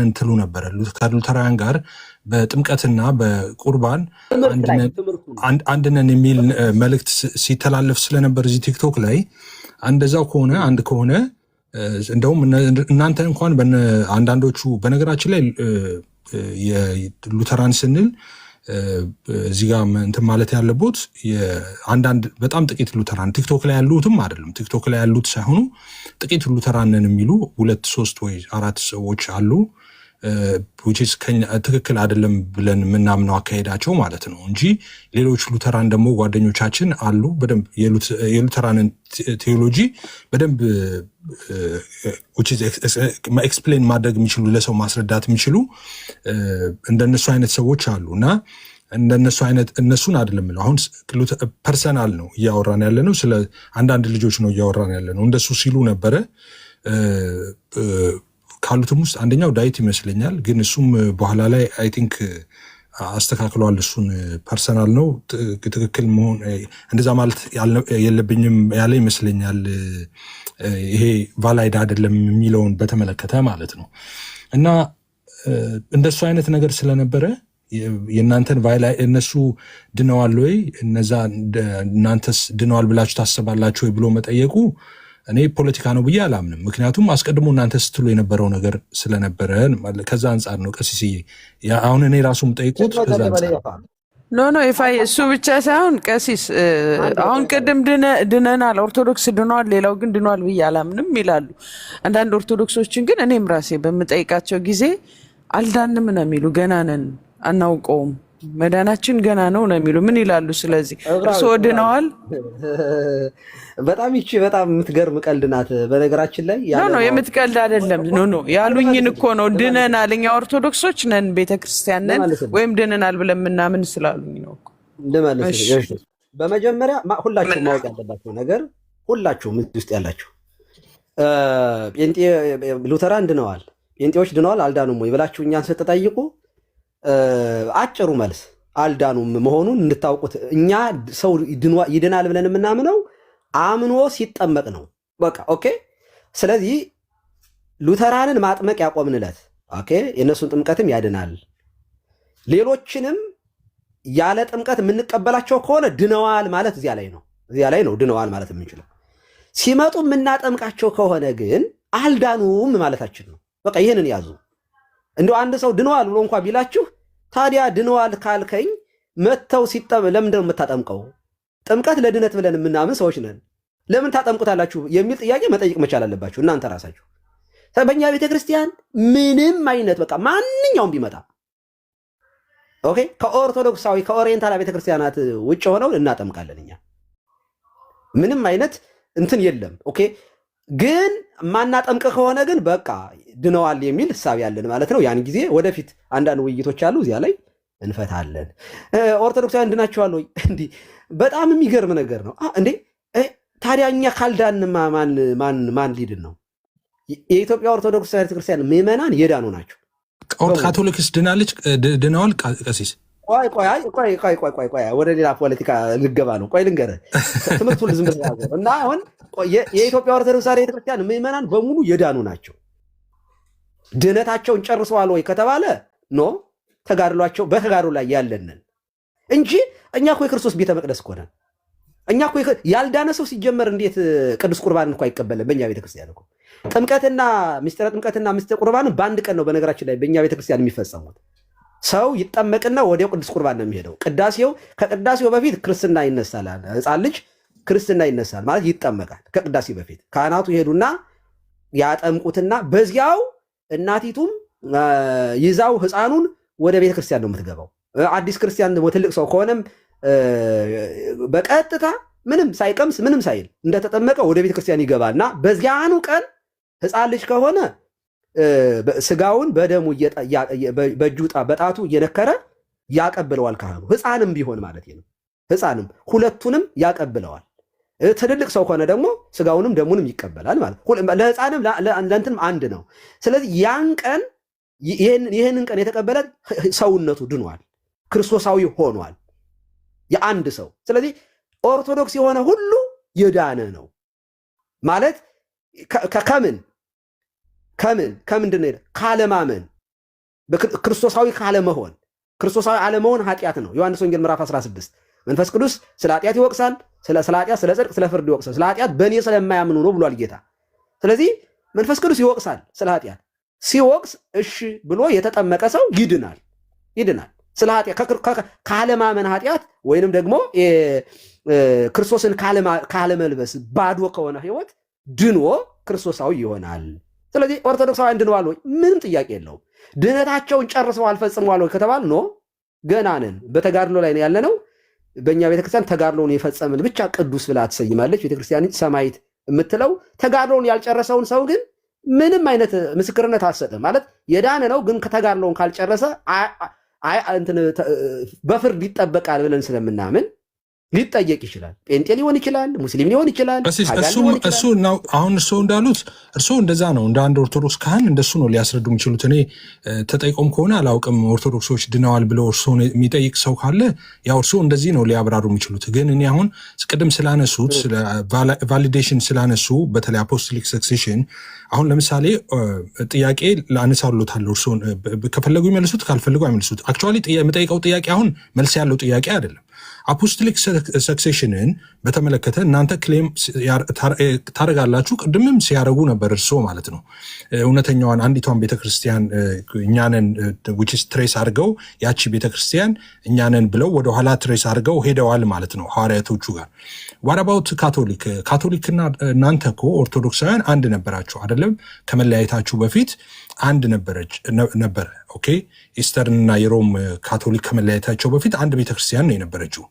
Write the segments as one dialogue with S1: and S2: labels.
S1: እንትሉ ነበር ከሉተራውያን ጋር በጥምቀትና በቁርባን አንድነን የሚል መልእክት ሲተላለፍ ስለነበር እዚህ ቲክቶክ ላይ እንደዛው ከሆነ አንድ ከሆነ እንደውም እናንተ እንኳን አንዳንዶቹ በነገራችን ላይ የሉተራን ስንል እዚህ ጋር እንትን ማለት ያለበት አንዳንድ በጣም ጥቂት ሉተራን ቲክቶክ ላይ ያሉትም አይደለም ቲክቶክ ላይ ያሉት ሳይሆኑ ጥቂት ሉተራንን የሚሉ 2 3 ወይ 4 ሰዎች አሉ which is ትክክል አይደለም ብለን ምናምነው አካሄዳቸው ማለት ነው እንጂ ሌሎች ሉተራን ደግሞ ጓደኞቻችን አሉ በደንብ የሉተራንን ቴዎሎጂ በደንብ which is explain ማድረግ የሚችሉ ለሰው ማስረዳት የሚችሉ እንደነሱ አይነት ሰዎች አሉና እንደነሱ አይነት እነሱን አይደለም ነው አሁን ፐርሰናል ነው እያወራን ያለ ነው ስለ አንዳንድ ልጆች ነው እያወራን ያለ ነው እንደሱ ሲሉ ነበረ ካሉትም ውስጥ አንደኛው ዳዊት ይመስለኛል ግን እሱም በኋላ ላይ አይ ቲንክ አስተካክሏል እሱን ፐርሰናል ነው ትክክል መሆን እንደዛ ማለት የለብኝም ያለ ይመስለኛል ይሄ ቫላይድ አይደለም የሚለውን በተመለከተ ማለት ነው እና እንደሱ አይነት ነገር ስለነበረ የናንተን ቫይላይ እነሱ ድነዋል ወይ እነዛ እናንተስ ድነዋል ብላችሁ ታስባላችሁ ወይ ብሎ መጠየቁ እኔ ፖለቲካ ነው ብዬ አላምንም ምክንያቱም አስቀድሞ እናንተ ስትሉ የነበረው ነገር ስለነበረ ከዛ አንፃር ነው ቀሲስዬ አሁን እኔ ራሱም ጠይቁት ከዛ አንፃር
S2: ኖ ይፋይ እሱ ብቻ ሳይሆን ቀሲስ አሁን ቅድም ድነናል ኦርቶዶክስ ድኗል ሌላው ግን ድኗል ብዬ አላምንም ይላሉ አንዳንድ ኦርቶዶክሶችን ግን እኔም ራሴ በምጠይቃቸው ጊዜ አልዳንም ነው የሚሉ ገና ነን አናውቀውም መዳናችን ገና ነው የሚሉ ምን ይላሉ ስለዚህ እርስዎ ድነዋል
S3: በጣም በጣም የምትገርም ቀልድ ናት በነገራችን ላይ
S2: ኖ የምትቀልድ አይደለም ኖ ያሉኝን እኮ ነው ድነናል እኛ ኦርቶዶክሶች ነን ቤተክርስቲያን ነን ወይም ድነናል ብለን ምናምን ስላሉኝ ነው እኮ
S3: እንደማለት ነው በመጀመሪያ ሁላችሁ ማወቅ ያለባችሁ ነገር ሁላችሁ ውስጥ ያላችሁ ጴንጤ ሉተራን ድነዋል ጴንጤዎች ድነዋል አልዳኑም ወይ ብላችሁ እኛን ስትጠይቁ አጭሩ መልስ አልዳኑም መሆኑን እንድታውቁት እኛ ሰው ይድናል ብለን የምናምነው አምኖ ሲጠመቅ ነው በቃ ኦኬ ስለዚህ ሉተራንን ማጥመቅ ያቆምንለት ኦኬ የነሱን ጥምቀትም ያድናል ሌሎችንም ያለ ጥምቀት የምንቀበላቸው ከሆነ ድነዋል ማለት እዚያ ላይ ነው ድነዋል ማለት የምንችለው ሲመጡ የምናጠምቃቸው ከሆነ ግን አልዳኑም ማለታችን ነው በቃ ይሄንን ያዙ እንደው አንድ ሰው ድነዋል ብሎ እንኳን ቢላችሁ ታዲያ ድነዋል ካልከኝ መተው ለምን ነው የምታጠምቀው ጥምቀት ለድነት ብለን የምናምን ሰዎች ነን ለምን ታጠምቁታላችሁ የሚል ጥያቄ መጠየቅ መቻል አለባችሁ እናንተ ራሳችሁ በእኛ ቤተክርስቲያን ምንም አይነት በቃ ማንኛውም ቢመጣ ኦኬ ከኦርቶዶክሳዊ ከኦሪየንታል ቤተክርስቲያናት ውጭ ሆነው እናጠምቃለን እኛ ምንም አይነት እንትን የለም ኦኬ ግን ማናጠምቅ ከሆነ ግን በቃ ድነዋል የሚል ሐሳብ ያለን ማለት ነው ያን ጊዜ ወደፊት አንዳንድ ውይይቶች አሉ እዚያ ላይ እንፈታለን ኦርቶዶክሳውያን ድናቸዋል ወይ እንዴ በጣም የሚገርም ነገር ነው እንዴ ታዲያ እኛ ካልዳን ማን ሊድን ነው የኢትዮጵያ ኦርቶዶክስ ቤተክርስቲያን ምዕመናን የዳኑ ናቸው
S1: ካቶሊክስ ድነዋል ቀሲስ
S3: ቆይ ወደ ሌላ ፖለቲካ ልገባ ነው ቆይ ልንገርህ ትምህርቱን ዝም ብለህ እና አሁን የኢትዮጵያ ኦርቶዶክስ ቤተክርስቲያን ምዕመናን በሙሉ የዳኑ ናቸው ድነታቸውን ጨርሰዋል ወይ ከተባለ ኖ ተጋድሏቸው በተጋድሎ ላይ ያለንን እንጂ እኛ እኮ የክርስቶስ ቤተ መቅደስ እኮ ነን እኛ እኮ ያልዳነ ሰው ሲጀመር እንዴት ቅዱስ ቁርባን እንኳን አይቀበልም በእኛ ቤተክርስቲያን እኮ ጥምቀትና ምስጢረ ቁርባን በአንድ ቀን ነው በነገራችን ላይ በእኛ ቤተክርስቲያን የሚፈጸሙት ሰው ይጠመቅና ወዲያው ቅዱስ ቁርባን ነው የሚሄደው ከቅዳሴው በፊት ክርስትና ይነሳል ህፃን ልጅ ክርስትና ይነሳል ማለት ይጠመቃል ከቅዳሴ በፊት ካህናቱ ይሄዱና ያጠምቁትና በዚያው እናቲቱም ይዛው ህፃኑን ወደ ቤተክርስቲያን ነው የምትገባው አዲስ ክርስቲያን ደግሞ ትልቅ ሰው ከሆነም በቀጥታ ምንም ሳይቀምስ ምንም ሳይል እንደተጠመቀ ወደ ቤተክርስቲያን ይገባና በዚያኑ ቀን ህፃን ልጅ ከሆነ ስጋውን በደሙ በእጁ በጣቱ እየነከረ ያቀብለዋል ካህኑ ህፃንም ቢሆን ማለት ነው ህፃንም ሁለቱንም ያቀብለዋል ትልልቅ ሰው ከሆነ ደግሞ ስጋውንም ደሙንም ይቀበላል ማለት ለህፃንም ለእንትንም አንድ ነው ስለዚህ ያን ቀን ይሄንን ቀን የተቀበለ ሰውነቱ ድኗል ክርስቶሳዊ ሆኗል የአንድ ሰው ስለዚህ ኦርቶዶክስ የሆነ ሁሉ የዳነ ነው ማለት ከምንድን ነው ካለማመን ክርስቶሳዊ ካለመሆን ክርስቶሳዊ አለመሆን ኃጢአት ነው። ዮሐንስ ወንጌል ምዕራፍ 16 መንፈስ ቅዱስ ስለ ኃጢአት ይወቅሳል፣ ስለ ኃጢአት፣ ስለ ጽድቅ፣ ስለ ፍርድ ይወቅሳል። ስለ ኃጢአት በእኔ ስለማያምኑ ነው ብሏል ጌታ። ስለዚህ መንፈስ ቅዱስ ይወቅሳል ስለ ኃጢአት። ሲወቅስ እሺ ብሎ የተጠመቀ ሰው ይድናል። ስለ ኃጢአት ካለማመን ኃጢአት ወይንም ደግሞ ክርስቶስን ካለመልበስ ባዶ ከሆነ ህይወት ድኖ ክርስቶሳዊ ይሆናል። ስለዚህ ኦርቶዶክሳውያን ድነዋል ወይ? ምንም ጥያቄ የለውም። ድህነታቸውን ጨርሰዋል ፈጽመዋል ወይ ከተባል ኖ፣ ገና ነን። በተጋድሎ ላይ ያለነው። በእኛ ቤተክርስቲያን ተጋድሎውን የፈጸምን ብቻ ቅዱስ ብላ ትሰይማለች ቤተክርስቲያን ሰማዕት የምትለው። ተጋድሎውን ያልጨረሰውን ሰው ግን ምንም አይነት ምስክርነት አትሰጥም። ማለት የዳነ ነው ግን ከተጋድሎውን ካልጨረሰ በፍርድ ይጠበቃል ብለን ስለምናምን ሊጠየቅ ይችላል። ጴንጤ ሊሆን ይችላል፣ ሙስሊም ሊሆን ይችላል።
S1: እሱ አሁን እርስዎ እንዳሉት እርስዎ እንደዛ ነው፣ እንደ አንድ ኦርቶዶክስ ካህን እንደሱ ነው ሊያስረዱ የሚችሉት። እኔ ተጠይቆም ከሆነ አላውቅም፣ ኦርቶዶክሶች ድነዋል ብለው እርስዎን የሚጠይቅ ሰው ካለ ያው እርስዎ እንደዚህ ነው ሊያብራሩ የሚችሉት። ግን እኔ አሁን ቅድም ስላነሱት ቫሊዴሽን ስላነሱ በተለይ አፖስቶሊክ ሰክሴሽን አሁን ለምሳሌ ጥያቄ ላነሳሎታለሁ። እርስዎን ከፈለጉ ይመልሱት፣ ካልፈለጉ አይመልሱት። አክቹዋሊ የምጠይቀው ጥያቄ አሁን መልስ ያለው ጥያቄ አይደለም። አፖስቶሊክ ሰክሴሽንን በተመለከተ እናንተ ክሌም ታደርጋላችሁ። ቅድምም ሲያደርጉ ነበር እርስዎ ማለት ነው። እውነተኛዋን አንዲቷን ቤተክርስቲያን እኛንን ዊችስ ትሬስ አድርገው ያቺ ቤተክርስቲያን እኛንን ብለው ወደኋላ ትሬስ አድርገው ሄደዋል ማለት ነው ሐዋርያቶቹ ጋር። ዋራባውት ካቶሊክና እናንተ እኮ ኦርቶዶክሳውያን አንድ ነበራችሁ አይደለም? ከመለያየታችሁ በፊት አንድ ነበረ። ኦኬ፣ ኢስተርንና የሮም ካቶሊክ ከመለያየታቸው በፊት አንድ ቤተክርስቲያን ነው የነበረችው።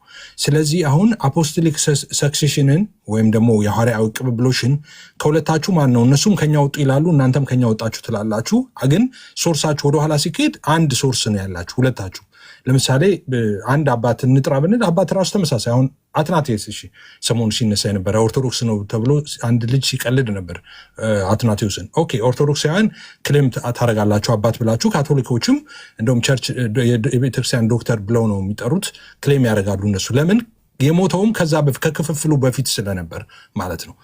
S1: ስለዚህ አሁን አፖስቶሊክ ሰክሴሽንን ወይም ደግሞ የሐዋርያዊ ቅብብሎሽን ከሁለታችሁ ማን ነው? እነሱም ከኛ ወጡ ይላሉ፣ እናንተም ከኛ ወጣችሁ ትላላችሁ። ግን ሶርሳችሁ ወደኋላ ሲካሄድ አንድ ሶርስ ነው ያላችሁ ሁለታችሁ። ለምሳሌ አንድ አባት እንጥራ ብንል አባት ራሱ ተመሳሳይ። አሁን አትናቴዎስ ሰሞኑ ሲነሳ የነበረ ኦርቶዶክስ ነው ተብሎ አንድ ልጅ ሲቀልድ ነበር አትናቴዎስን። ኦኬ ኦርቶዶክሳውያን ክሌም ታደርጋላችሁ አባት ብላችሁ፣ ካቶሊኮችም እንደውም ቸርች የቤተክርስቲያን ዶክተር ብለው ነው የሚጠሩት ክሌም ያደርጋሉ እነሱ። ለምን? የሞተውም ከዛ ከክፍፍሉ በፊት ስለነበር ማለት ነው።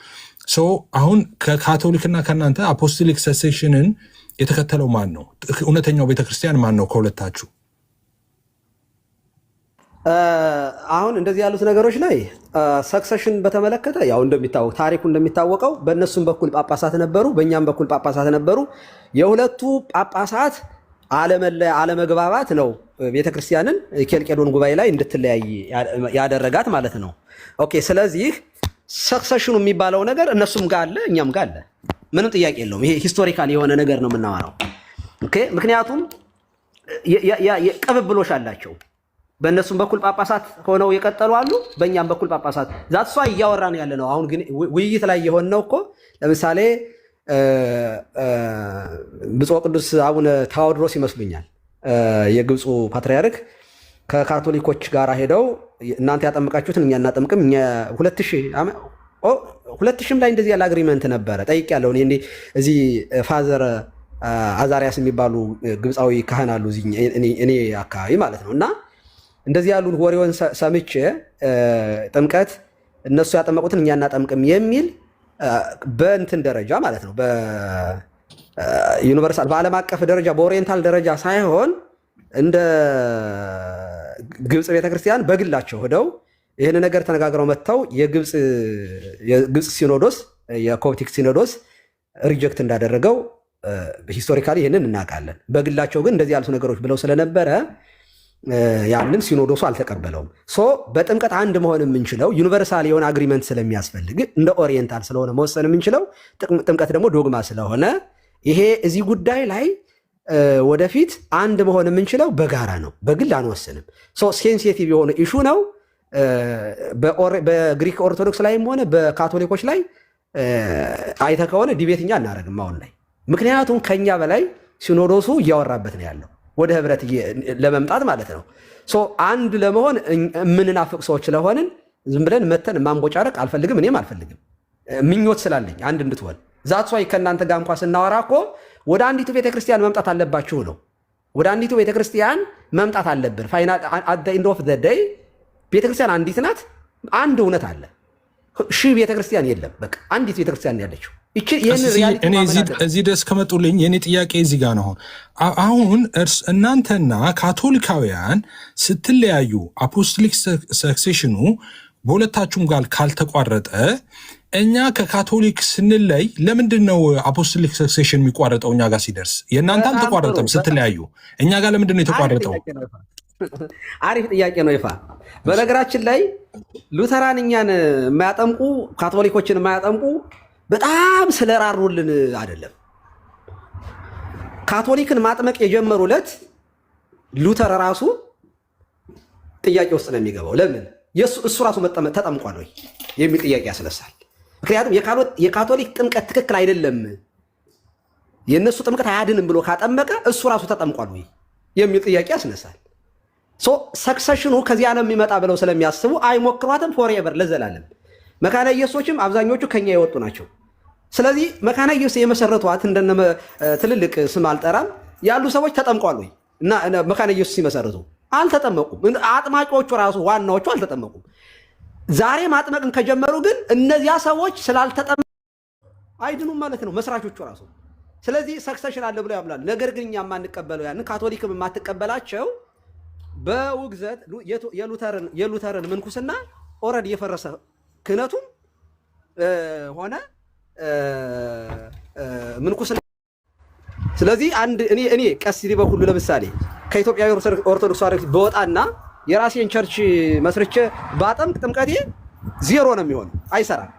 S1: አሁን ከካቶሊክና ከእናንተ አፖስቶሊክ ሰክሴሽንን የተከተለው ማን ነው? እውነተኛው ቤተክርስቲያን ማን ነው ከሁለታችሁ?
S3: አሁን እንደዚህ ያሉት ነገሮች ላይ ሰክሰሽን በተመለከተ ያው እንደሚታወቅ ታሪኩ እንደሚታወቀው በእነሱም በኩል ጳጳሳት ነበሩ፣ በእኛም በኩል ጳጳሳት ነበሩ። የሁለቱ ጳጳሳት አለመግባባት ነው ቤተክርስቲያንን ኬልቄዶን ጉባኤ ላይ እንድትለያይ ያደረጋት ማለት ነው። ኦኬ፣ ስለዚህ ሰክሰሽኑ የሚባለው ነገር እነሱም ጋር አለ፣ እኛም ጋር አለ። ምንም ጥያቄ የለውም። ይሄ ሂስቶሪካል የሆነ ነገር ነው የምናወራው። ኦኬ፣ ምክንያቱም ቅብብሎሽ አላቸው። በእነሱም በኩል ጳጳሳት ሆነው የቀጠሉ አሉ፣ በእኛም በኩል ጳጳሳት ዛትሷ እያወራን ያለ ነው። አሁን ግን ውይይት ላይ የሆን ነው እኮ ለምሳሌ ብፁዕ ቅዱስ አቡነ ታዎድሮስ ይመስሉኛል የግብፁ ፓትርያርክ ከካቶሊኮች ጋር ሄደው እናንተ ያጠምቃችሁትን እኛ እናጠምቅም፣ 2000 ላይ እንደዚህ ያለ አግሪመንት ነበረ። ጠይቄያለሁ እኔ እዚህ ፋዘር አዛሪያስ የሚባሉ ግብፃዊ ካህን አሉ እኔ አካባቢ ማለት ነው። እና እንደዚህ ያሉ ወሬውን ሰምቼ ጥምቀት እነሱ ያጠመቁትን እኛ እናጠምቅም የሚል በእንትን ደረጃ ማለት ነው በዩኒቨርሳል በዓለም አቀፍ ደረጃ በኦሪየንታል ደረጃ ሳይሆን እንደ ግብፅ ቤተክርስቲያን በግላቸው ሄደው ይህን ነገር ተነጋግረው መጥተው የግብፅ ሲኖዶስ የኮፕቲክ ሲኖዶስ ሪጀክት እንዳደረገው ሂስቶሪካሊ ይህንን እናውቃለን። በግላቸው ግን እንደዚህ ያሉት ነገሮች ብለው ስለነበረ ያንን ሲኖዶሱ አልተቀበለውም። በጥምቀት አንድ መሆን የምንችለው ዩኒቨርሳል የሆነ አግሪመንት ስለሚያስፈልግ እንደ ኦሪየንታል ስለሆነ መወሰን የምንችለው ጥምቀት ደግሞ ዶግማ ስለሆነ ይሄ እዚህ ጉዳይ ላይ ወደፊት አንድ መሆን የምንችለው በጋራ ነው፣ በግል አንወስንም። ሴንሲቲቭ የሆነ ኢሹ ነው። በግሪክ ኦርቶዶክስ ላይም ሆነ በካቶሊኮች ላይ አይተ ከሆነ ዲቤትኛ እናደርግም አሁን ላይ። ምክንያቱም ከኛ በላይ ሲኖዶሱ እያወራበት ነው ያለው ወደ ህብረት ለመምጣት ማለት ነው። አንድ ለመሆን የምንናፍቅ ሰዎች ስለሆንን ዝም ብለን መተን ማንቦጫረቅ አልፈልግም፣ እኔም አልፈልግም። ምኞት ስላለኝ አንድ እንድትሆን ዛትሷይ ከእናንተ ጋር እንኳ ስናወራ እኮ ወደ አንዲቱ ቤተክርስቲያን መምጣት አለባችሁ ነው። ወደ አንዲቱ ቤተክርስቲያን መምጣት አለብን። ፋይናል አት ኤንድ ኦፍ ዘ ዴይ ቤተክርስቲያን አንዲት ናት። አንድ እውነት አለ። ሺህ ቤተክርስቲያን የለም። በቃ አንዲት ቤተክርስቲያን ያለችው
S1: እኔ እዚህ ድረስ ከመጡልኝ የኔ ጥያቄ እዚህ ጋር ነው። አሁን እናንተና ካቶሊካውያን ስትለያዩ አፖስቶሊክ ሰክሴሽኑ በሁለታችሁም ጋር ካልተቋረጠ እኛ ከካቶሊክ ስንለይ ለምንድን ነው አፖስቶሊክ ሰክሴሽን የሚቋረጠው? እኛ ጋር ሲደርስ የእናንተ አልተቋረጠም ስትለያዩ፣ እኛ ጋር ለምንድን ነው የተቋረጠው?
S3: አሪፍ ጥያቄ ነው ይፋ። በነገራችን ላይ ሉተራን እኛን የማያጠምቁ ካቶሊኮችን የማያጠምቁ በጣም ስለራሩልን አይደለም። ካቶሊክን ማጥመቅ የጀመሩለት ሉተር ራሱ ጥያቄ ውስጥ ነው የሚገባው። ለምን እሱ ራሱ ተጠምቋል ወይ የሚል ጥያቄ ያስነሳል። ምክንያቱም የካቶሊክ ጥምቀት ትክክል አይደለም፣ የእነሱ ጥምቀት አያድንም ብሎ ካጠመቀ እሱ ራሱ ተጠምቋል ወይ የሚል ጥያቄ ያስነሳል። ሰክሰሽኑ ከዚያ ነው የሚመጣ ብለው ስለሚያስቡ አይሞክሯትም። ፎርኤቨር ለዘላለም። መካነ ኢየሱሶችም አብዛኞቹ ከኛ የወጡ ናቸው። ስለዚህ መካነ ኢየሱስ የመሰረቷት እንደነ ትልልቅ ስም አልጠራም ያሉ ሰዎች ተጠምቋል ወይ እና መካነ ኢየሱስ ሲመሰረቱ አልተጠመቁም። አጥማቂዎቹ ራሱ ዋናዎቹ አልተጠመቁም። ዛሬ ማጥመቅን ከጀመሩ ግን እነዚያ ሰዎች ስላልተጠመቁ አይድኑም ማለት ነው መስራቾቹ ራሱ። ስለዚህ ሰክሰሽን አለ ብለው ያምናሉ። ነገር ግን እኛ የማንቀበለው ያንን ካቶሊክም የማትቀበላቸው በውግዘት የሉተርን ምንኩስና ኦልሬዲ የፈረሰ ክህነቱም ሆነ ምንኩስና። ስለዚህ እኔ ቀሲስ በኩሉ ለምሳሌ ከኢትዮጵያ ኦርቶዶክስ ተዋሕዶ በወጣና የራሴን ቸርች መስርቼ ባጠምቅ ጥምቀቴ ዜሮ ነው የሚሆነው፣ አይሰራም።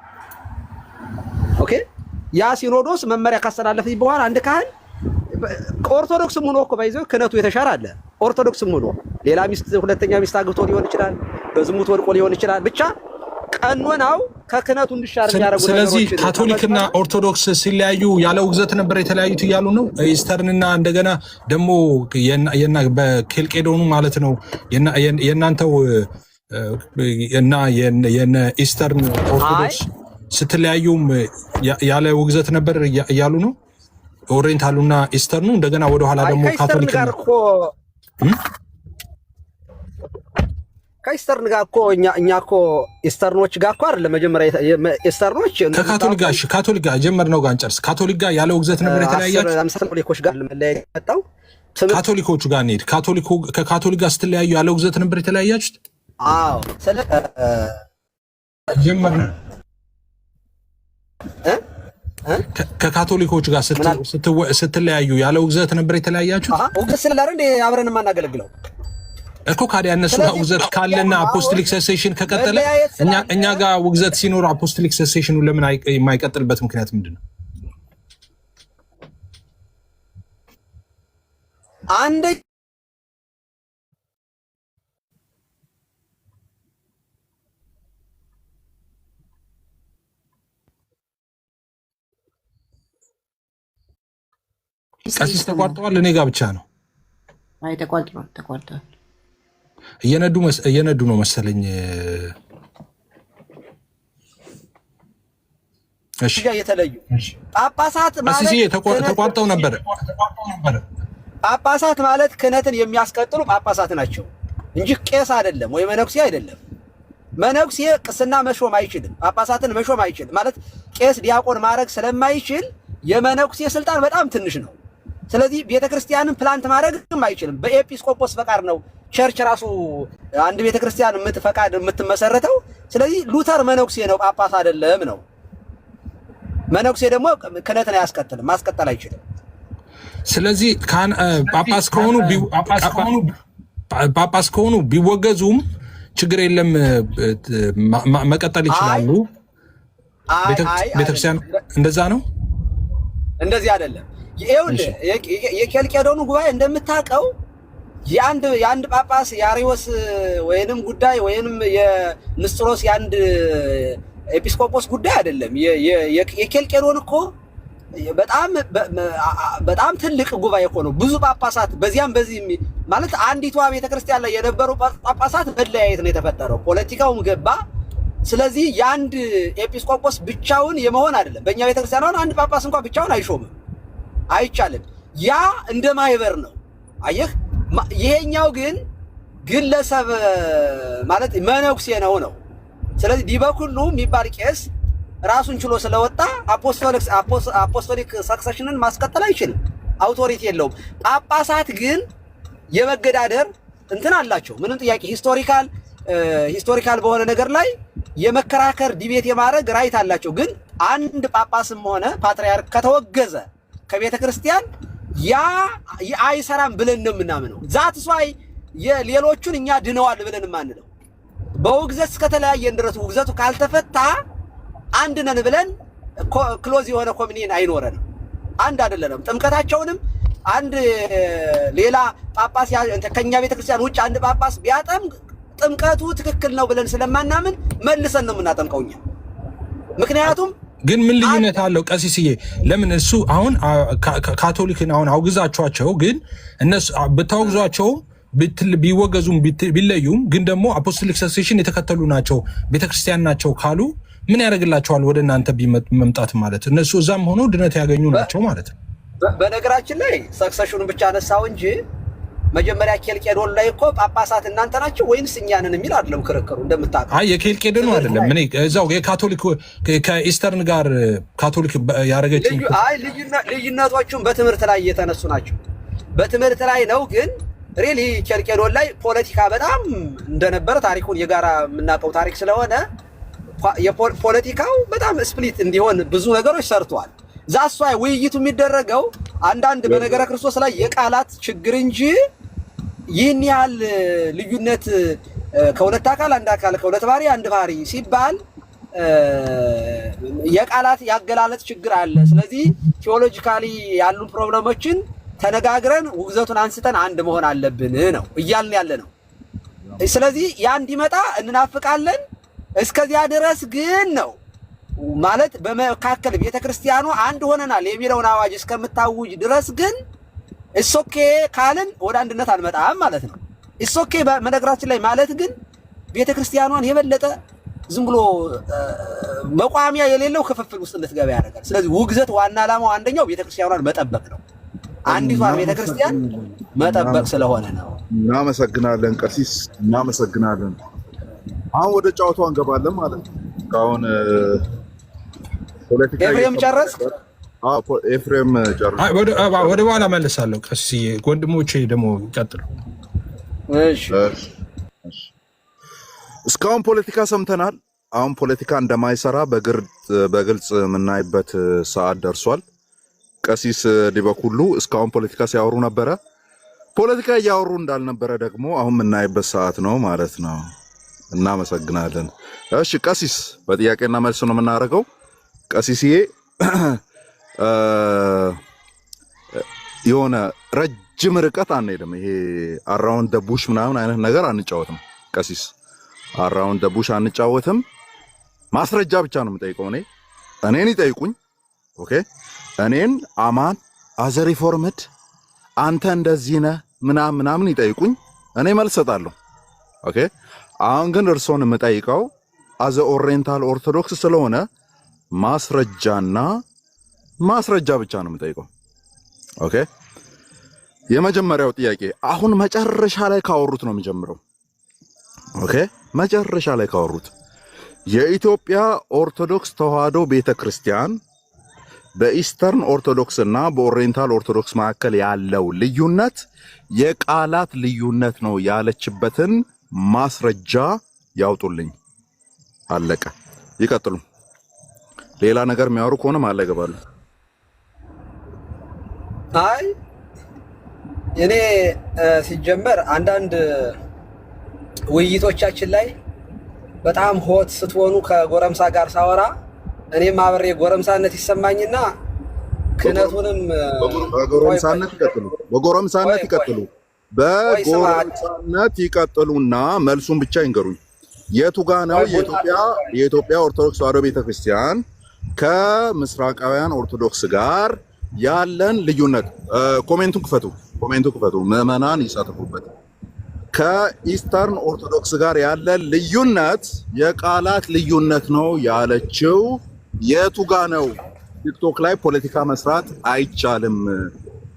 S3: ኦኬ ያ ሲኖዶስ መመሪያ ካስተላለፈኝ በኋላ አንድ ካህን ኦርቶዶክስም ሆኖ እኮ ባይዘው ክህነቱ የተሻረ አለ። ኦርቶዶክስም ሆኖ ሌላ ሚስት ሁለተኛ ሚስት አግብቶ ሊሆን ይችላል፣ በዝሙት ወድቆ ሊሆን ይችላል። ብቻ ቀኖናው ከክህነቱ እንዲሻር ያደረጉ።
S1: ስለዚህ ካቶሊክና ኦርቶዶክስ ሲለያዩ ያለ ውግዘት ነበር የተለያዩት እያሉ ነው። ኢስተርንና እንደገና ደግሞ በኬልቄዶኑ ማለት ነው የእናንተው እና የነ ኢስተርን ኦርቶዶክስ ስትለያዩም ያለ ውግዘት ነበር እያሉ ነው። ኦሪየንታሉና ኢስተርኑ እንደገና ወደኋላ ደግሞ ካቶሊክ ከኢስተርን ጋር እኮ እኛ እኮ ኢስተርኖች ጋር እኮ አይደለም መጀመሪያ ኢስተርኖች ከካቶሊክ ጋር ካቶሊክ ጋር ጀመርነው ጋር እንጨርስ። ካቶሊክ ጋር ያለ ውግዘት ነበር የተለያያችሁ።
S3: ካቶሊኮች ጋር ለመለያየት የመጣው
S1: ካቶሊኮቹ ጋር እንሂድ። ከካቶሊክ ጋር ስትለያዩ ያለ ውግዘት ነበር የተለያያችሁት?
S3: አዎ ስለ
S1: ጀመርነው ከካቶሊኮች ጋር ስትለያዩ ያለ ውግዘት ነበር የተለያያችሁት?
S3: ውግዘት ስለላረ እንደ አብረን ማናገለግለው
S1: እኮ ካዲያ እነሱ ጋር ውግዘት ካለና አፖስቶሊክ ሰሴሽን ከቀጠለ እኛ ጋር ውግዘት ሲኖር አፖስቶሊክ ሰሴሽኑ ለምን የማይቀጥልበት ምክንያት ምንድን ነው?
S3: አንድ
S1: ቀሲስ ተቋርጠዋል። እኔ ጋር ብቻ ነው።
S2: አይ ተቋርጠዋል።
S1: እየነዱ ነው መሰለኝ። እሺ
S3: የተለዩ ጳጳሳት ማለት
S1: ተቋርጠው ነበር።
S3: ጳጳሳት ማለት ክህነትን የሚያስቀጥሉ ጳጳሳት ናቸው እንጂ ቄስ አይደለም ወይ መነኩሴ አይደለም። መነኩሴ ቅስና መሾም አይችልም፣ ጳጳሳትን መሾም አይችልም። ማለት ቄስ ዲያቆን ማድረግ ስለማይችል የመነኩሴ ስልጣን በጣም ትንሽ ነው። ስለዚህ ቤተክርስቲያንን ፕላንት ማድረግም አይችልም። በኤጲስቆጶስ ፈቃድ ነው ቸርች ራሱ አንድ ቤተክርስቲያን የምትመሰረተው። ስለዚህ ሉተር መነኩሴ ነው፣ ጳጳስ አይደለም ነው። መነኩሴ ደግሞ ክህነትን አያስቀጥልም፣ ማስቀጠል አይችልም።
S1: ስለዚህ ጳጳስ ከሆኑ ቢወገዙም ችግር የለም፣ መቀጠል ይችላሉ። ቤተክርስቲያን እንደዛ ነው።
S3: እንደዚህ አይደለም። ይኸውልህ የኬልቄዶኑ ጉባኤ እንደምታውቀው የአንድ ጳጳስ የአሪዎስ ወይንም ጉዳይ ወይንም የንስጥሮስ የአንድ ኤጲስቆጶስ ጉዳይ አይደለም። የኬልቄዶን እኮ በጣም ትልቅ ጉባኤ እኮ ነው። ብዙ ጳጳሳት በዚያም በዚህ ማለት አንዲቷ ቤተክርስቲያን ላይ የነበሩ ጳጳሳት መለያየት ነው የተፈጠረው። ፖለቲካውም ገባ። ስለዚህ የአንድ ኤጲስቆጶስ ብቻውን የመሆን አይደለም። በእኛ ቤተክርስቲያን አሁን አንድ ጳጳስ እንኳን ብቻውን አይሾምም፣ አይቻልም። ያ እንደ ማህበር ነው። አየህ፣ ይሄኛው ግን ግለሰብ ማለት መነኩሴ ነው። ስለዚህ ዲበኩሉ የሚባል ቄስ ራሱን ችሎ ስለወጣ አፖስቶሊክ ሰክሰሽንን ማስቀጠል አይችልም፣ አውቶሪቲ የለውም። ጳጳሳት ግን የመገዳደር እንትን አላቸው፣ ምንም ጥያቄ ሂስቶሪካል በሆነ ነገር ላይ የመከራከር ዲቤት የማድረግ ራይት አላቸው። ግን አንድ ጳጳስም ሆነ ፓትርያርክ ከተወገዘ ከቤተ ክርስቲያን ያ አይሰራም ብለን ነው የምናምነው። ዛትስ ዋይ የሌሎቹን እኛ ድነዋል ብለን ማንለው በውግዘት እስከተለያየን ድረስ ውግዘቱ ካልተፈታ አንድ ነን ብለን ክሎዝ የሆነ ኮሚኒየን አይኖረንም። አንድ አይደለንም። ጥምቀታቸውንም አንድ ሌላ ጳጳስ ከኛ ቤተክርስቲያን ውጭ አንድ ጳጳስ ቢያጠም ጥምቀቱ ትክክል ነው ብለን ስለማናምን መልሰን ነው የምናጠምቀው እኛ። ምክንያቱም
S1: ግን ምን ልዩነት አለው ቀሲስዬ? ለምን እሱ አሁን ካቶሊክን አሁን አውግዛቸዋቸው፣ ግን እነሱ ብታወግዟቸው ቢወገዙም ቢለዩም ግን ደግሞ አፖስቶሊክ ሰክሴሽን የተከተሉ ናቸው ቤተክርስቲያን ናቸው ካሉ ምን ያደርግላቸዋል? ወደ እናንተ መምጣት ማለት እነሱ እዛም ሆነው ድነት ያገኙ ናቸው ማለት ነው።
S3: በነገራችን ላይ ሰክሰሽኑን ብቻ አነሳው እንጂ መጀመሪያ ኬልቄዶን ላይ እኮ ጳጳሳት እናንተ ናችሁ ወይንስ እኛ ነን የሚል አይደለም ክርክሩ። እንደምታውቀው
S1: አይ የኬልቄዶን አይደለም። ምን እዛው የካቶሊክ ከኢስተርን ጋር ካቶሊክ ያረጋችኝ
S3: ልዩነቶቹም በትምህርት ላይ እየተነሱ ናቸው። በትምህርት ላይ ነው። ግን ሪሊ ኬልቄዶን ላይ ፖለቲካ በጣም እንደነበረ ታሪኩን የጋራ የምናውቀው ታሪክ ስለሆነ የፖለቲካው በጣም ስፕሊት እንዲሆን ብዙ ነገሮች ሰርተዋል። ዛሷ ውይይቱ የሚደረገው አንዳንድ በነገረ ክርስቶስ ላይ የቃላት ችግር እንጂ ይህን ያህል ልዩነት ከሁለት አካል አንድ አካል ከሁለት ባህሪ አንድ ባህሪ ሲባል የቃላት ያገላለጥ ችግር አለ። ስለዚህ ቴዎሎጂካሊ ያሉ ፕሮብሌሞችን ተነጋግረን ውግዘቱን አንስተን አንድ መሆን አለብን ነው እያልን ያለ ነው። ስለዚህ ያ እንዲመጣ እንናፍቃለን። እስከዚያ ድረስ ግን ነው ማለት በመካከል ቤተክርስቲያኑ አንድ ሆነናል የሚለውን አዋጅ እስከምታውጅ ድረስ ግን ኢሶኬ ካልን ወደ አንድነት አንመጣም ማለት ነው። ኢሶኬ በነገራችን ላይ ማለት ግን ቤተክርስቲያኗን የበለጠ ዝም ብሎ መቋሚያ የሌለው ክፍፍል ውስጥ እንድትገባ ያደርጋል። ስለዚህ ውግዘት ዋና ዓላማው አንደኛው ቤተክርስቲያኗን መጠበቅ ነው። አንዲቷን ቤተክርስቲያን መጠበቅ ስለሆነ ነው።
S4: እናመሰግናለን ቀሲስ፣ እናመሰግናለን። አሁን ወደ ጨዋታው እንገባለን ማለት ነው። አሁን ፖለቲካ
S3: ኤፍሬም ጨረስክ?
S4: ኤፍሬም ጨረስክ?
S1: ወደ በኋላ መልሳለሁ ቀሲስ፣ ወንድሞቼ ደግሞ ይቀጥሉ።
S3: እሺ
S4: እስካሁን ፖለቲካ ሰምተናል። አሁን ፖለቲካ እንደማይሰራ በግልጽ የምናይበት ሰዓት ደርሷል። ቀሲስ ዲበኩሉ እስካሁን ፖለቲካ ሲያወሩ ነበረ። ፖለቲካ እያወሩ እንዳልነበረ ደግሞ አሁን የምናይበት ሰዓት ነው ማለት ነው። እናመሰግናለን። እሺ ቀሲስ፣ በጥያቄና መልስ ነው የምናደርገው። ቀሲስዬ የሆነ ረጅም ርቀት አንሄድም። ይሄ አራውንድ ደ ቡሽ ምናምን አይነት ነገር አንጫወትም። ቀሲስ አራውንድ ደ ቡሽ አንጫወትም። ማስረጃ ብቻ ነው የምጠይቀው። እኔን ይጠይቁኝ። ኦኬ፣ እኔን አማን አዘ ሪፎርምድ አንተ እንደዚህ ነህ ምናምን ይጠይቁኝ። እኔ መልስ እሰጣለሁ። ኦኬ፣ አሁን ግን እርሶን የምጠይቀው አዘ ኦሪየንታል ኦርቶዶክስ ስለሆነ ማስረጃና ማስረጃ ብቻ ነው የምጠይቀው። ኦኬ፣ የመጀመሪያው ጥያቄ አሁን መጨረሻ ላይ ካወሩት ነው የሚጀምረው። ኦኬ፣ መጨረሻ ላይ ካወሩት የኢትዮጵያ ኦርቶዶክስ ተዋሕዶ ቤተክርስቲያን በኢስተርን ኦርቶዶክስ እና በኦሪየንታል ኦርቶዶክስ መካከል ያለው ልዩነት የቃላት ልዩነት ነው ያለችበትን ማስረጃ ያውጡልኝ። አለቀ። ይቀጥሉ። ሌላ ነገር የሚያወሩ ከሆነ ማለ ይገባሉ።
S3: አይ እኔ ሲጀመር አንዳንድ ውይይቶቻችን ላይ በጣም ሆት ስትሆኑ ከጎረምሳ ጋር ሳወራ እኔም አብሬ ጎረምሳነት ይሰማኝና ክህነቱንም
S4: በጎረምሳነት ይቀጥሉ። በጎረምሳነት ይቀጥሉና መልሱን ብቻ ይንገሩኝ። የቱ ጋ ነው የኢትዮጵያ ኦርቶዶክስ ተዋሕዶ ቤተክርስቲያን ከምስራቃውያን ኦርቶዶክስ ጋር ያለን ልዩነት? ኮሜንቱን ክፈቱ፣ ምዕመናን ይሳተፉበት። ከኢስተርን ኦርቶዶክስ ጋር ያለን ልዩነት የቃላት ልዩነት ነው ያለችው የቱ ጋ ነው? ቲክቶክ ላይ ፖለቲካ መስራት አይቻልም፣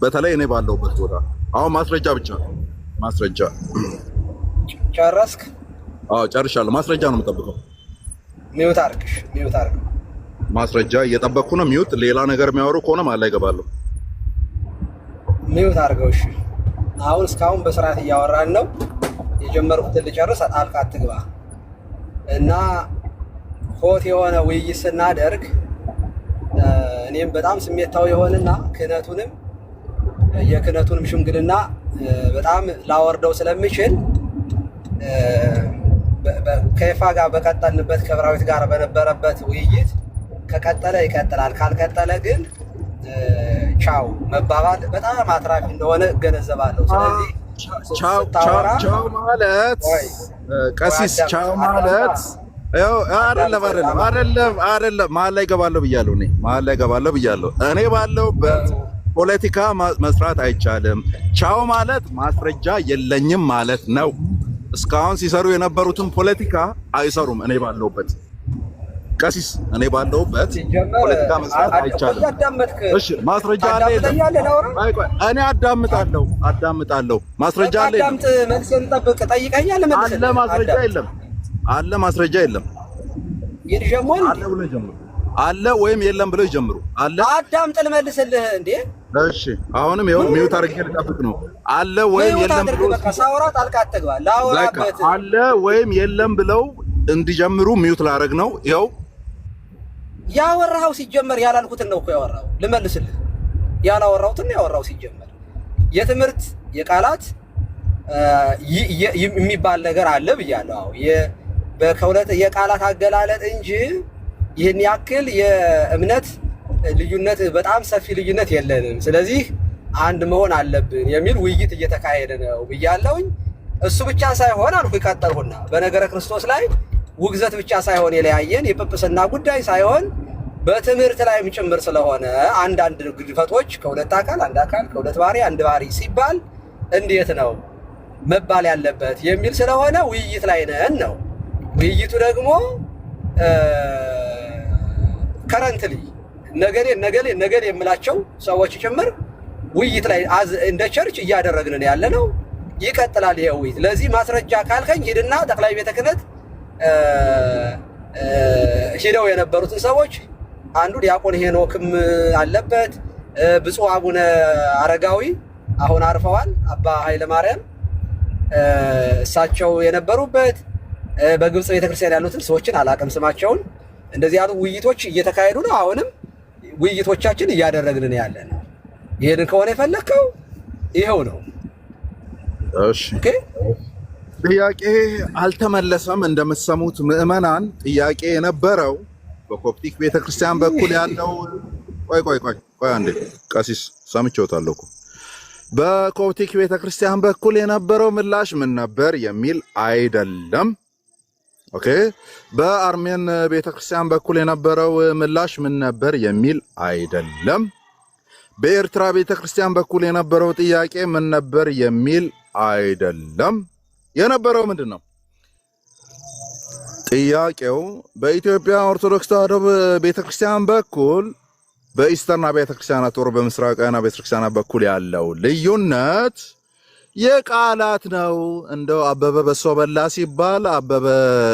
S4: በተለይ እኔ ባለሁበት ቦታ። አሁን ማስረጃ ብቻ ነው። ማስረጃ።
S3: ጨረስክ?
S4: አዎ ጨርሻለሁ። ማስረጃ ነው የምጠብቀው።
S3: ሚውት አድርግ።
S4: ማስረጃ እየጠበቅኩ ነው። ሚውት ሌላ ነገር የሚያወሩ ከሆነ ማለት ላይ እገባለሁ።
S3: ሚውት አድርገው። እሺ አሁን እስካሁን በስርዓት እያወራን ነው። የጀመርኩትን ልጨርስ፣ ጣልቃ አትግባ እና ሆት የሆነ ውይይት ስናደርግ እኔም በጣም ስሜታዊ የሆነና ክህነቱንም የክህነቱንም ሽምግልና በጣም ላወርደው ስለምችል ከይፋ ጋር በቀጠልንበት ከብራዊት ጋር በነበረበት ውይይት ከቀጠለ ይቀጥላል፣ ካልቀጠለ ግን ቻው መባባል በጣም አትራፊ እንደሆነ እገነዘባለሁ። ስለዚህ
S4: ቻው ማለት ቀሲስ ቻው ማለት አይደለም መሀል ላይ እገባለሁ ብያለሁ። እኔ ባለሁበት ፖለቲካ መስራት አይቻልም። ቻው ማለት ማስረጃ የለኝም ማለት ነው። እስካሁን ሲሰሩ የነበሩትን ፖለቲካ አይሰሩም። እኔ ባለሁበት ቀሲስ ፖለቲካ መስራት አይቻልም። እሺ ማስረጃ አለ የለም? እኔ አዳምጣለሁ። ማስረጃ አለ የለም?
S3: መልስን ጠብቅ። ጠይቀኛል።
S4: አለ ማስረጃ የለም? አለ ወይም የለም ብለው ይጀምሩ። አለ
S3: አዳምጥ ልመልስልህ እንዴ?
S4: እሺ አሁንም ይሁን ሚውት አድርጌ ልጠብቅ ነው። አለ ወይም የለም ብለው
S3: ሳውራ ጣልቃ አትግባ። ላውራበት
S4: አለ ወይም የለም ብለው እንዲጀምሩ ሚውት ላደርግ ነው። ይኸው
S3: ያወራው ሲጀመር ያላልኩትን ነው እኮ ያወራው። ልመልስልህ ያላወራሁትን ያወራው ሲጀመር የትምህርት የቃላት የሚባል ነገር አለ ብያለሁ። በከሁለት የቃላት አገላለጥ እንጂ ይህን ያክል የእምነት ልዩነት በጣም ሰፊ ልዩነት የለንም። ስለዚህ አንድ መሆን አለብን የሚል ውይይት እየተካሄደ ነው ብያለሁኝ። እሱ ብቻ ሳይሆን አልኩ ይቀጠልሁና በነገረ ክርስቶስ ላይ ውግዘት ብቻ ሳይሆን የለያየን የጵጵስና ጉዳይ ሳይሆን በትምህርት ላይም ጭምር ስለሆነ አንዳንድ ግድፈቶች ከሁለት አካል አንድ አካል ከሁለት ባህሪ አንድ ባህሪ ሲባል እንዴት ነው መባል ያለበት የሚል ስለሆነ ውይይት ላይ ነን ነው። ውይይቱ ደግሞ ከረንትሊ ነገሌ የምላቸው ሰዎች ጭምር ውይይት ላይ እንደ ቸርች እያደረግን ያለ ነው። ይቀጥላል ይሄ ውይይት። ለዚህ ማስረጃ ካልከኝ ሂድና ጠቅላይ ቤተ ክህነት ሂደው የነበሩትን ሰዎች አንዱ ዲያቆን ሄኖክም አለበት፣ ብፁዕ አቡነ አረጋዊ አሁን አርፈዋል፣ አባ ኃይለ ማርያም እሳቸው የነበሩበት በግብጽ ቤተክርስቲያን ያሉትን ሰዎችን አላቅም ስማቸውን። እንደዚህ ያሉ ውይይቶች እየተካሄዱ ነው። አሁንም ውይይቶቻችን እያደረግን ያለ ነው። ይሄንን ከሆነ የፈለከው ይሄው ነው።
S4: እሺ ጥያቄ አልተመለሰም። እንደምትሰሙት ምዕመናን ጥያቄ የነበረው በኮፕቲክ ቤተክርስቲያን በኩል ያለው ቆይ አንዴ ቀሲስ ሰምቼዎታለሁ እኮ በኮፕቲክ ቤተክርስቲያን በኩል የነበረው ምላሽ ምን ነበር የሚል አይደለም። ኦኬ በአርሜን ቤተክርስቲያን በኩል የነበረው ምላሽ ምን ነበር የሚል አይደለም። በኤርትራ ቤተክርስቲያን በኩል የነበረው ጥያቄ ምን ነበር የሚል አይደለም። የነበረው ምንድን ነው? ጥያቄው በኢትዮጵያ ኦርቶዶክስ ተዋሕዶ ቤተክርስቲያን በኩል በኢስተርን አብያተ ክርስቲያናት ወር በምስራቃውያን አብያተ ክርስቲያናት በኩል ያለው ልዩነት የቃላት ነው። እንደው አበበ በሶ በላ ሲባል አበበ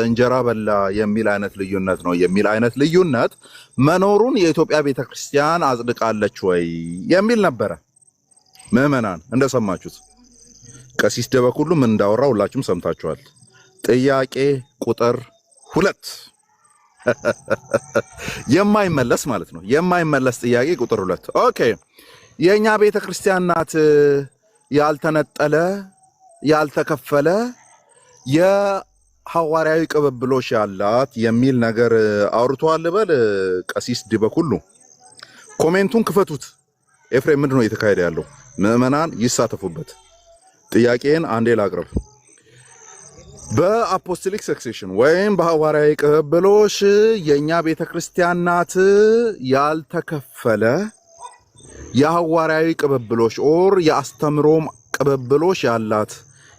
S4: እንጀራ በላ የሚል አይነት ልዩነት ነው የሚል አይነት ልዩነት መኖሩን የኢትዮጵያ ቤተክርስቲያን አጽድቃለች ወይ የሚል ነበረ። ምዕመናን እንደሰማችሁት ቀሲስ ደበኩሉ ምን እንዳወራ ሁላችሁም ሰምታችኋል። ጥያቄ ቁጥር 2 የማይመለስ ማለት ነው። የማይመለስ ጥያቄ ቁጥር 2 ኦኬ የኛ ቤተክርስቲያን ናት ያልተነጠለ ያልተከፈለ የሐዋርያዊ ቅብብሎሽ ያላት የሚል ነገር አውርቷል። በል ቀሲስ ደበኩሉ ኮሜንቱን ክፈቱት። ኤፍሬም ምንድነው እየተካሄደ ያለው? ምዕመናን ይሳተፉበት። ጥያቄን አንዴ ላቅርብ። በአፖስቶሊክ ሰክሴሽን ወይም በሐዋርያዊ ቅብብሎሽ የኛ ቤተክርስቲያን ናት ያልተከፈለ የሐዋርያዊ ቅብብሎሽ ኦር የአስተምሮም ቅብብሎሽ ያላት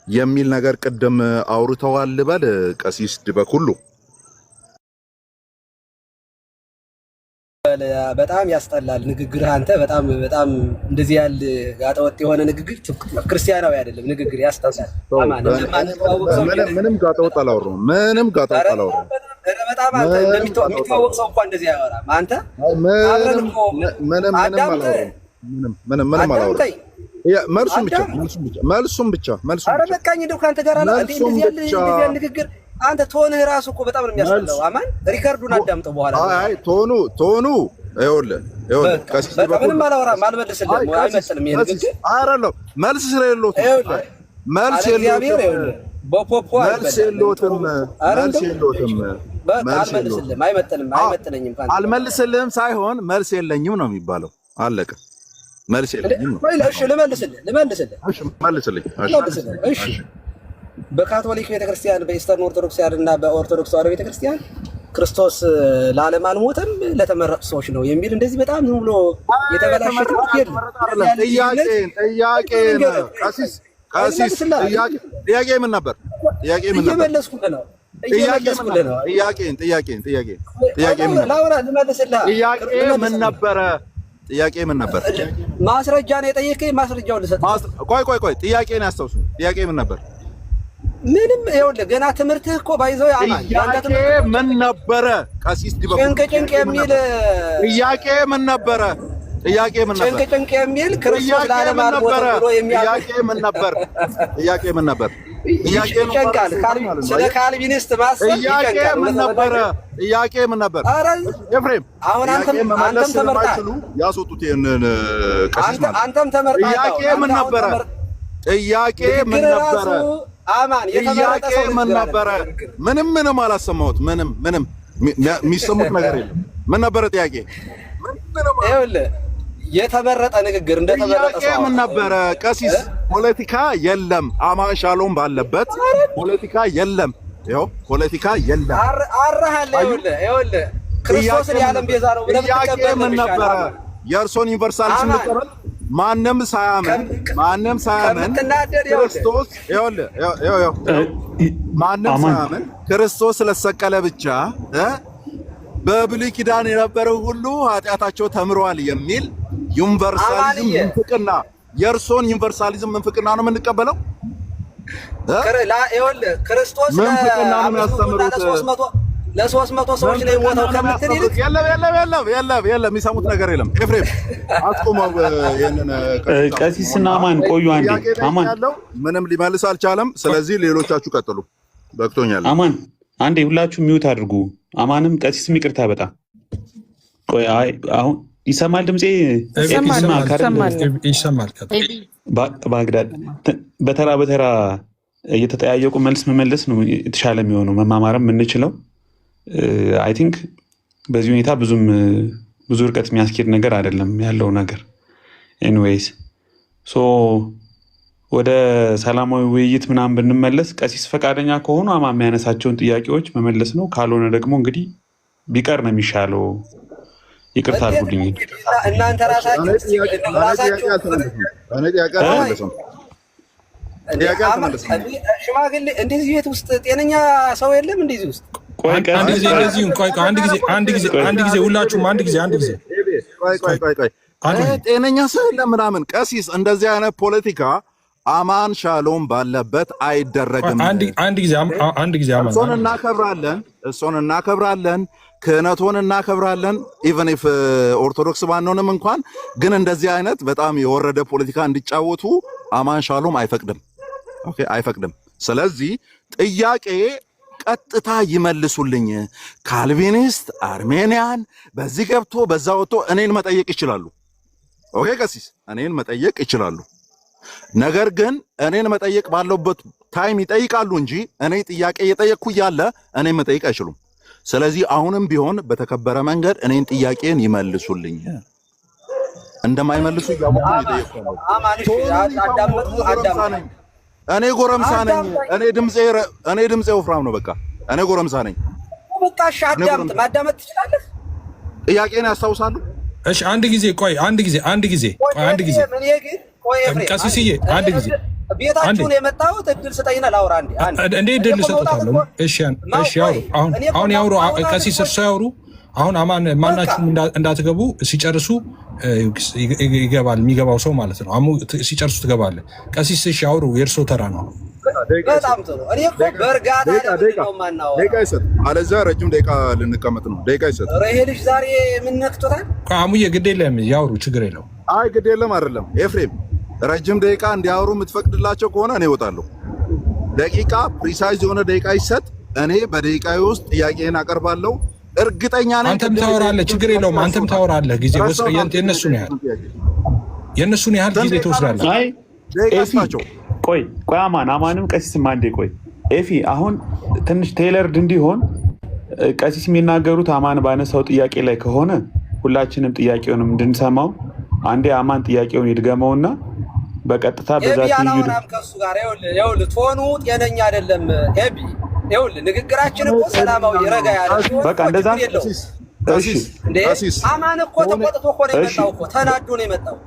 S4: የሚል ነገር ቅድም አውርተዋል። በል ቀሲስ ደበኩሉ
S3: በጣም ያስጠላል ንግግር። አንተ በጣም እንደዚህ ያለ ጋጠወጥ የሆነ ንግግር ክርስቲያናዊ አይደለም። ንግግር ያስጠላል።
S4: ምንም ጋጠወጥ አላወራሁም።
S3: በጣም አንተ እንደሚታወቅ ሰው እንኳን እንደዚህ ያወራም። አንተ
S4: ምንም አላወራም። መልሱን ብቻ
S3: ኧረ በቃኝ። እንደው ከአንተ ጋር እንደዚህ ያለ ንግግር አንተ ቶንህ ራሱ እኮ በጣም ነው የሚያስጠላው። አማን ሪከርዱን አዳምጠው በኋላ።
S4: አይ ቶኑ ይኸውልህ ቀሲስ
S3: ምንም አላወራም፣ አልመልስልህም። አይመጥንም ይሄ ንግግር።
S4: አይደለም መልስ ስለሌለው መልስ የለውም።
S3: በፖፖ
S4: መልስ የለውም።
S3: አልመልስልህም። አይመጥነኝም።
S4: አልመልስልህም ሳይሆን መልስ የለኝም ነው የሚባለው። አለቀ። መልስ የለኝም ነው።
S3: እሺ ልመልስልህ። እሺ በካቶሊክ ቤተክርስቲያን፣ በኢስተርን ኦርቶዶክሳውያን እና በኦርቶዶክስ ተዋሕዶ ቤተክርስቲያን ክርስቶስ ለዓለም አልሞተም ለተመረጡ ሰዎች ነው የሚል እንደዚህ በጣም ዝም ብሎ የተበላሸ
S4: ጥያቄ ምን ነበር?
S3: እየመለስኩልህ ነው።
S4: ጥያቄ ምን ነበር?
S3: ማስረጃ ነው የጠየቀኝ። ማስረጃውን ልሰጥህ።
S4: ቆይ ጥያቄን ያስታውሱ። ጥያቄ ምን ነበር?
S3: ምንም ይኸውልህ፣ ገና ትምህርትህ እኮ ባይዘው
S4: ጥያቄ ምን ነበረ? ቀሲስ ዲበኩ
S3: ጭንቅ የሚል
S4: ጥያቄ ምን ነበረ?
S3: ጭንቅ የሚል ክርስቶስ ለዓለም አልሞተም ብሎ
S4: ጥያቄ ምን ነበር?
S3: ይጨንቃል። ስለ ካልቪኒስት ማሰብ ይጨንቃል።
S4: ጥያቄ ምን ነበር? ኤፍሬም
S3: አሁን አንተም ተመርጣል።
S4: ያስወጡት ይሄንን ቀሲስ ማለት
S3: አንተም ተመርጣል።
S4: ጥያቄ ምን ነበረ?
S3: አማን
S4: ጥያቄ ምን ነበረ? ምንም አላሰማሁት። ምንም የሚሰሙት ነገር የለም። ምን ነበረ ጥያቄ?
S3: ይኸውልህ የተመረጠ ንግግር እንደተመረጠ
S4: ጥያቄ ምን ነበረ? ቀሲስ ፖለቲካ የለም። አማን ሻሎም ባለበት ፖለቲካ የለም። ይኸው ፖለቲካ የለም።
S3: አራሃለ ይኸውልህ ክርስቶስን የዓለም ቤዛ ነው ብለህ
S4: ጥያቄ ምን ነበረ? የእርሶን ዩኒቨርሳሊዝም ልቀበል። ማንም ሳያምን ክርስቶስ ማንም ሳያምን ክርስቶስ ስለተሰቀለ ብቻ በብሉይ ኪዳን የነበረው ሁሉ ኃጢአታቸው ተምረዋል የሚል ዩኒቨርሳሊዝም ምንፍቅና፣ የእርሶን ዩኒቨርሳሊዝም ምንፍቅና ነው የምንቀበለው።
S3: ክርስቶስ
S4: ምንፍቅና ነው የሚያስተምሩት።
S3: ለ300 ሰዎች ላይ ሞተው ከምትል ይልቅ
S4: የለም የሚሰሙት ነገር የለም። ኤፍሬም አትቆመው። ይሄንን
S5: ቀሲስና አማን ቆዩ አንዴ። አማን
S4: ምንም ሊመልስ አልቻለም። ስለዚህ ሌሎቻችሁ ቀጥሉ። በቅቶኛል።
S5: አማን አንዴ ሁላችሁ ሚውት አድርጉ። አማንም ቀሲስም ይቅርታ በጣም ቆይ። አይ አሁን ይሰማል ድምጼ?
S1: ይሰማል።
S5: ባግዳድ በተራ እየተጠያየቁ መልስ መመለስ ነው የተሻለ የሚሆነው፣ መማማርም የምንችለው። አይ ቲንክ በዚህ ሁኔታ ብዙ ርቀት የሚያስኬድ ነገር አይደለም ያለው ነገር። ኤኒዌይስ ወደ ሰላማዊ ውይይት ምናምን ብንመለስ፣ ቀሲስ ፈቃደኛ ከሆኑ አማ የሚያነሳቸውን ጥያቄዎች መመለስ ነው። ካልሆነ ደግሞ እንግዲህ ቢቀር ነው የሚሻለው። ይቅርታ አድርጉልኝ።
S3: እናንተ ራሳችሁ ሽማግሌ እንደዚህ ቤት ውስጥ ጤነኛ ሰው የለም። እንደዚህ ውስጥ
S1: አንድ ጊዜ ሁላችሁም አንድ ጊዜ
S4: ጤነኛ ሰው የለም ምናምን። ቀሲስ እንደዚህ አይነት ፖለቲካ አማን ሻሎም ባለበት አይደረግም።
S1: አንድ ጊዜ
S4: እሱን እናከብራለን፣ ክህነቱን እናከብራለን። ኢቨን ኢፍ ኦርቶዶክስ ባንሆንም እንኳን ግን እንደዚህ አይነት በጣም የወረደ ፖለቲካ እንዲጫወቱ አማን ሻሎም አይፈቅድም። ኦኬ አይፈቅድም። ስለዚህ ጥያቄ ቀጥታ ይመልሱልኝ። ካልቪኒስት፣ አርሜኒያን በዚህ ገብቶ በዛ ወጥቶ እኔን መጠየቅ ይችላሉ። ኦኬ ቀሲስ እኔን መጠየቅ ይችላሉ። ነገር ግን እኔን መጠየቅ ባለበት ታይም ይጠይቃሉ እንጂ እኔ ጥያቄ እየጠየቅኩ እያለ እኔን መጠየቅ አይችሉም። ስለዚህ አሁንም ቢሆን በተከበረ መንገድ እኔን ጥያቄን ይመልሱልኝ። እንደማይመልሱ ያወቁ ይጠይቃሉ። እኔ ጎረምሳ ነኝ። እኔ ድምጼ ወፍራም ነው። በቃ እኔ ጎረምሳ ነኝ።
S3: በቃ ማዳመጥ ትችላለህ።
S4: ጥያቄን ያስታውሳሉ።
S1: እሺ አንድ ጊዜ ቀሲስዬ አንድ ጊዜ
S3: ቤታችሁን የመጣሁት እድል ስጠኝና ላውራ።
S1: እንዴ እድል ልሰጡታለሁ። እሺ ያውሩ። አሁን ያውሩ። ቀሲስ እርሶ ያውሩ። አሁን አማን ማናችሁም እንዳትገቡ፣ ሲጨርሱ ይገባል። የሚገባው ሰው ማለት ነው። ሲጨርሱ ትገባለህ። ቀሲስ እሺ ያውሩ። የእርሶ ተራ ነው።
S3: በጣም ጥሩ። እኔ እኮ በእርጋታ ነው ማናወራ።
S4: ደቂቃ ይሰጥ፣ አለዚያ ረጅም ደቂቃ ልንቀመጥ ነው። ደቂቃ ይሰጥ።
S3: ይሄ ልጅ ዛሬ ምን ነክቶታል?
S1: አሙዬ ግድ የለም ያውሩ፣ ችግር የለውም።
S4: አይ ግድ የለም አይደለም። ኤፍሬም ረጅም ደቂቃ እንዲያወሩ የምትፈቅድላቸው ከሆነ እኔ እወጣለሁ። ደቂቃ ፕሪሳይዝ የሆነ ደቂቃ ይሰጥ። እኔ በደቂቃዬ ውስጥ ጥያቄን አቀርባለሁ። እርግጠኛ ነኝ
S1: አንተም ታወራለህ፣ ችግር የለውም። አንተም ታወራለህ። ጊዜ ወስጥ የእነሱን ያህል ጊዜ ትወስዳለህ።
S5: አይ ቆይ አማንም ቀሲስም አንዴ ቆይ ኤፊ አሁን ትንሽ ቴይለርድ እንዲሆን ቀሲስ የሚናገሩት አማን ባነሳው ጥያቄ ላይ ከሆነ ሁላችንም ጥያቄውንም እንድንሰማው አንዴ አማን ጥያቄውን ይድገመውና በቀጥታ በዛ
S3: ይዩት ከሱ ጋር ይኸውልህ ቶኑ ጤነኛ አይደለም። ኤቢ ይኸውልህ ንግግራችን እኮ ሰላማዊ ረጋ ያለ
S5: በቃ እንደዛ
S4: ቀሲስ
S3: አማን እኮ ተቆጥቶ እኮ ነው የመጣው እኮ ተናዶ ነው የመጣው።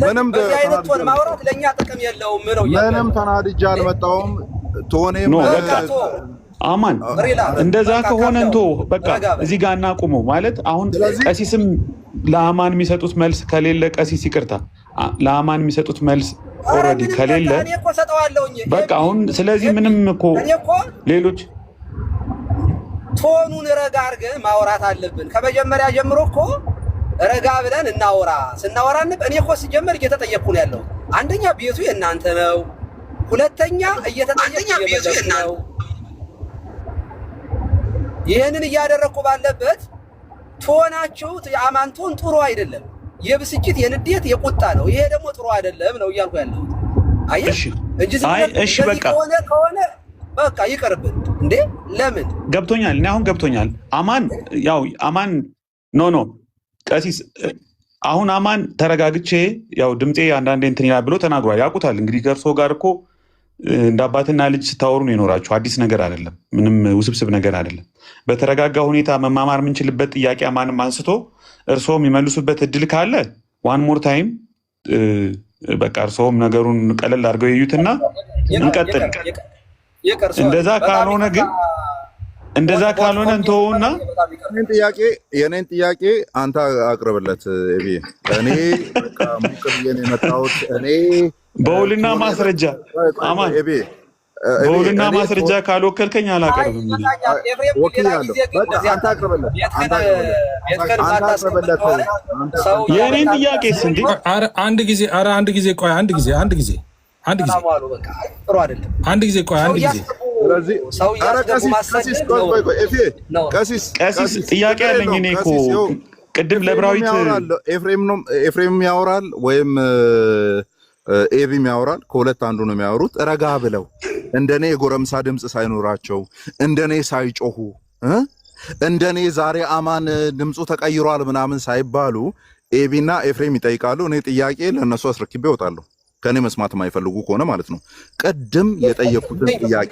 S3: ምንም አይነት ቶን ማውራት ለኛ ጥቅም የለውም ነው ያለው።
S4: ምንም ተናድጄ አልመጣሁም። ቶኔም
S5: አማን እንደዛ ከሆነ እንቶ በቃ እዚህ ጋር እናቁመው ማለት አሁን ቀሲስም ለአማን የሚሰጡት መልስ ከሌለ ቀሲስ ይቅርታ ለአማን የሚሰጡት መልስ ኦልሬዲ ከሌለ በቃ አሁን ስለዚህ ምንም እኮ ሌሎች
S3: ቶኑን ረጋ አድርገን ማውራት አለብን። ከመጀመሪያ ጀምሮ እኮ ረጋ ብለን እናወራ ስናወራ እኔ እኮ ሲጀመር እየተጠየቅኩ ነው ያለው። አንደኛ ቤቱ የእናንተ ነው፣ ሁለተኛ እየተጠየቅኩ ነው። ይህንን እያደረግኩ ባለበት ቶናችሁ የአማን ቶን ጥሩ አይደለም። የብስጭት የንዴት የቁጣ ነው። ይሄ ደግሞ ጥሩ አይደለም ነው እያልኩ ያለው። አየሽ እንጂ
S5: እሺ በቃ
S3: ከሆነ በቃ ይቀርብን እንዴ። ለምን
S5: ገብቶኛል። እኔ አሁን ገብቶኛል። አማን ኖ ቀሲስ አሁን አማን ተረጋግቼ ያው ድምጤ አንዳንዴ እንትን ይላል ብሎ ተናግሯል። ያውቁታል እንግዲህ ከእርሶ ጋር እኮ እንደ አባትና ልጅ ስታወሩ ነው የኖራችሁ። አዲስ ነገር አይደለም፣ ምንም ውስብስብ ነገር አይደለም። በተረጋጋ ሁኔታ መማማር የምንችልበት ጥያቄ አማንም አንስቶ እርሶ የሚመልሱበት እድል ካለ ዋን ሞር ታይም በቃ እርሶም ነገሩን ቀለል አድርገው ይዩትና እንቀጥል። እንደዛ ካልሆነ እንተውና
S4: የኔን ጥያቄ አንተ አቅርብለት። እኔ ሙቅልዬን የመጣሁት እኔ
S5: በውልና ማስረጃ አማን በውልና ማስረጃ ካልወከልከኝ አላቀርብም። የኔን ጥያቄስ እንዴ
S1: አንድ ጊዜ ቆይ አንድ ጊዜ
S4: ቀሲስ
S5: ጥያቄ አለኝ። እኔ እኮ ቅድም ለብራዊት
S4: ኤፍሬም ያወራል ወይም ኤቢም ያወራል። ከሁለት አንዱ ነው የሚያወሩት። ረጋ ብለው እንደኔ የጎረምሳ ድምፅ ሳይኖራቸው እንደኔ ሳይጮሁ እንደኔ ዛሬ አማን ድምፁ ተቀይሯል ምናምን ሳይባሉ ኤቢና ኤፍሬም ይጠይቃሉ። እኔ ጥያቄ ለእነሱ አስረክቤ እወጣለሁ። ከእኔ መስማት የማይፈልጉ ከሆነ ማለት ነው። ቅድም የጠየኩትን ጥያቄ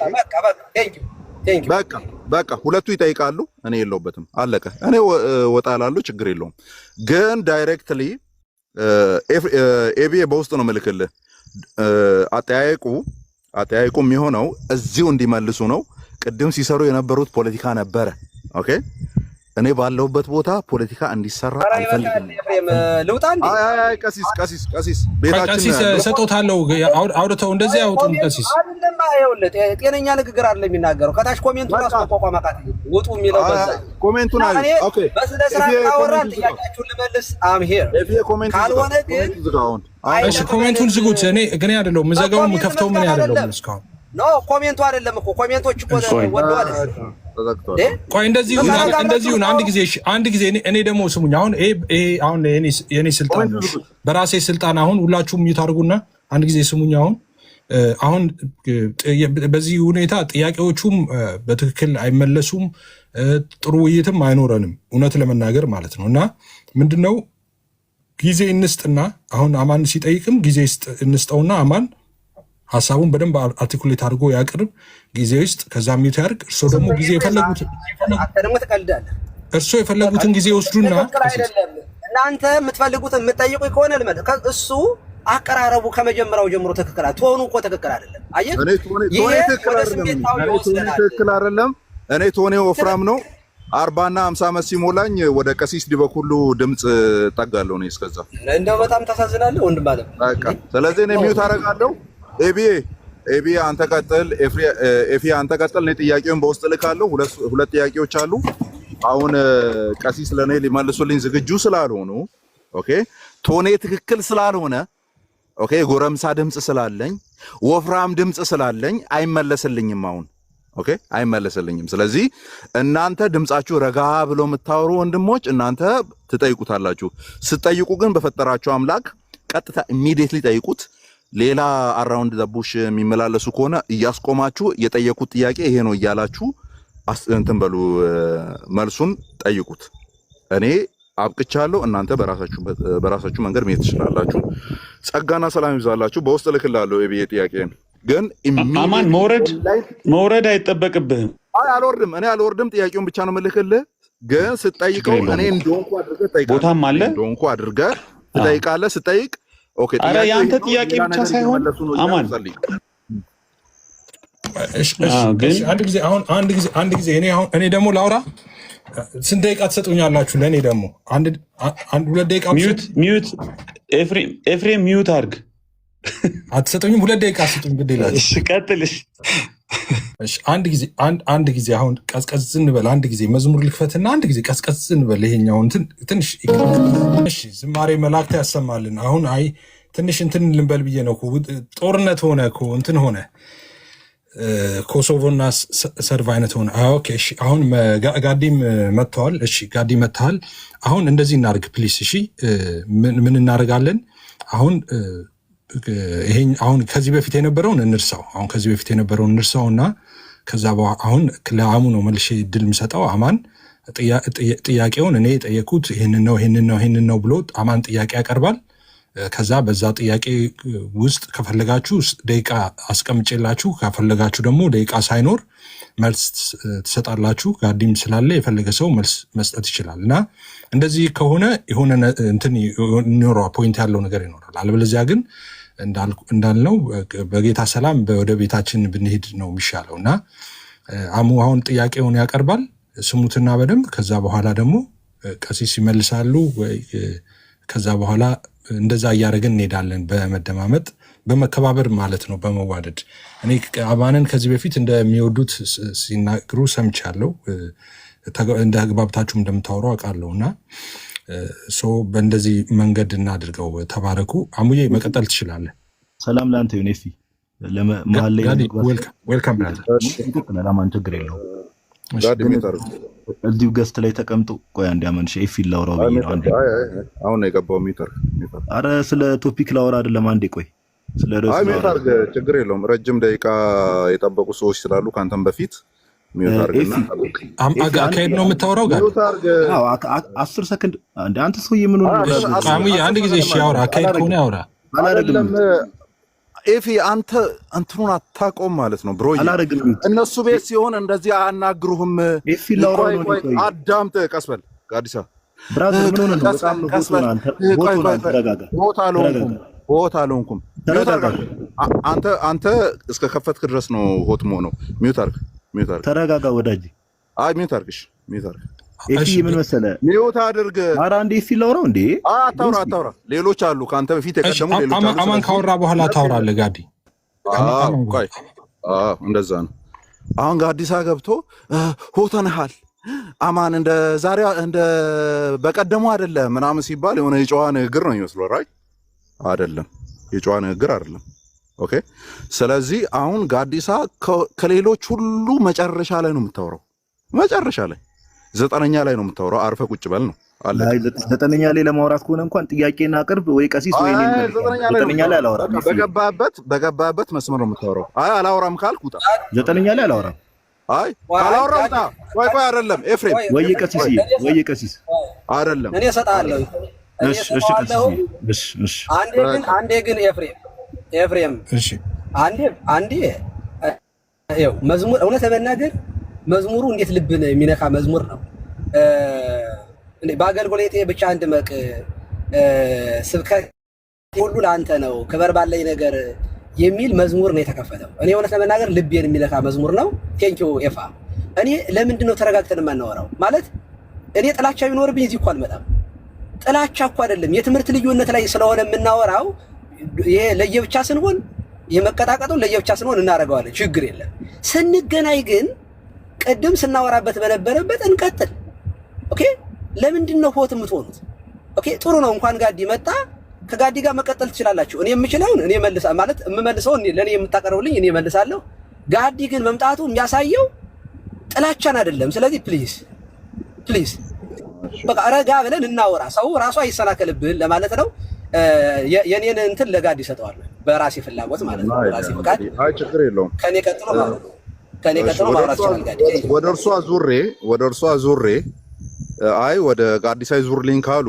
S4: በቃ ሁለቱ ይጠይቃሉ። እኔ የለውበትም፣ አለቀ። እኔ እወጣላለሁ፣ ችግር የለውም። ግን ዳይሬክትሊ ኤቢ በውስጥ ነው ምልክልህ። አጠያየቁ የሚሆነው እዚሁ እንዲመልሱ ነው። ቅድም ሲሰሩ የነበሩት ፖለቲካ ነበረ። ኦኬ እኔ ባለሁበት ቦታ ፖለቲካ እንዲሰራ አልፈልግም። ቀሲስ
S1: ቤታችን ሰጦታለሁ። አውርተው እንደዚህ ያውጡም። ቀሲስ
S3: ጤነኛ ንግግር አይደለም የሚናገረው። ከታች ኮሜንቱ ራሱ ተቋቋም አቃት ውጡ የሚለው በዛ
S4: ኮሜንቱን አይ ኦኬ
S3: በስነ ስርዓት አወራን። ጥያቄያችሁን ልመልስ አም ሄር ካልሆነ ግን
S1: እሺ ኮሜንቱን ዝጉት። እኔ ግን አይደለም ምዘጋው ምከፍተው ምን አይደለም እስካሁን
S3: ኖ ኮሜንቱ አይደለም እኮ ኮሜንቶች እኮ ወደዋል።
S1: ቆይ እንደዚህ ይሁን። አንድ ጊዜ እኔ ደግሞ ስሙኝ። አሁን የኔ ስልጣን በራሴ ስልጣን አሁን ሁላችሁም ሚዩት አድርጉና አንድ ጊዜ ስሙኝ። አሁን በዚህ ሁኔታ ጥያቄዎቹም በትክክል አይመለሱም፣ ጥሩ ውይይትም አይኖረንም፣ እውነት ለመናገር ማለት ነው። እና ምንድነው ጊዜ እንስጥና አሁን አማን ሲጠይቅም ጊዜ እንስጠውና አማን ሀሳቡን በደንብ አርቲኩሌት አድርጎ ያቅርብ። ጊዜ ውስጥ ከዛ ሚዩት ያድርግ። እርሶ ደግሞ ጊዜ የፈለጉትን ጊዜ ወስዱና
S3: እናንተ የምትፈልጉትን የምትጠይቁ ከሆነ ልመድ እሱ አቀራረቡ ከመጀመሪያው ጀምሮ ትክክል አይደለም። ቶኑ እኮ ትክክል አይደለም። አየህ
S4: ትክክል አይደለም። እኔ ቶኔ ወፍራም ነው። 40 እና 50 ዓመት ሲሞላኝ ወደ ቀሲስ ዲበኩሉ ድምፅ ጠጋለሁ ነው። እስከዛ
S3: እንደው በጣም ታሳዝናለህ ወንድም አለ።
S4: በቃ ስለዚህ እኔ ሚዩት አደርጋለሁ። ኤቢኤ ኤቢ አንተ ቀጥል፣ ኤፊ አንተ ቀጥል። እኔ ጥያቄውን በውስጥ ልካለሁ። ሁለት ጥያቄዎች አሉ። አሁን ቀሲስ ለኔ ሊመልሱልኝ ዝግጁ ስላልሆኑ ኦኬ፣ ቶኔ ትክክል ስላልሆነ ኦኬ፣ ጎረምሳ ድምጽ ስላለኝ ወፍራም ድምጽ ስላለኝ አይመለስልኝም። አሁን ኦኬ፣ አይመለስልኝም። ስለዚህ እናንተ ድምጻችሁ ረጋ ብሎ የምታወሩ ወንድሞች እናንተ ትጠይቁታላችሁ። ስትጠይቁ ግን በፈጠራችሁ አምላክ ቀጥታ ኢሚዲየትሊ ጠይቁት። ሌላ አራውንድ ዘቡሽ የሚመላለሱ ከሆነ እያስቆማችሁ የጠየቁት ጥያቄ ይሄ ነው እያላችሁ እንትን በሉ፣ መልሱን ጠይቁት። እኔ አብቅቻለሁ። እናንተ በራሳችሁ መንገድ መሄድ ትችላላችሁ። ጸጋና ሰላም ይብዛላችሁ። በውስጥ ልክላለሁ የብዬ ጥያቄን ግን
S5: አማን መውረድ አይጠበቅብህም።
S4: አይ አልወርድም፣ እኔ አልወርድም። ጥያቄውን ብቻ ነው የምልክልህ። ግን ስትጠይቀው እኔ እንደሆንኩ አድርገህ ትጠይቃለህ።
S5: ቦታም አለ
S4: እንደሆንኩ አድርገህ ትጠይቃለህ። ስጠይቅ ኦኬ፣
S5: ኧረ የአንተ ጥያቄ ብቻ ሳይሆን አማን
S1: አንድ ጊዜ እኔ ደግሞ ላውራ። ስንት ደቂቃ ትሰጡኛላችሁ? ለእኔ ደግሞ አንድ 2 ደቂቃ
S5: ሚዩት። ኤፍሬም ሚዩት አድርግ።
S1: አትሰጡኝም? 2 ደቂቃ ስጡኝ። ግድ ይላል።
S5: ቀጥልሽ።
S1: አንድ ጊዜ አሁን ቀዝቀዝ እንበል። አንድ ጊዜ መዝሙር ልክፈትና አንድ ጊዜ ቀዝቀዝ እንበል። ይሄኛውን ትንሽ ዝማሬ መላእክት ያሰማልን። አሁን ትንሽ እንትን ልንበል ብዬ ነው። ጦርነት ሆነ እኮ እንትን ሆነ ኮሶቮና ሰርቭ አይነት ሆነ። ኦኬ እሺ፣ አሁን ጋዲም መጥተዋል። እሺ ጋዲ መጥተሃል። አሁን እንደዚህ እናርግ ፕሊስ። እሺ ምን እናደርጋለን አሁን? አሁን ከዚህ በፊት የነበረውን እንርሳው እና ከዛ አሁን ለአሙ ነው መልሼ ድል የምሰጠው። አማን ጥያቄውን እኔ የጠየኩት ይህንን ነው ብሎ አማን ጥያቄ ያቀርባል። ከዛ በዛ ጥያቄ ውስጥ ከፈለጋችሁ ደቂቃ አስቀምጬላችሁ፣ ከፈለጋችሁ ደግሞ ደቂቃ ሳይኖር መልስ ትሰጣላችሁ። ጋዲም ስላለ የፈለገ ሰው መልስ መስጠት ይችላል። እና እንደዚህ ከሆነ የሆነ እንትን ይኖረዋል፣ ፖይንት ያለው ነገር ይኖራል። አለበለዚያ ግን እንዳልነው በጌታ ሰላም ወደ ቤታችን ብንሄድ ነው የሚሻለው። እና አሙ አሁን ጥያቄውን ያቀርባል፣ ስሙትና በደንብ ከዛ በኋላ ደግሞ ቀሲስ ይመልሳሉ። ከዛ በኋላ እንደዛ እያደረግን እንሄዳለን፣ በመደማመጥ በመከባበር ማለት ነው፣ በመዋደድ። እኔ አማንን ከዚህ በፊት እንደሚወዱት ሲናገሩ ሰምቻለሁ። እንደ ግባብታችሁም እንደምታወሩ አውቃለሁ። እና በእንደዚህ መንገድ እናድርገው። ተባረኩ። አሙዬ መቀጠል ትችላለህ።
S6: ሰላም ለአንተ ይሁን። ኤፊ
S1: ዌልካም
S6: ለማን ችግር የለውም። እዚሁ ገስት ላይ ተቀምጦ ቆይ አንድ ያመንሽ ኤፊ ላውራው ብዬ ነው። አንዴ
S4: አሁን ነው የገባው ሚተር።
S6: አረ ስለ ቶፒክ ላውራ አይደለም። አንዴ ቆይ ስለ ርዕስ
S4: ሚተር ችግር የለውም። ረጅም ደቂቃ የጠበቁ ሰዎች ስላሉ ካንተም በፊት
S1: አካሄድ ነው የምታወራው ጋር
S6: 10 ሰከንድ አንድ አንተ ሰውዬ ምን ሆነ?
S1: አንድ ጊዜ እሺ ያውራ። አካሄድ ከሆነ ያውራ።
S6: አላረግም
S4: ኤፊ አንተ እንትኑን አታውቀውም ማለት ነው ብሮ። እነሱ ቤት ሲሆን እንደዚህ አያናግሩህም።
S6: ኤፊ ላውራው ነው።
S4: አዳምጥ፣ ቀስ በል ጋዲሳ
S6: ብራዘር ምን ሆነ ነው? በጣም ነው
S4: ቦታ አልሆንኩም። አንተ እስከ ከፈትክ ድረስ ነው ሆት ነው። ሚውት አድርግ።
S6: ተረጋጋ ወዳጅ።
S4: አይ ሚውት አድርግሽ፣ ሚውት አድርግ።
S6: ኤፊ ምን መሰለ
S4: ሚውት አድርግ።
S6: ኧረ አንዴ ኤፊ ላውራው እንዴ?
S4: አታውራ። ሌሎች አሉ ካንተ በፊት የቀደሙ ሌሎች አሉ።
S1: አማን ካወራ በኋላ ታወራለህ ጋዲ።
S4: ቆይ እንደዛ ነው። አሁን ጋዲሳ ገብቶ ሆተንሃል አማን እንደ ዛሬ እንደ በቀደሙ አይደለም ምናምን ሲባል የሆነ የጨዋ ንግግር ነው የሚመስለው። ራይ አይደለም፣ የጨዋ ንግግር አይደለም። ኦኬ። ስለዚህ አሁን ጋዲሳ ከሌሎች ሁሉ መጨረሻ ላይ ነው የምታወራው። መጨረሻ ላይ 9ኛ ላይ ነው የምታወራው። አርፈ ቁጭ በል ነው አለ።
S6: 9ኛ ላይ ለማውራት ከሆነ እንኳን ጥያቄና አቅርብ ወይ ቀሲስ ወይ እኔ 9ኛ ላይ አላወራም።
S4: በገባበት መስመር ነው የምታወራው። አይ አላወራም ካልክ ውጣ።
S6: 9ኛ ላይ አላወራም።
S4: አይ ካላወራው ውጣ። ቆይ አይደለም ኤፍሬም
S6: ወይ ቀሲስ
S3: አይደለም እኔ እሰጥሃለሁ።
S6: እሺ ቀሲስ እሺ።
S3: አንዴ ግን ኤፍሬም
S1: እሺ
S3: አንዴ ይኸው መዝሙር እውነት ለመናገር መዝሙሩ እንዴት ልብን የሚነካ መዝሙር ነው። በአገልግሎቴ ብቻ እንድመቅ ስብከት ሁሉ ለአንተ ነው ክበር ባለኝ ነገር የሚል መዝሙር ነው የተከፈተው። እኔ እውነት ለመናገር ልቤን የሚነካ መዝሙር ነው። ቴንኪው ኤፋ። እኔ ለምንድን ነው ተረጋግተን የማናወራው? ማለት እኔ ጥላቻ ቢኖርብኝ እዚህ እኮ አልመጣም። ጥላቻ እኮ አይደለም፣ የትምህርት ልዩነት ላይ ስለሆነ የምናወራው። ይሄ ለየብቻ ስንሆን የመቀጣቀጡን ለየብቻ ስንሆን እናደርገዋለን፣ ችግር የለም። ስንገናኝ ግን ቅድም ስናወራበት በነበረበት እንቀጥል። ኦኬ ለምንድን ነው ሆት የምትሆኑት? ኦኬ ጥሩ ነው። እንኳን ጋዲ መጣ፣ ከጋዲ ጋር መቀጠል ትችላላችሁ። እኔ የምችለውን እኔ መልሳ ማለት የምመልሰውን ለኔ የምታቀርቡልኝ እኔ መልሳለሁ። ጋዲ ግን መምጣቱ የሚያሳየው ጥላቻን አይደለም። ስለዚህ ፕሊዝ በቃ ረጋ ብለን እናወራ። ሰው ራሱ አይሰናከልብን ለማለት ነው። የኔን እንትን ለጋዲ ሰጠዋል በራሴ ፍላጎት ማለት ነው። በራሴ ፍቃድ።
S4: አይ ችግር የለውም።
S3: ከኔ ቀጥሎ ማውራት ይችላል ጋዲ።
S4: ወደ እርሷ ዙሬ አይ ወደ ጋዲሳ ዙርልኝ ካሉ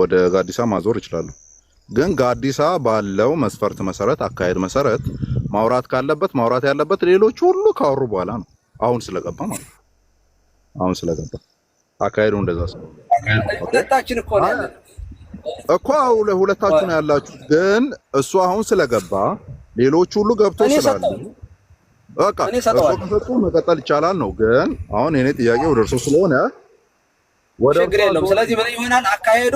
S4: ወደ ጋዲሳ ማዞር ይችላሉ። ግን ጋዲሳ ባለው መስፈርት መሰረት አካሄድ መሰረት ማውራት ካለበት ማውራት ያለበት ሌሎች ሁሉ ካወሩ በኋላ ነው። አሁን ስለገባ ማለት ነው። አሁን ስለገባ አካሄዱ እንደዛ
S3: ሁለታችን እኮ ነው ያለን
S4: እኮ ሁለታችሁ ነው ያላችሁ። ግን እሱ አሁን ስለገባ ሌሎች ሁሉ ገብቶ ስላሉ በቃ እሱ ከሰጡ መቀጠል ይቻላል ነው። ግን አሁን የኔ ጥያቄ ወደ እርሱ ስለሆነ
S3: ችግር የለውም። ስለዚህ ምን ይሆናል አካሄዱ?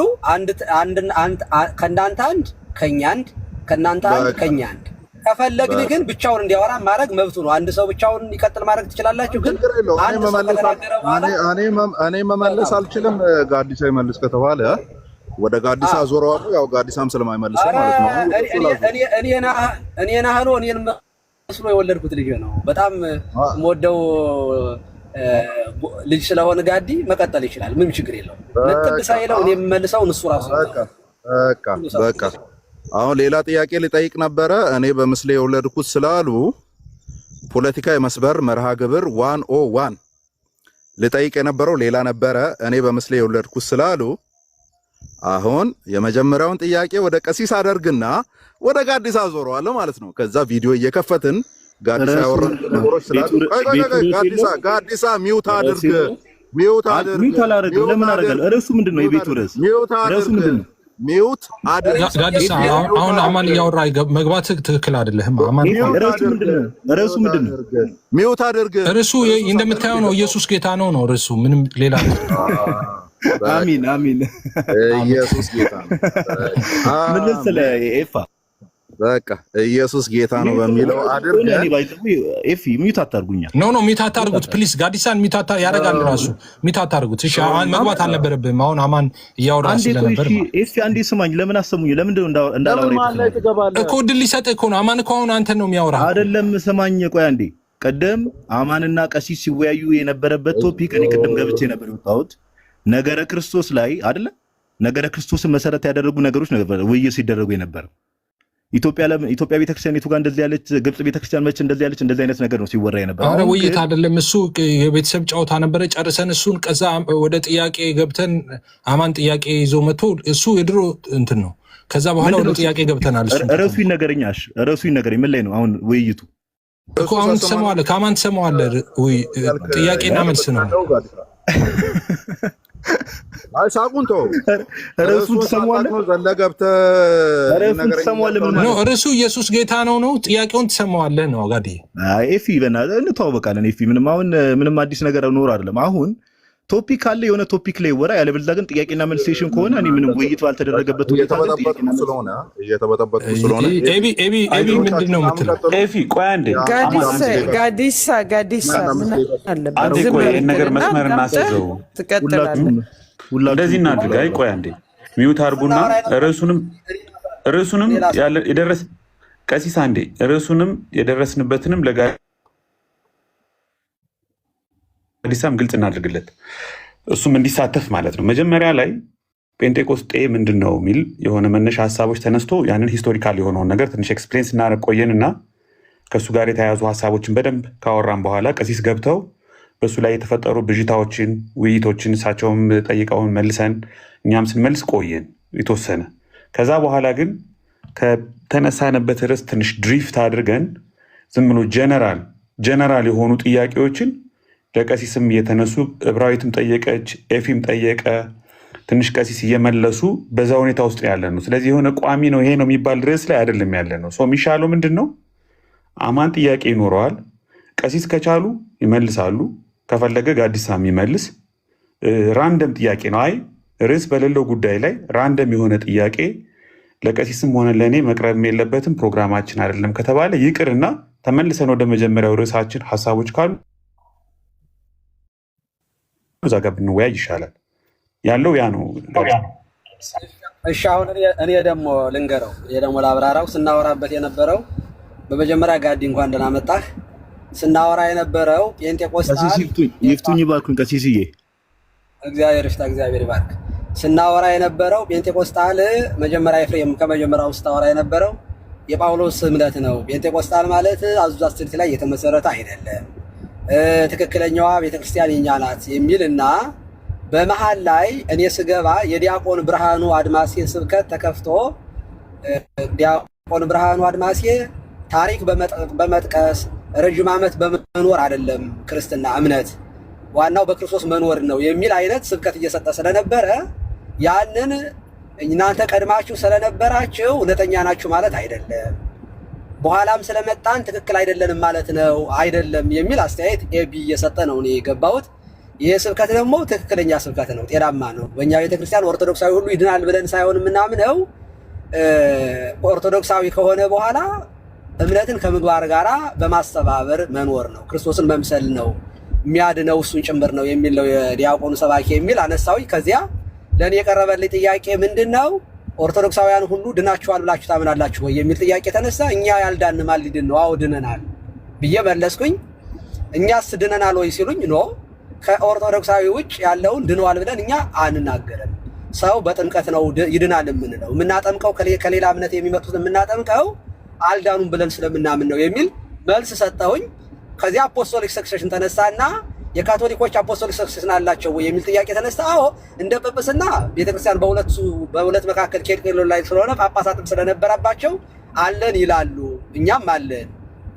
S3: ከእናንተ አንድ ከኛ አንድ ከእናንተ አንድ ከኛ አንድ። ከፈለግን ግን ብቻውን እንዲያወራ ማድረግ መብቱ ነው። አንድ ሰው ብቻውን ይቀጥል ማድረግ ትችላላችሁ። ግን
S4: እኔ መመለስ አልችልም። ጋዲሳ ይመልስ ከተባለ ወደ ጋዲሳ ዞረዋለሁ። ያው ጋዲሳም ስለማይመልስ ማለት ነው።
S3: እኔን መስሎ የወለድኩት ልጅ ነው። በጣም የምወደው ልጅ ስለሆነ ጋዲ መቀጠል ይችላል። ምንም ችግር የለውም። ልጥብ ሳይለው እኔ የምመልሰውን እሱ ራሱ
S4: በቃ አሁን ሌላ ጥያቄ ልጠይቅ ነበረ። እኔ በምስሌ የወለድኩት ስላሉ ፖለቲካ የመስበር መርሃ ግብር 101 ልጠይቅ የነበረው ሌላ ነበረ። እኔ በምስሌ የወለድኩት ስላሉ አሁን የመጀመሪያውን ጥያቄ ወደ ቀሲስ አደርግና ወደ ጋዲሳ ዞረዋለሁ ማለት ነው። ከዛ ቪዲዮ እየከፈትን ጋዲሳ ያወራን ነገሮች ስላሉ ጋዲሳ ሚውት አድርግ። ሚውት አላደርግ። ለምን አደርጋለሁ? ርዕሱ ምንድነው? የቤቱ ርዕስ ርዕሱ ምንድነው? ሚውት አድርግ።
S1: ጋዲሳ አሁን አማን እያወራ መግባት ትክክል አይደለም። አማን
S6: ርዕሱ ምንድነው?
S4: ሚውት አድርግ።
S1: ርዕሱ እንደምታየው ነው። ኢየሱስ ጌታ ነው ርዕሱ። ምንም ሌላ
S6: አሚን
S4: ኢየሱስ ጌታ ነው።
S6: ምን ስለ ኤፋ
S4: በቃ ኢየሱስ ጌታ ነው በሚለው አድርገን
S6: ኤፊ ሚውት አታርጉኛ።
S1: ኖ ሚውት አታርጉት ፕሊዝ። ጋዲሳን ሚውት ያደርጋል ራሱ። ሚውት አታርጉት እሺ። መግባት አልነበረብህም። አሁን አማን እያወራ ስለነበር
S6: ኤፊ አንዴ ስማኝ። ለምን አሰሙኝ? ለምን እንዳላወራ
S1: እኮ ድል ሊሰጥ እኮ ነው። አማን እኮ አሁን አንተን ነው የሚያወራ
S6: አይደለም። ስማኝ ቆይ አንዴ። ቀደም አማንና ቀሲስ ሲወያዩ የነበረበት ቶፒክ እኔ ቅድም ገብቼ ነበር የወጣሁት ነገረ ክርስቶስ ላይ አይደለ? ነገረ ክርስቶስን መሰረት ያደረጉ ነገሮች ነበር ውይይት ሲደረጉ የነበረው። ኢትዮጵያ ቤተክርስቲያን የቱ ጋር እንደዚህ ያለች፣ ግብጽ ቤተክርስቲያን መች እንደዚህ ያለች፣ እንደዚህ አይነት ነገር ነው ሲወራ የነበረው።
S1: አረ ውይይት አይደለም እሱ፣ የቤተሰብ ጨዋታ ነበረ። ጨርሰን እሱን ከዛ ወደ ጥያቄ ገብተን አማን ጥያቄ ይዞ መጥቶ እሱ የድሮ እንትን ነው። ከዛ በኋላ ወደ ጥያቄ ገብተናል። እሱ
S6: ርዕሱ ይነገረኛል። ርዕሱ ይነገረኝ። ምን ላይ ነው አሁን ውይይቱ?
S1: እኮ አሁን ትሰማዋለህ፣ ከአማን ትሰማዋለህ። ጥያቄና መልስ ነው።
S4: አይ ሳቁን ተው።
S6: ርዕሱን ትሰማዋለህ?
S1: ርዕሱ ኢየሱስ ጌታ ነው። ጥያቄውን ትሰማዋለህ ነው ጋዲ።
S6: ኤፊ በእናትህ እንተዋወቃለን። ኤፊ ምንም አዲስ ነገር ኖር አይደለም። አሁን ቶፒክ አለ፣ የሆነ ቶፒክ ላይ ወራ ያለ ብልዛ ግን ጥያቄና መልስ ሴሽን ከሆነ እኔ ምንም ውይይት ባልተደረገበት
S4: እየተበጠበጥኩ ስለሆነ
S1: ኤቢ ምንድን ነው የምትለው?
S5: ኤፊ ቆይ አንዴ
S2: ጋዲሳ
S5: አንዴ ቆይ ነገር መስመር እናስይዘው። እንደዚህ እናድርግ። አይ ቆይ አንዴ ሚውት አድርጉና ርዕሱንም የደረስ ቀሲስ አንዴ ርዕሱንም የደረስንበትንም ለጋዲሳም ግልጽ እናድርግለት፣ እሱም እንዲሳተፍ ማለት ነው። መጀመሪያ ላይ ጴንጤቆስጤ ምንድን ነው የሚል የሆነ መነሻ ሀሳቦች ተነስቶ ያንን ሂስቶሪካል የሆነውን ነገር ትንሽ ኤክስፕሌን ስናደርግ ቆየንና ከእሱ ጋር የተያያዙ ሀሳቦችን በደንብ ካወራን በኋላ ቀሲስ ገብተው በእሱ ላይ የተፈጠሩ ብዥታዎችን፣ ውይይቶችን እሳቸውም ጠይቀውን መልሰን እኛም ስንመልስ ቆየን የተወሰነ። ከዛ በኋላ ግን ከተነሳንበት ርዕስ ትንሽ ድሪፍት አድርገን ዝም ብሎ ጀነራል የሆኑ ጥያቄዎችን ለቀሲስም እየተነሱ ዕብራዊትም ጠየቀች፣ ኤፊም ጠየቀ፣ ትንሽ ቀሲስ እየመለሱ በዛ ሁኔታ ውስጥ ያለ ነው። ስለዚህ የሆነ ቋሚ ነው ይሄ ነው የሚባል ርዕስ ላይ አይደለም ያለ ነው። ሰው የሚሻለው ምንድን ነው? አማን ጥያቄ ይኖረዋል። ቀሲስ ከቻሉ ይመልሳሉ፣ ከፈለገ ጋዲሳ የሚመልስ ራንደም ጥያቄ ነው። አይ ርዕስ በሌለው ጉዳይ ላይ ራንደም የሆነ ጥያቄ ለቀሲስም ሆነ ለእኔ መቅረብ የለበትም ፕሮግራማችን አይደለም ከተባለ ይቅርና ተመልሰን ወደ መጀመሪያው ርዕሳችን ሀሳቦች ካሉ እዛ ጋር ብንወያይ ይሻላል። ያለው ያ ነው።
S3: እሺ አሁን እኔ ደግሞ ልንገረው፣ ደግሞ ላብራራው። ስናወራበት የነበረው በመጀመሪያ ጋዲ እንኳን ደህና መጣህ። ስናወራ የነበረው ጴንጤቆስጣል
S6: ይፍቱኝ ባልኩኝ ቀሲስዬ
S3: እግዚአብሔር ይፍታ፣ እግዚአብሔር ይባርክ። ስናወራ የነበረው ጴንጤቆስጣል መጀመሪያ ኤፍሬም ከመጀመሪያው ስታወራ የነበረው የጳውሎስ እምነት ነው። ጴንጤቆስጣል ማለት አዙዛ ስትሪት ላይ የተመሰረተ አይደለም፣ ትክክለኛዋ ቤተክርስቲያን የኛ ናት የሚልና በመሃል ላይ እኔ ስገባ የዲያቆን ብርሃኑ አድማሴ ስብከት ተከፍቶ ዲያቆን ብርሃኑ አድማሴ ታሪክ በመጥቀስ ረጅም ዓመት በመኖር አይደለም ክርስትና እምነት ዋናው በክርስቶስ መኖር ነው የሚል አይነት ስብከት እየሰጠ ስለነበረ ያንን እናንተ ቀድማችሁ ስለነበራችሁ እውነተኛ ናችሁ ማለት አይደለም፣ በኋላም ስለመጣን ትክክል አይደለንም ማለት ነው አይደለም የሚል አስተያየት ኤቢ እየሰጠ ነው እኔ የገባሁት። ይሄ ስብከት ደግሞ ትክክለኛ ስብከት ነው፣ ጤናማ ነው። በእኛ ቤተክርስቲያን ኦርቶዶክሳዊ ሁሉ ይድናል ብለን ሳይሆን የምናምነው ኦርቶዶክሳዊ ከሆነ በኋላ እምነትን ከምግባር ጋር በማስተባበር መኖር ነው፣ ክርስቶስን መምሰል ነው፣ የሚያድነው እሱን ጭምር ነው የሚል ነው የዲያቆኑ ሰባኪ የሚል አነሳዊ። ከዚያ ለእኔ የቀረበልኝ ጥያቄ ምንድን ነው? ኦርቶዶክሳውያን ሁሉ ድናችኋል ብላችሁ ታምናላችሁ ወይ የሚል ጥያቄ ተነሳ። እኛ ያልዳን ማን ሊድን ነው? አዎ ድነናል ብዬ መለስኩኝ። እኛስ ድነናል ወይ ሲሉኝ ኖ ከኦርቶዶክሳዊ ውጭ ያለውን ድነዋል ብለን እኛ አንናገርም። ሰው በጥምቀት ነው ይድናል የምንለው፣ የምናጠምቀው ከሌላ እምነት የሚመጡት የምናጠምቀው አልዳኑም ብለን ስለምናምን ነው የሚል መልስ ሰጠሁኝ። ከዚያ አፖስቶሊክ ሰክሴሽን ተነሳና የካቶሊኮች አፖስቶሊክ ሰክሴሽን አላቸው ወይ የሚል ጥያቄ ተነሳ። አዎ እንደ ጵጵስና ቤተክርስቲያን በሁለት መካከል ኬልቄሎ ላይ ስለሆነ ጳጳሳትም ስለነበረባቸው አለን ይላሉ፣ እኛም አለን።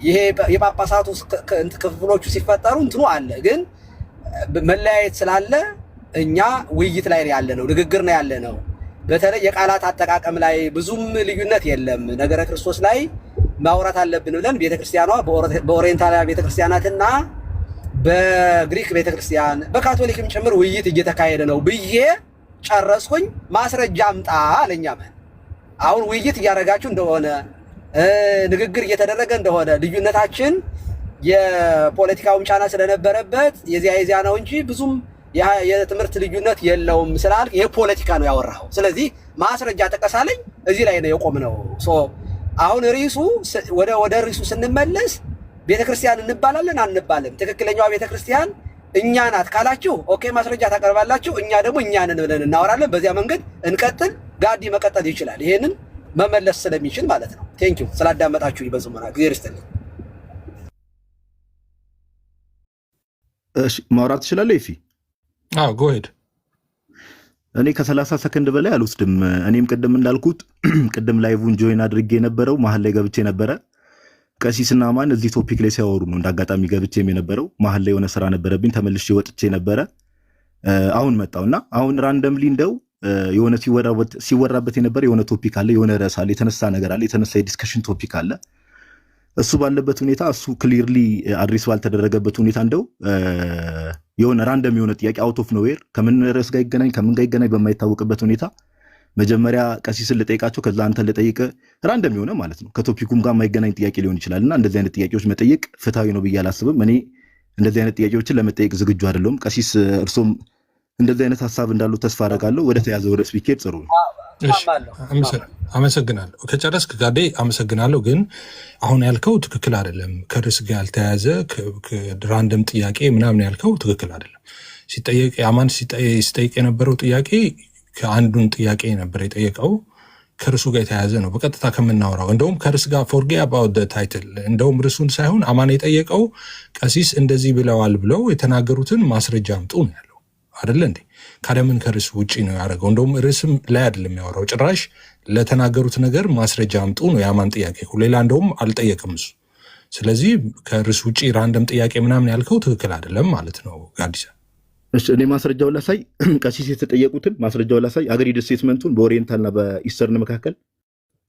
S3: ይሄ የጳጳሳቱ ክፍሎቹ ሲፈጠሩ እንትኑ አለ፣ ግን መለያየት ስላለ እኛ ውይይት ላይ ያለ ነው፣ ንግግር ነው ያለ ነው። በተለይ የቃላት አጠቃቀም ላይ ብዙም ልዩነት የለም። ነገረ ክርስቶስ ላይ ማውራት አለብን ብለን ቤተክርስቲያኗ በኦሪየንታል ቤተክርስቲያናትና በግሪክ ቤተክርስቲያን በካቶሊክም ጭምር ውይይት እየተካሄደ ነው ብዬ ጨረስኩኝ። ማስረጃ አምጣ አለኝ። አሁን ውይይት እያደረጋችሁ እንደሆነ ንግግር እየተደረገ እንደሆነ ልዩነታችን የፖለቲካውም ጫና ስለነበረበት የዚያ ነው እንጂ ብዙም የትምህርት ልዩነት የለውም ስላልክ የፖለቲካ ነው ያወራው። ስለዚህ ማስረጃ ጠቀሳለኝ። እዚህ ላይ ነው የቆምነው። አሁን ርዕሱ ወደ ርዕሱ ስንመለስ ቤተክርስቲያን እንባላለን አንባልም? ትክክለኛዋ ቤተክርስቲያን እኛ ናት ካላችሁ ኦኬ ማስረጃ ታቀርባላችሁ፣ እኛ ደግሞ እኛ ነን ብለን እናወራለን። በዚያ መንገድ እንቀጥል። ጋዲ መቀጠል ይችላል፣ ይሄንን መመለስ ስለሚችል ማለት ነው። ቴንኪው ስላዳመጣችሁ ይበዙመና እግዚአብሔር ይስጥልኝ።
S6: እሺ ማውራት ትችላለህ ይፊ?
S1: አዎ ጎ ሄድ።
S6: እኔ ከ30 ሰከንድ በላይ አልወስድም። እኔም ቅድም እንዳልኩት ቅድም ላይቭን ጆይን አድርጌ የነበረው መሀል ላይ ገብቼ ነበረ። ቀሲስና ማን እዚህ ቶፒክ ላይ ሲያወሩ ነው እንዳጋጣሚ ገብቼም የነበረው። መሀል ላይ የሆነ ስራ ነበረብኝ ተመልሼ ወጥቼ ነበረ። አሁን መጣውና አሁን ራንደምሊ እንደው የሆነ ሲወራበት የነበረ የሆነ ቶፒክ አለ፣ የሆነ ርዕስ አለ፣ የተነሳ ነገር አለ፣ የተነሳ የዲስከሽን ቶፒክ አለ። እሱ ባለበት ሁኔታ እሱ ክሊርሊ አድሬስ ባልተደረገበት ሁኔታ እንደው የሆነ ራንደም የሆነ ጥያቄ አውት ኦፍ ኖዌር ከምን ርዕስ ጋር ይገናኝ ከምን ጋር ይገናኝ በማይታወቅበት ሁኔታ መጀመሪያ ቀሲስን ልጠይቃቸው ከዛ አንተን ልጠይቅ ራንደም የሆነ ማለት ነው ከቶፒኩም ጋር የማይገናኝ ጥያቄ ሊሆን ይችላል። እና እንደዚህ አይነት ጥያቄዎች መጠየቅ ፍትሃዊ ነው ብዬ አላስብም። እኔ እንደዚህ አይነት ጥያቄዎችን ለመጠየቅ ዝግጁ አይደለሁም። ቀሲስ እርሶም እንደዚህ አይነት ሀሳብ እንዳሉ ተስፋ አደርጋለሁ። ወደ ተያዘው ርዕስ ቢኬድ ጥሩ ነው።
S1: አመሰግናለሁ። ከጨረስክ ጋዴ አመሰግናለሁ። ግን አሁን ያልከው ትክክል አይደለም። ከርዕስ ጋር ያልተያዘ ራንደም ጥያቄ ምናምን ያልከው ትክክል አይደለም። ሲጠየቅ አማን ሲጠይቅ የነበረው ጥያቄ ከአንዱን ጥያቄ ነበር የጠየቀው ከርዕሱ ጋር የተያያዘ ነው። በቀጥታ ከምናወራው እንደውም ከርዕስ ጋር ፎርጌ አባውት ታይትል እንደውም ርዕሱን ሳይሆን አማን የጠየቀው ቀሲስ እንደዚህ ብለዋል ብለው የተናገሩትን ማስረጃ አምጡ ነው ያለው አይደለ እንዴ? ካደምን ከርዕሱ ውጪ ነው ያደረገው። እንደውም ርዕስም ላይ አይደለም ያወራው፣ ጭራሽ ለተናገሩት ነገር ማስረጃ አምጡ ነው የአማን ጥያቄ። ሌላ እንደውም አልጠየቅም እሱ። ስለዚህ ከርዕሱ ውጪ ራንደም ጥያቄ ምናምን ያልከው ትክክል አይደለም ማለት ነው ጋዲሳ።
S6: እኔ ማስረጃውን ላሳይ፣ ቀሲስ የተጠየቁትን ማስረጃውን ላሳይ። አግሪድ ስቴትመንቱን በኦሪየንታልና በኢስተርን መካከል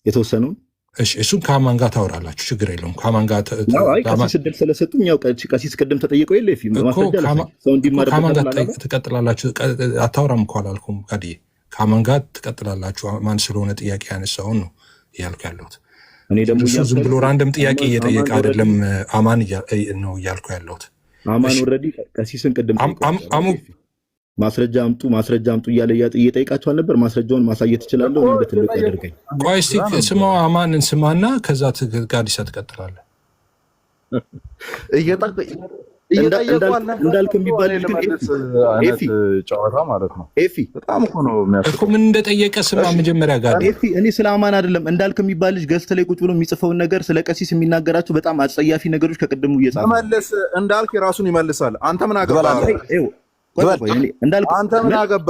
S6: የተወሰነውን። እሺ
S1: እሱን ከአማን ጋር ታወራላችሁ፣ ችግር የለውም። ከአማን ጋር
S6: ቀሲስ እድል ስለሰጡኝ ያው ቀሲስ ቅድም ተጠየቀው የለ ማስረጃ ላሳይ። ሰው እንዲማርበት
S1: ትቀጥላላችሁ። አታወራም እኮ አላልኩም ጋድዬ። ከአማን ጋር ትቀጥላላችሁ። አማን ስለሆነ ጥያቄ ያነሳውን ነው እያልኩ ያለሁት።
S6: እኔ ደግሞ
S1: እሱ ዝም ብሎ ራንደም ጥያቄ እየጠየቀ አይደለም አማን ነው እያልኩ ያለሁት።
S6: አማን ኦልሬዲ ቀሲስን ቅድም ማስረጃ አምጡ እያለ እየጠየቃቸው ነበር። ማስረጃውን ማሳየት እችላለሁ። እንደ ትልቅ ያደርገኝ።
S1: ቆይ እስኪ ስማው፣ አማንን ስማና ከዛ ጋዲሳ ትቀጥላለህ።
S6: እንዳልክ የሚባል ልጅ ግን ኤፊ
S4: ጨዋታ ማለት ነው።
S6: ኤፊ
S4: በጣም እኮ ነው የሚያስፈልገው
S1: እኮ ምን እንደጠየቀ ስማ መጀመሪያ ጋር።
S6: ኤፊ እኔ ስለ አማን አይደለም እንዳልክ የሚባል ልጅ ገዝተ ላይ ቁጭ ብሎ የሚጽፈውን ነገር ስለ ቀሲስ የሚናገራቸው በጣም አጸያፊ ነገሮች ከቅድሙ እየጻፈ
S4: መለስ እንዳልክ የራሱን ይመልሳል። አንተ ምን አገባ? አንተ ምን አገባ?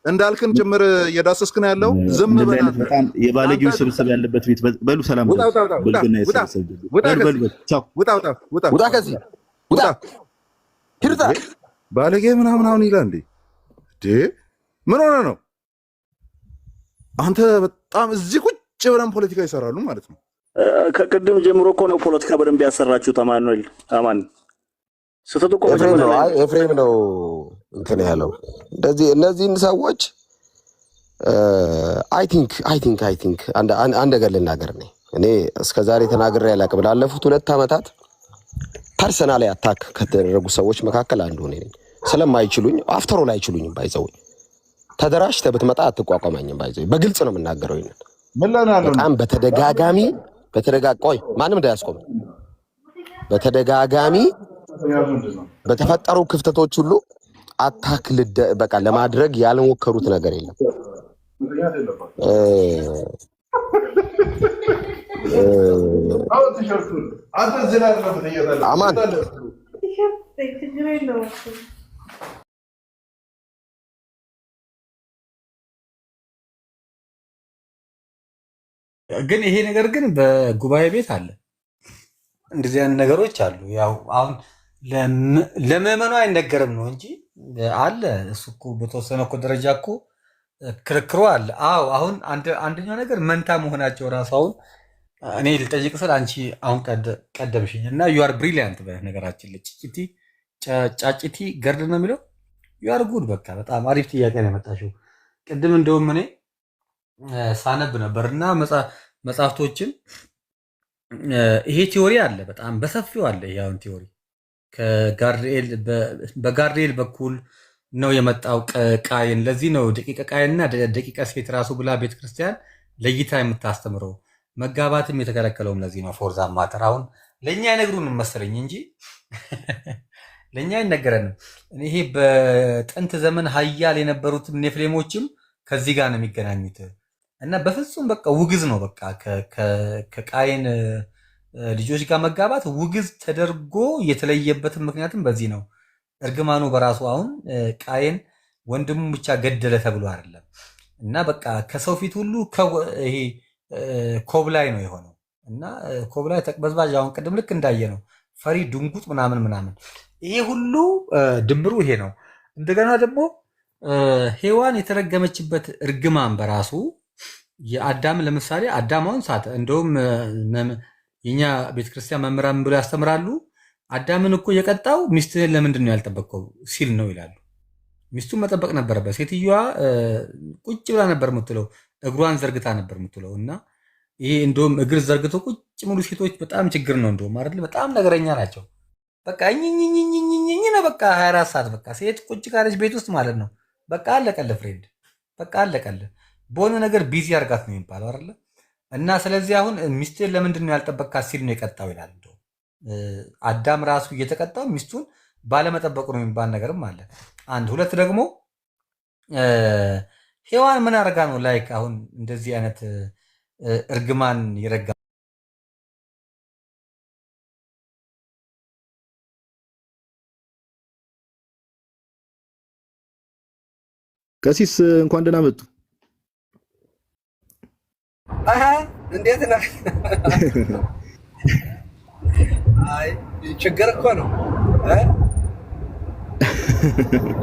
S4: እንዳልክን ጭምር እየዳሰስክ ነው ያለው። ዝም ብለህ
S6: በጣም የባለጌው ስብስብ ያለበት ቤት በሉ። ሰላም
S4: ውጣ ከዚህ ውጣ ሂርታ ባለጌ ምናምን አሁን ይላል እንዴ? ምን ሆነ ነው? አንተ በጣም እዚህ ቁጭ ብለን ፖለቲካ ይሰራሉ ማለት ነው።
S7: ከቅድም ጀምሮ እኮ ነው ፖለቲካ በደንብ ያሰራችሁት። አማን ስተቱ እኮ
S8: ኤፍሬም ነው እንትን ያለው እንደዚህ እነዚህን ሰዎች አይ ቲንክ አንድ ነገር ልናገር ነኝ። እኔ እስከዛሬ ተናግሬ አላውቅም። ላለፉት 2 ዓመታት ፐርሰናል አታክ ከተደረጉ ሰዎች መካከል አንዱ ነኝ። ስለማይችሉኝ አፍተሮ ላይ አይችሉኝም። ባይዘው ተደራጅተህ ብትመጣ አትቋቋመኝም። ባይዘው በግልጽ ነው የምናገረው። በጣም በተደጋጋሚ ቆይ ማንም እንዳያስቆም በተደጋጋሚ በተፈጠሩ ክፍተቶች ሁሉ አታክ በቃ ለማድረግ ያልሞከሩት ነገር የለም። አማን
S9: ግን ይሄ ነገር ግን በጉባኤ ቤት አለ። እንደዚህ አይነት ነገሮች አሉ። ያው አሁን ለምዕመኑ አይነገርም ነው እንጂ አለ። እሱ እኮ በተወሰነ እኮ ደረጃ እኮ ክርክሩ አለ። አዎ አሁን አንደኛው ነገር መንታ መሆናቸው ራሱ አሁን እኔ ልጠይቅ ስል አንቺ አሁን ቀደምሽኝ እና ዩአር ብሪሊያንት በነገራችን ጫጭቲ ገርድ ነው የሚለው ዩአር ጉድ። በቃ በጣም አሪፍ ጥያቄ ነው ያመጣሽው። ቅድም እንደውም እኔ ሳነብ ነበር እና መጽሐፍቶችን ይሄ ቲዎሪ አለ፣ በጣም በሰፊው አለ። ይሄ አሁን ቲዎሪ በጋርዲኤል በኩል ነው የመጣው ቃየን። ለዚህ ነው ደቂቀ ቃየንና ደቂቀ ሴት ራሱ ብላ ቤተክርስቲያን ለይታ የምታስተምረው። መጋባትም የተከለከለውም ለዚህ ነው። ፎርዛ ማተር አሁን ለእኛ አይነግሩንም መሰለኝ እንጂ ለእኛ አይነገረንም። ይሄ በጥንት ዘመን ሀያል የነበሩትም ኔፍሌሞችም ከዚህ ጋር ነው የሚገናኙት እና በፍጹም በቃ ውግዝ ነው። በቃ ከቃየን ልጆች ጋር መጋባት ውግዝ ተደርጎ የተለየበትም ምክንያትም በዚህ ነው። እርግማኑ በራሱ አሁን ቃየን ወንድሙ ብቻ ገደለ ተብሎ አይደለም እና በቃ ከሰው ፊት ሁሉ ይሄ ኮብላይ ነው የሆነው እና ኮብላይ ተቅበዝባዥ፣ አሁን ቅድም ልክ እንዳየ ነው ፈሪ ድንጉጥ ምናምን ይሄ ሁሉ ድምሩ ይሄ ነው። እንደገና ደግሞ ሔዋን የተረገመችበት እርግማን በራሱ የአዳም ለምሳሌ አዳማውን ሳተ። እንደውም የኛ ቤተክርስቲያን መምህራን ብሎ ያስተምራሉ። አዳምን እኮ የቀጣው ሚስትህን ለምንድን ነው ያልጠበቅከው ሲል ነው ይላሉ። ሚስቱን መጠበቅ ነበረበት። ሴትዮዋ ቁጭ ብላ ነበር የምትለው፣ እግሯን ዘርግታ ነበር የምትለው እና ይሄ እንደውም እግር ዘርግቶ ቁጭ ሙሉ ሴቶች በጣም ችግር ነው። እንደውም አይደል በጣም ነገረኛ ናቸው። በቃ ኝኝኝኝኝኝ ነው በቃ 24 ሰዓት በቃ ሴት ቁጭ ካለች ቤት ውስጥ ማለት ነው በቃ አለቀለ ፍሬንድ፣ በቃ አለቀለ። በሆነ ነገር ቢዚ አርጋት ነው የሚባለው አይደለ? እና ስለዚህ አሁን ሚስትን ለምንድን ነው ያልጠበቅካት ሲል ነው የቀጣው ይላል። አዳም ራሱ እየተቀጣው ሚስቱን ባለመጠበቁ ነው የሚባል ነገርም አለ። አንድ ሁለት ደግሞ ሔዋን ምን አርጋ ነው ላይክ አሁን እንደዚህ አይነት እርግማን ይረጋ
S6: ቀሲስ እንኳን ደህና መጡ።
S3: እንዴት ነህ? አይ ችግር እኮ ነው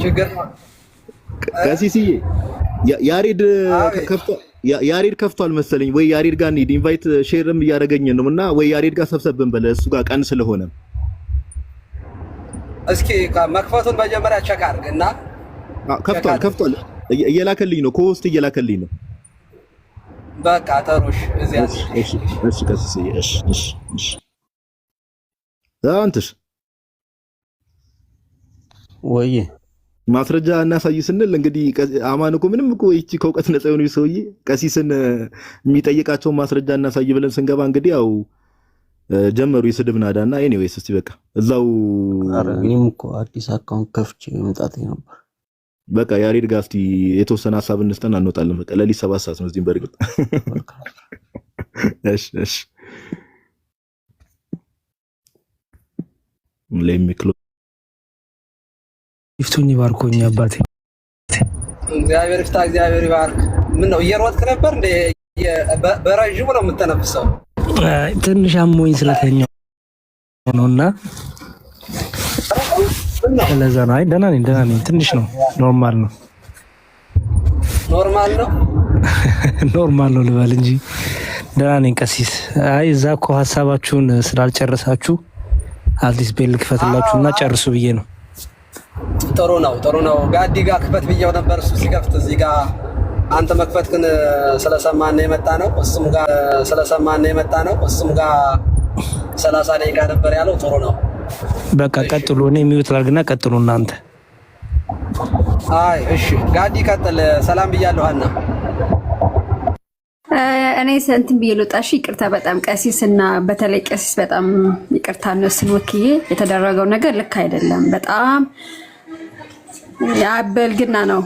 S3: ችግር ነው።
S6: ቀሲስዬ ያሬድ ከፍቷል መሰለኝ ወይ ያሬድ ጋር እንሂድ። ኢንቫይት ሼርም እያደረገኝ ነው እና ወይ ያሬድ ጋር ሰብሰብን በለ እሱ ጋር ቀን ስለሆነ
S3: እስኪ መክፈቱን መጀመሪያ ቸክ አድርግ እና
S6: ከፍቷል እየላከልኝ ነው፣ ኮስት እየላከልኝ ነው።
S3: በቃ ተሮሽ እዚያ
S6: እሺ ቀሲስ እሺ አንተስ
S10: ወይ
S6: ማስረጃ እናሳይ ስንል እንግዲህ አማን እኮ ምንም እኮ እቺ ከእውቀት ነፃ የሆኑ ሰውዬ ቀሲስን የሚጠይቃቸው ማስረጃ እናሳይ ብለን ስንገባ እንግዲህ ያው ጀመሩ የስድብ ናዳና ኤኒዌይስ እስቲ በቃ እዛው
S10: እኔም እኮ አዲስ አካውንት ከፍቼ መምጣት ነበር።
S6: በቃ ያሬድ ጋር እስቲ የተወሰነ ሀሳብ እንስጠን እንወጣለን። በቃ ለሊት 7 ሰዓት ነው እዚህም በርግጥ እሺ ለሚክሎ
S11: ይፍቱኝ ባርኮኝ አባቴ
S3: እግዚአብሔር ይፍታ፣ እግዚአብሔር ይባርክ። ምን ነው እየሮጥክ ነበር እንደ በረጅሙ ነው የምትተነፍሰው?
S11: ትንሽ አሞኝ ስለተኛው ነውና ለዛ ነው። አይ ደህና ነኝ። ትንሽ ነው፣ ኖርማል ነው ኖርማል ነው ልበል እንጂ ደህና ነኝ ቀሲስ። አይ እዛ እኮ ሀሳባችሁን ስላልጨረሳችሁ አዲስ ቤል ክፈትላችሁና ጨርሱ ብዬ ነው።
S3: ጥሩ ነው። ጋዲ ጋር ክፈት ብዬው ነበር፣ እሱ ሲከፍት እዚህ ጋር አንተ መክፈት ግን ስለሰማን ነው የመጣ ነው። እሱም ጋር 30 ደቂቃ ነበር ያለው። ጥሩ ነው።
S11: በቃ ቀጥሉ። እኔ ሚውት ላድርግና ቀጥሉ እናንተ።
S3: አይ እሺ ጋዲ ቀጥል። ሰላም ብያለሁ ሀና።
S12: እኔ እንትን ብዬ ልውጣ። እሺ ይቅርታ በጣም ቀሲስና በተለይ ቀሲስ በጣም ይቅርታ እነሱን ወክዬ የተደረገው ነገር ልክ አይደለም። በጣም ያበልግና ነው።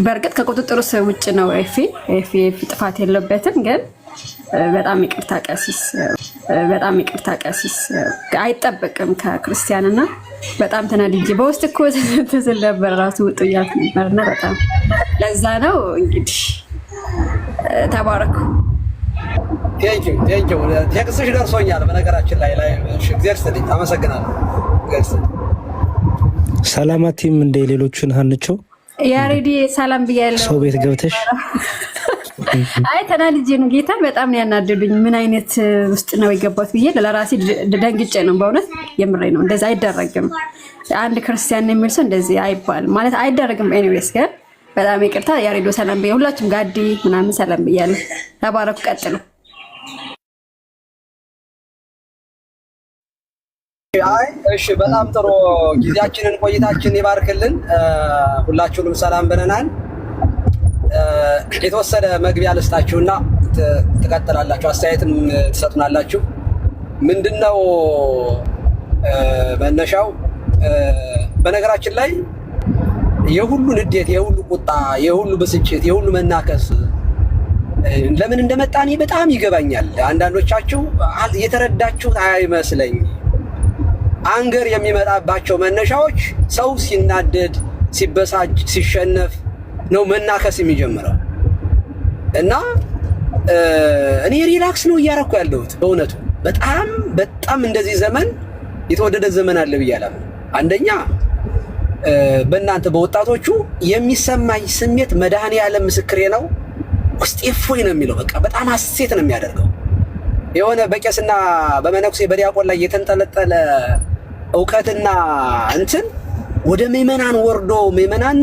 S12: በእርግጥ ከቁጥጥሩ ውጭ ነው። ኤፊ ጥፋት የለበትም። ግን በጣም ይቅርታ ቀሲስ አይጠበቅም ከክርስቲያንና በጣም ተናድጄ በውስጥ እኮ ተዘል ነበር ራሱ ውጡ እያልኩ ነበርና በጣም ለዛ ነው። እንግዲህ ተባረኩ።
S3: ቴንኪው ቴክስሽ ደርሶኛል። በነገራችን ላይ እሺ እግዚአብሔር ይስጥልኝ። አመሰግናለሁ።
S11: ሰላማቲም እንደ ሌሎቹን ሀንቸው
S12: ያሬዲ ሰላም ብያለሁ።
S11: ሰው ቤት ገብተሽ
S12: አይ ተናድጄ ነው። ጌታን በጣም ነው ያናደዱኝ። ምን አይነት ውስጥ ነው የገባሁት ብዬ ለራሴ ደንግጬ ነው። በእውነት የምሬ ነው። እንደዛ አይደረግም። አንድ ክርስቲያን የሚል ሰው እንደዚህ አይባልም ማለት አይደረግም። ኤኒዌይስ ግን በጣም ይቅርታ ያሬዶ ሰላም ብያለሁ። ሁላችሁም ጋዲ ምናምን ሰላም ብያለሁ። ተባረኩ። ቀጥሉ።
S3: አይ እሺ በጣም ጥሩ። ጊዜያችንን ቆይታችን ይባርክልን። ሁላችሁንም ሰላም ብለናል። የተወሰነ መግቢያ ልስጣችሁና ትቀጥላላችሁ፣ አስተያየትም ትሰጡናላችሁ። ምንድነው መነሻው? በነገራችን ላይ የሁሉ ንዴት፣ የሁሉ ቁጣ፣ የሁሉ ብስጭት፣ የሁሉ መናከስ ለምን እንደመጣ እኔ በጣም ይገባኛል። አንዳንዶቻችሁ የተረዳችሁት አይመስለኝ። አንገር የሚመጣባቸው መነሻዎች ሰው ሲናደድ፣ ሲበሳጭ፣ ሲሸነፍ ነው መናከስ የሚጀምረው። እና እኔ ሪላክስ ነው እያረኩ ያለሁት በእውነቱ። በጣም እንደዚህ ዘመን የተወደደ ዘመን አለ ብያለሁ። አንደኛ በእናንተ በወጣቶቹ የሚሰማኝ ስሜት መድኃኔዓለም ምስክሬ ነው። ውስጤ እፎይ ነው የሚለው። በቃ በጣም ሐሴት ነው የሚያደርገው። የሆነ በቄስና በመነኩሴ በዲያቆን ላይ የተንጠለጠለ እውቀትና እንትን ወደ ምዕመናን ወርዶ ምዕመናን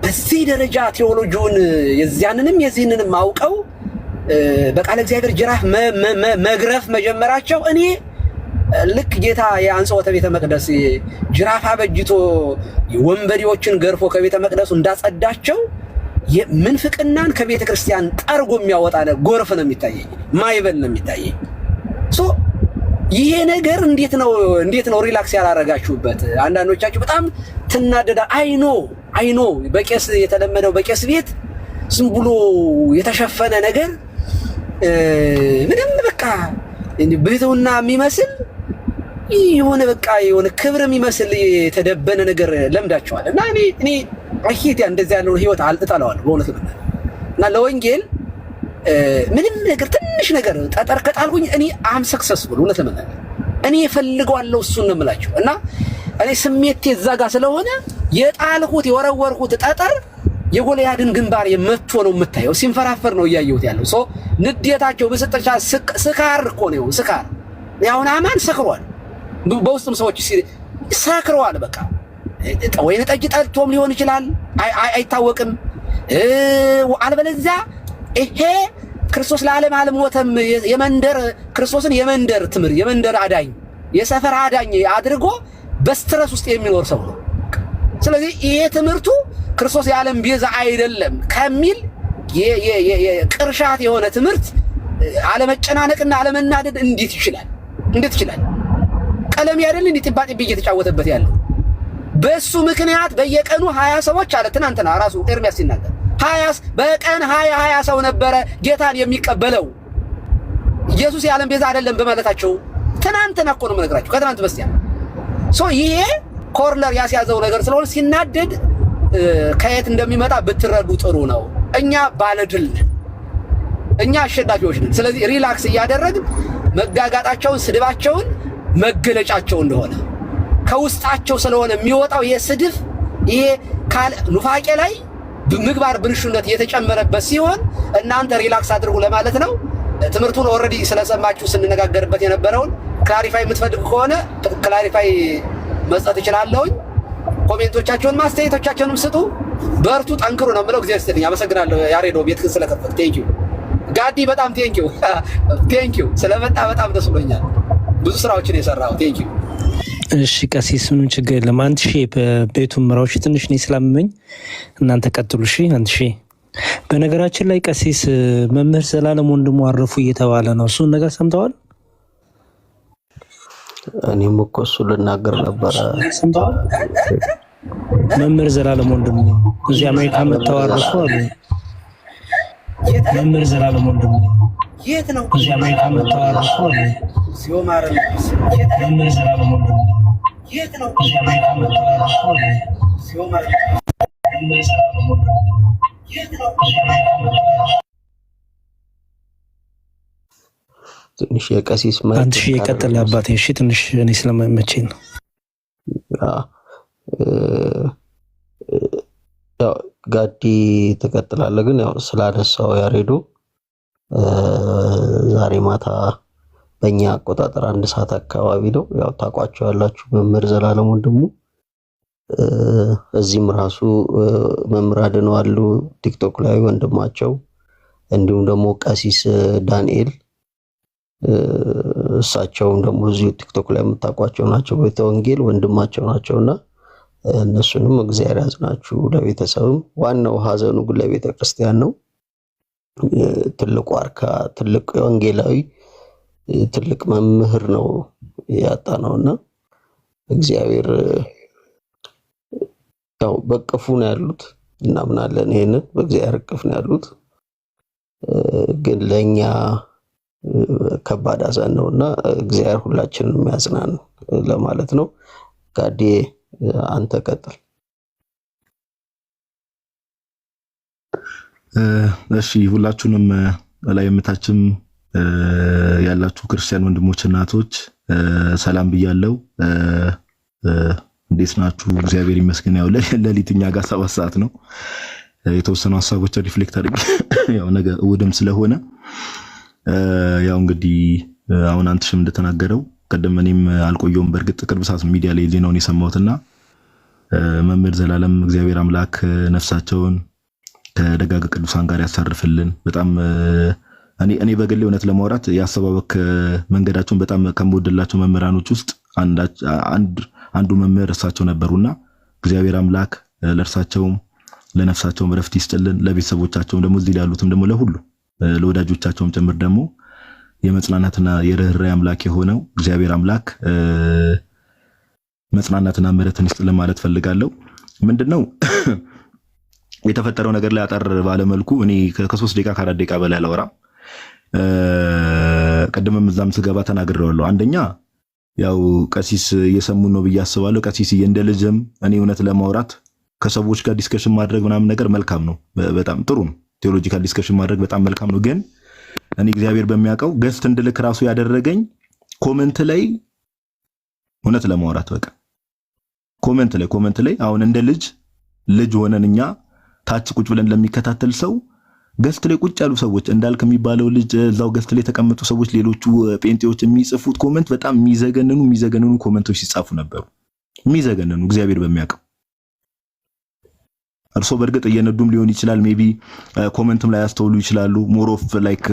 S3: በዚህ ደረጃ ቴዎሎጂውን የዚያንንም የዚህንንም አውቀው በቃለ እግዚአብሔር ጅራፍ መግረፍ መጀመራቸው እኔ ልክ ጌታ የአንጽሖተ ቤተ መቅደስ ጅራፍ አበጅቶ ወንበዴዎችን ገርፎ ከቤተ መቅደሱ እንዳጸዳቸው ምንፍቅናን ከቤተ ክርስቲያን ጠርጎ የሚያወጣ ጎርፍ ነው የሚታየኝ፣ ማይበል ነው የሚታየኝ። ይሄ ነገር እንዴት ነው ሪላክስ ያላረጋችሁበት? አንዳንዶቻችሁ በጣም ትናደዳ። አይኖ በቄስ የተለመደው በቄስ ቤት ዝም ብሎ የተሸፈነ ነገር ምንም በቃ ብህትውና የሚመስል የሆነ በቃ የሆነ ክብር የሚመስል የተደበነ ነገር ለምዳችኋል። እና እኔ አሂት እንደዚህ ያለውን ህይወት አልጠላዋለሁ በእውነት ነው። እና ለወንጌል ምንም ነገር ትንሽ ነገር ጠጠር ከጣልኩኝ እኔ አም ሰክሰስፉል እውነት ለመናገር እኔ እፈልገዋለሁ። እሱን ነው የምላችሁ። እና እኔ ስሜቴ እዛ ጋር ስለሆነ የጣልኩት የወረወርኩት ጠጠር የጎልያድን ግንባር የመቶ ነው የምታየው። ሲንፈራፈር ነው እያየሁት ያለው። ንዴታቸው በስጥቻ ስካር እኮ ነው ስካር። ያውን አማን ሰክሯል። በውስጥም ሰዎች ሰክረዋል። በቃ ወይን ጠጅ ጠጥቶም ሊሆን ይችላል፣ አይታወቅም።
S13: አልበለዚያ ይሄ ክርስቶስ ለዓለም አልሞተም የመንደር ክርስቶስን የመንደር ትምር የመንደር አዳኝ የሰፈር አዳኝ አድርጎ በስትረስ ውስጥ የሚኖር ሰው ነው። ስለዚህ ይሄ ትምህርቱ ክርስቶስ የዓለም ቤዛ አይደለም ከሚል ቅርሻት የሆነ ትምህርት አለመጨናነቅና አለመናደድ እንዴት ይችላል? እንዴት ይችላል? ቀለም ያደል እንዴ ጥባጥብ እየተጫወተበት ያለው በሱ ምክንያት በየቀኑ 20 ሰዎች አለ። ትናንትና ራሱ ኤርሚያስ ሲናገር 20 በቀን 20 ሰው ነበረ ጌታን የሚቀበለው ኢየሱስ የዓለም ቤዛ አይደለም በማለታቸው ትናንትና እኮ ነው የምነግራችሁ፣ ከትናንት በስቲያ ይሄ ኮርነር ያስያዘው ነገር ስለሆነ ሲናደድ ከየት እንደሚመጣ ብትረዱ ጥሩ ነው። እኛ ባለድል ነን፣ እኛ አሸናፊዎች ነን። ስለዚህ ሪላክስ እያደረግን መጋጋጣቸውን ስድባቸውን መገለጫቸው እንደሆነ ከውስጣቸው ስለሆነ የሚወጣው የስድብ ይሄ ኑፋቄ ላይ ምግባር ብልሹነት የተጨመረበት ሲሆን እናንተ ሪላክስ አድርጉ ለማለት ነው። ትምህርቱን ኦልሬዲ ስለሰማችሁ ስንነጋገርበት የነበረውን ክላሪፋይ የምትፈልጉ ከሆነ ክላሪፋይ መስጠት እችላለሁኝ። ኮሜንቶቻችሁን ማስተያየቶቻችሁንም ስጡ። በርቱ፣ ጠንክሩ ነው የምለው። እግዚአብሔር ይስጥልኝ። አመሰግናለሁ ያሬዶ ቤትክን ስለከፈት። ቴንኪዩ ጋዲ፣ በጣም ቴንኪዩ ስለመጣ በጣም ደስ ብሎኛል። ብዙ ስራዎችን የሰራው ቴንኪዩ።
S11: እሺ ቀሲስ ምንም ችግር የለም። አንድ ሺህ በቤቱን ምራዎች ትንሽ እኔ ስላመመኝ እናንተ ቀጥሉ። እሺ አንድ ሺህ። በነገራችን ላይ ቀሲስ መምህር ዘላለም ወንድሙ አረፉ እየተባለ ነው። እሱን ነገር ሰምተዋል?
S10: እኔም እኮ እሱ ልናገር ነበረ።
S11: ሰምተዋል? መምህር ዘላለም ወንድሙ እዚህ አሜሪካ መጥተው አረፉ አሉ። መምህር ዘላለም ወንድሙ
S13: የት ነው?
S11: እዚህ አሜሪካ መጥተው አረፉ አሉ።
S13: ሲኦማር
S11: መምህር ዘላለም ወንድሙ
S13: የት ነው?
S11: እዚህ አሜሪካ መጥተው አረፉ አሉ።
S13: ሲኦማር
S11: መምህር ዘላለም ወንድሙ
S13: የት ነው?
S10: ትንሽ የቀሲስ
S11: አንድ ሺህ የቀጠለ አባቴ። እሺ ትንሽ እኔ ስለማይመቸኝ ነው።
S10: ያው ጋዲ ትቀጥላለህ፣ ግን ያው ስላነሳው ያሬዶ ዛሬ ማታ በእኛ አቆጣጠር 1 ሰዓት አካባቢ ነው። ያው ታውቋቸዋላችሁ መምህር ዘላለም ወንድሙ እዚህም ራሱ መምህር አድነው አሉ ቲክቶክ ላይ ወንድማቸው፣ እንዲሁም ደግሞ ቀሲስ ዳንኤል እሳቸውም ደግሞ እዚሁ ቲክቶክ ላይ የምታውቋቸው ናቸው። ቤተ ወንጌል ወንድማቸው ናቸውና እነሱንም እግዚአብሔር ያጽናችሁ። ለቤተሰብም ዋናው ሀዘኑ ግን ለቤተ ክርስቲያን ነው። ትልቁ አርካ ትልቅ ወንጌላዊ ትልቅ መምህር ነው ያጣ ነውና እግዚአብሔር ያው በቅፉ ነው ያሉት። እናምናለን ይሄንን በእግዚአብሔር እቅፍ ነው ያሉት። ግን ለኛ ከባድ ሀዘን ነውና እግዚአብሔር ሁላችንንም ያጽናን ለማለት ነው። ጋዴ አንተ ቀጥል።
S6: እሺ ሁላችሁንም ላይ የምታችም ያላችሁ ክርስቲያን ወንድሞች እናቶች ሰላም ብያለሁ። እንዴት ናችሁ? እግዚአብሔር ይመስገን። ያው ለሊትኛ ጋር 7 ሰዓት ነው። የተወሰኑ ሀሳቦችን ሪፍሌክት አድርጌ ያው ነገ እሑድም ስለሆነ ያው እንግዲህ አሁን አንተሽም እንደተናገረው ቀደም እኔም አልቆየውም። በእርግጥ ቅርብ ሰዓት ሚዲያ ላይ ዜናውን የሰማሁትና መምህር ዘላለም እግዚአብሔር አምላክ ነፍሳቸውን ከደጋግ ቅዱሳን ጋር ያሳርፍልን። በጣም እኔ በግሌ እውነት ለማውራት ያሰባበክ መንገዳቸውን በጣም ከምወድላቸው መምህራኖች ውስጥ አንዱ መምህር እርሳቸው ነበሩና እግዚአብሔር አምላክ ለእርሳቸውም ለነፍሳቸውም ረፍት ይስጥልን። ለቤተሰቦቻቸውም ደግሞ እዚህ ያሉትም ደግሞ ለሁሉ ለወዳጆቻቸውም ጭምር ደግሞ የመጽናናትና የርህራሄ አምላክ የሆነው እግዚአብሔር አምላክ መጽናናትና ምሕረትን ይስጥልን ማለት ፈልጋለሁ። ምንድነው የተፈጠረው ነገር ላይ አጠር ባለ መልኩ እኔ ከ3 ደቂቃ ከ4 ደቂቃ በላይ አላወራም። ቀደምም እዛም ስገባ ተናግሬዋለሁ። አንደኛ ያው ቀሲስ እየሰሙን ነው ብዬ አስባለሁ። ቀሲስ እንደ ልጅም እኔ እውነት ለማውራት ከሰዎች ጋር ዲስከሽን ማድረግ ምናምን ነገር መልካም ነው፣ በጣም ጥሩ ነው። ቴዎሎጂካል ዲስከሽን ማድረግ በጣም መልካም ነው። ግን እኔ እግዚአብሔር በሚያውቀው ገስት እንድልክ ራሱ ያደረገኝ ኮሜንት ላይ እውነት ለማውራት በቃ ኮሜንት ላይ አሁን እንደ ልጅ ሆነን እኛ ታች ቁጭ ብለን ለሚከታተል ሰው ገስት ላይ ቁጭ ያሉ ሰዎች እንዳልክ የሚባለው ልጅ እዛው ገስት ላይ የተቀመጡ ሰዎች ሌሎቹ ጴንጤዎች የሚጽፉት ኮሜንት በጣም የሚዘገንኑ ኮሜንቶች ሲጻፉ ነበሩ። የሚዘገንኑ እግዚአብሔር በሚያውቀው እርሶ በእርግጥ እየነዱም ሊሆን ይችላል ሜቢ ኮሜንትም ላይ ያስተውሉ ይችላሉ ሞር ኦፍ ላይክ